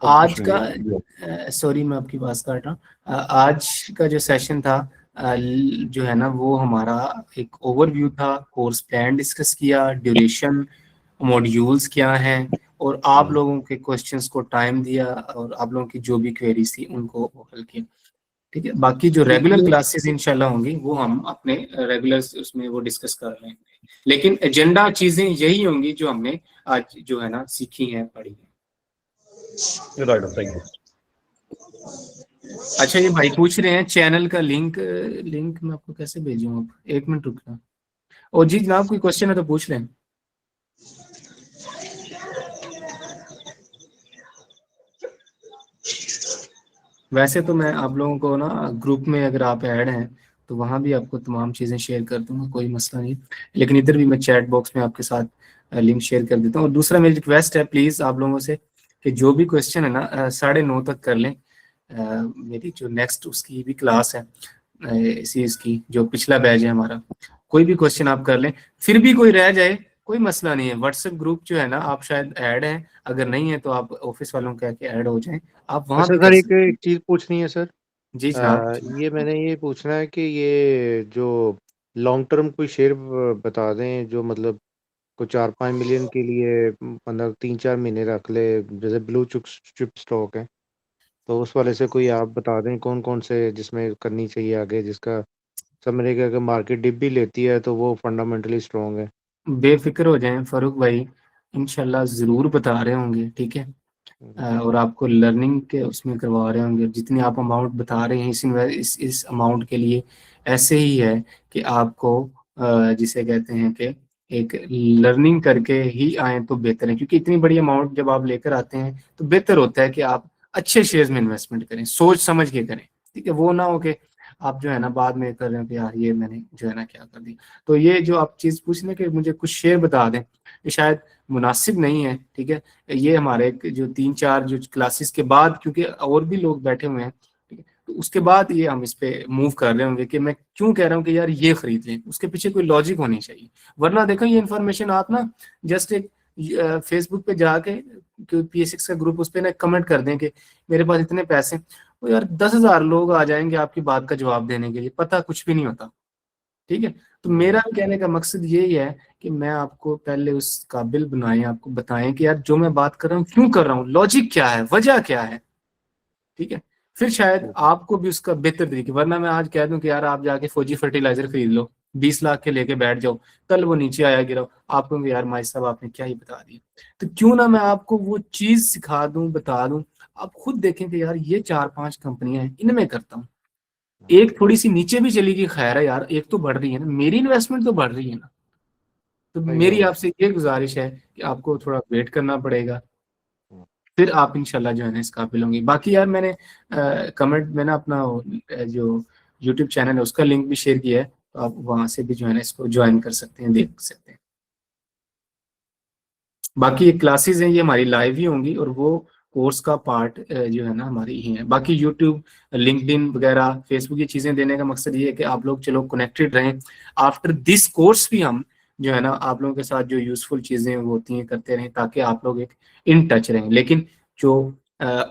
आज कुछ नहीं है? का सॉरी मैं आपकी बात काट रहा हूँ। आज का जो सेशन था जो है ना, वो हमारा एक ओवरव्यू था, कोर्स प्लान डिस्कस किया, ड्यूरेशन, मॉड्यूल्स क्या हैं, और आप लोगों के क्वेश्चंस को टाइम दिया, और आप लोगों की जो भी क्वेरीज थी उनको हल किया, ठीक है। बाकी जो रेगुलर इसमें क्लासेस इंशाल्लाह होंगी वो हम अपने रेगुलर उसमें वो डिस्कस कर रहे हैं, लेकिन एजेंडा चीजें यही होंगी जो हमने आज जो है ना सीखी हैं, पढ़ी हैं। Right, thank you. अच्छा, ये भाई पूछ रहे हैं चैनल का लिंक, लिंक मैं आपको कैसे भेजूं? आप एक मिनट रुकना। और जी जनाब, कोई क्वेश्चन है तो पूछ लें। वैसे तो मैं आप लोगों को ना ग्रुप में अगर आप ऐड हैं तो वहां भी आपको तमाम चीज़ें शेयर कर दूंगा, कोई मसला नहीं। लेकिन इधर भी मैं चैट बॉक्स में आपके साथ लिंक शेयर कर देता हूँ। और दूसरा मेरी रिक्वेस्ट है प्लीज़ आप लोगों से कि जो भी क्वेश्चन है ना 9:30 तक कर लें। मेरी जो नेक्स्ट उसकी भी क्लास है इसी इसकी, जो पिछला बैच है हमारा, कोई भी क्वेश्चन आप कर लें। फिर भी कोई रह जाए कोई मसला नहीं है, व्हाट्सएप ग्रुप जो है ना, आप शायद ऐड हैं, अगर नहीं है तो आप ऑफिस वालों को कह के ऐड हो जाएं, आप वहां अच्छा भी कर सर, एक सकते हैं। एक चीज पूछनी है सर। जी जनाब। ये मैंने ये पूछना है कि ये जो लॉन्ग टर्म कोई शेयर बता दें जो मतलब को 4-5 मिलियन के लिए मतलब 3-4 महीने रख ले, जैसे ब्लू चिप स्टॉक है, तो उस वाले से कोई आप बता दें कौन कौन से जिसमें करनी चाहिए आगे, जिसका समझने का अगर मार्केट डिप भी लेती है तो वो फंडामेंटली स्ट्रॉन्ग है। बेफिक्र हो जाएं फारूक भाई, इंशाल्लाह ज़रूर बता रहे होंगे, ठीक है। और आपको लर्निंग के उसमें करवा रहे होंगे। जितनी आप अमाउंट बता रहे हैं इस अमाउंट के लिए ऐसे ही है कि आपको जिसे कहते हैं कि एक लर्निंग करके ही आए तो बेहतर है, क्योंकि इतनी बड़ी अमाउंट जब आप लेकर आते हैं तो बेहतर होता है कि आप अच्छे शेयर्स में इन्वेस्टमेंट करें, सोच समझ के करें, ठीक है। वो ना हो कि आप जो है ना बाद में कर रहे हो कि यार ये मैंने जो है ना क्या कर दिया। तो ये जो आप चीज़ पूछने कि मुझे कुछ शेयर बता दें, ये शायद मुनासिब नहीं है, ठीक है। ये हमारे जो 3-4 जो क्लासेस के बाद, क्योंकि और भी लोग बैठे हुए हैं, ठीक है, तो उसके बाद ये हम इस पे मूव कर रहे होंगे कि मैं क्यों कह रहा हूँ कि यार ये खरीद लें, उसके पीछे कोई लॉजिक होनी चाहिए। वरना देखो ये इन्फॉर्मेशन आप ना जस्ट एक फेसबुक पे जाके PS6 का ग्रुप, उस पे ना कमेंट कर दें कि मेरे पास इतने पैसे, तो यार 10,000 लोग आ जाएंगे आपकी बात का जवाब देने के लिए, पता कुछ भी नहीं होता, ठीक है। तो मेरा कहने का मकसद यही है कि मैं आपको पहले उस काबिल बनाएं, आपको बताएं कि यार जो मैं बात कर रहा हूँ क्यों कर रहा हूँ, लॉजिक क्या है, वजह क्या है, ठीक है। फिर शायद आपको भी उसका बेहतर तरीके। वरना मैं आज कह दूं कि यार आप जाके फौजी फर्टिलाइजर खरीद लो, 20 लाख के लेके बैठ जाओ, कल वो नीचे आया गिरा, आप कहोगे यार माई साहब आपने क्या ही बता दिया। तो क्यों ना मैं आपको वो चीज सिखा दूं, बता दूं, आप खुद देखें कि यार ये 4-5 कंपनियां हैं, इनमें करता हूँ। एक थोड़ी सी नीचे भी चली गई, खैर है यार, एक तो बढ़ रही है ना, मेरी इन्वेस्टमेंट तो बढ़ रही है ना। तो सही मेरी बात है। आपसे ये गुजारिश है कि आपको थोड़ा वेट करना पड़ेगा, फिर आप इंशाल्लाह जो है ना इस काबिल होंगे। बाकी यार मैंने कमेंट में ना अपना जो यूट्यूब चैनल है उसका लिंक भी शेयर किया है, तो आप वहां से भी जो है ना इसको ज्वाइन कर सकते हैं, देख सकते हैं। बाकी ये क्लासेस हैं, ये हमारी लाइव ही होंगी, और वो कोर्स का पार्ट जो है ना हमारी ही है। बाकी यूट्यूब, लिंक्डइन वगैरह, फेसबुक, ये चीज़ें देने का मकसद ये है कि आप लोग चलो कनेक्टेड रहें। आफ्टर दिस कोर्स भी हम जो है ना आप लोगों के साथ जो यूजफुल चीज़ें होती हैं करते रहें, ताकि आप लोग एक इन टच रहें। लेकिन जो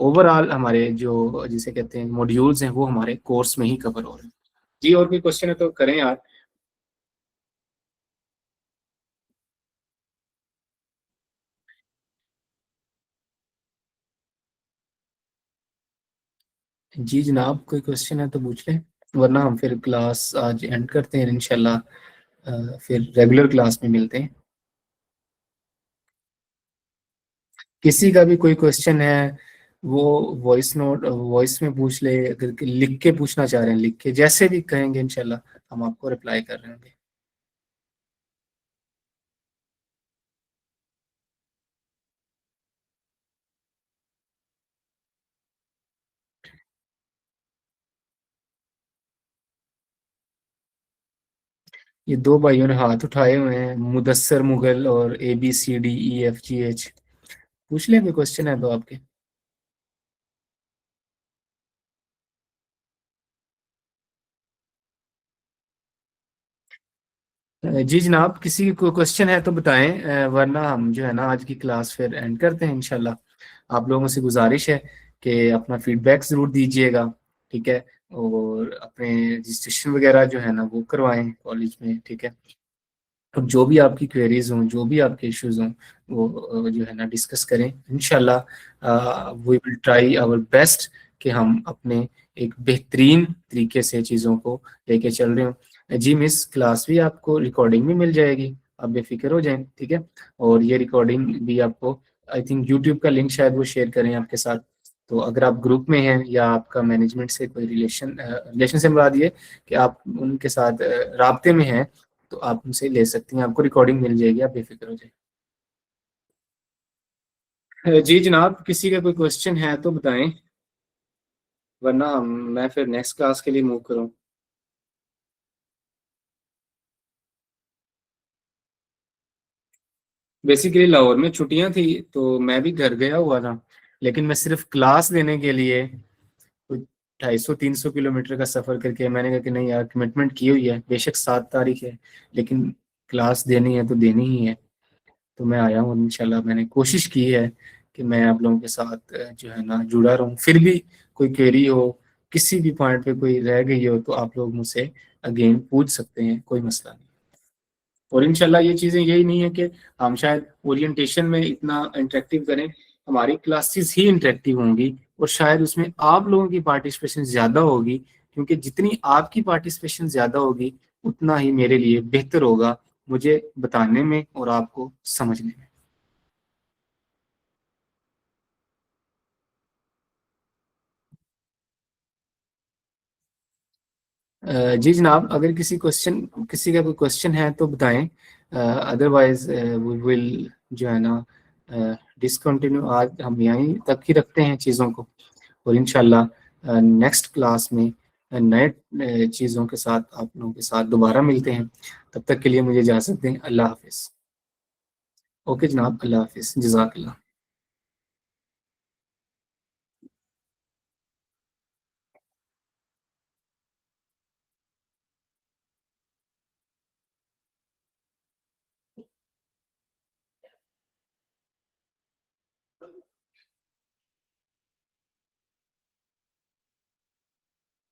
ओवरऑल हमारे जो जिसे कहते हैं मॉड्यूल्स हैं वो हमारे कोर्स में ही कवर हो रहे हैं। जी और कोई क्वेश्चन है तो करें यार। जी जनाब, कोई क्वेश्चन है तो पूछ लें, वरना हम फिर क्लास आज एंड करते हैं इंशाल्लाह। फिर रेगुलर क्लास में मिलते हैं। किसी का भी कोई क्वेश्चन है वो वॉइस में पूछ ले, अगर लिख के पूछना चाह रहे हैं लिख के, जैसे भी कहेंगे इंशाल्लाह हम आपको रिप्लाई कर रहे होंगे। ये दो भाइयों ने हाथ उठाए हुए हैं, मुदस्सर मुगल और ABCDEFGH। पूछ लें, कोई क्वेश्चन है तो आपके। जी जनाब, किसी की कोई क्वेश्चन है तो बताएं, वरना हम जो है ना आज की क्लास फिर एंड करते हैं इंशाल्लाह। आप लोगों से गुजारिश है कि अपना फीडबैक ज़रूर दीजिएगा, ठीक है, और अपने रजिस्ट्रेशन वगैरह जो है ना वो करवाएं कॉलेज में, ठीक है। अब जो भी आपकी क्वेरीज हों, जो भी आपके इश्यूज हों, वो जो है ना डिस्कस करें इंशाल्लाह। We will try our best कि हम अपने एक बेहतरीन तरीके से चीज़ों को लेके चल रहे हों। जी मिस, क्लास भी आपको रिकॉर्डिंग भी मिल जाएगी, आप बेफिक्र हो जाएं, ठीक है। और ये रिकॉर्डिंग भी आपको, आई थिंक यूट्यूब का लिंक शायद वो शेयर करें आपके साथ। तो अगर आप ग्रुप में हैं या आपका मैनेजमेंट से कोई रिलेशन से मुराद ये कि आप उनके साथ राब्ते में हैं, तो आप उनसे ले सकती हैं, आपको रिकॉर्डिंग मिल जाएगी, आप बेफिक्र हो जाए। जी जनाब, किसी का कोई क्वेश्चन है तो बताएं, वरना मैं फिर नेक्स्ट क्लास के लिए मूव करूं। बेसिकली लाहौर में छुट्टियां थी तो मैं भी घर गया हुआ था, लेकिन मैं सिर्फ क्लास देने के लिए 250-300 किलोमीटर का सफ़र करके, मैंने कहा कि नहीं यार, कमिटमेंट की हुई है, बेशक 7 तारीख है लेकिन क्लास देनी है तो देनी ही है। तो मैं आया हूँ इंशाल्लाह। मैंने कोशिश की है कि मैं आप लोगों के साथ जो है ना जुड़ा रहूँ। फिर भी कोई क्वेरी हो, किसी भी पॉइंट पे कोई रह गई हो, तो आप लोग मुझसे अगेन पूछ सकते हैं, कोई मसला नहीं। और इंशाल्लाह ये चीज़ें यही नहीं है कि हम शायद ओरिएंटेशन में इतना इंटरेक्टिव करें, हमारी क्लासेस ही इंटरेक्टिव होंगी और शायद उसमें आप लोगों की पार्टिसिपेशन ज़्यादा होगी, क्योंकि जितनी आपकी पार्टिसिपेशन ज़्यादा होगी उतना ही मेरे लिए बेहतर होगा, मुझे बताने में और आपको समझने में। जी जनाब, अगर किसी का कोई क्वेश्चन है तो बताएं, अदरवाइज वी विल जो है ना डिसकंटिन्यू, आज हम यहीं तक ही रखते हैं चीज़ों को, और इंशाल्लाह नेक्स्ट क्लास में नए चीज़ों के साथ आप लोगों के साथ दोबारा मिलते हैं। तब तक के लिए मुझे इजाज़त दें, अल्लाह हाफिज़। ओके जनाब, अल्लाह हाफिज़, जज़ाकल्लाह।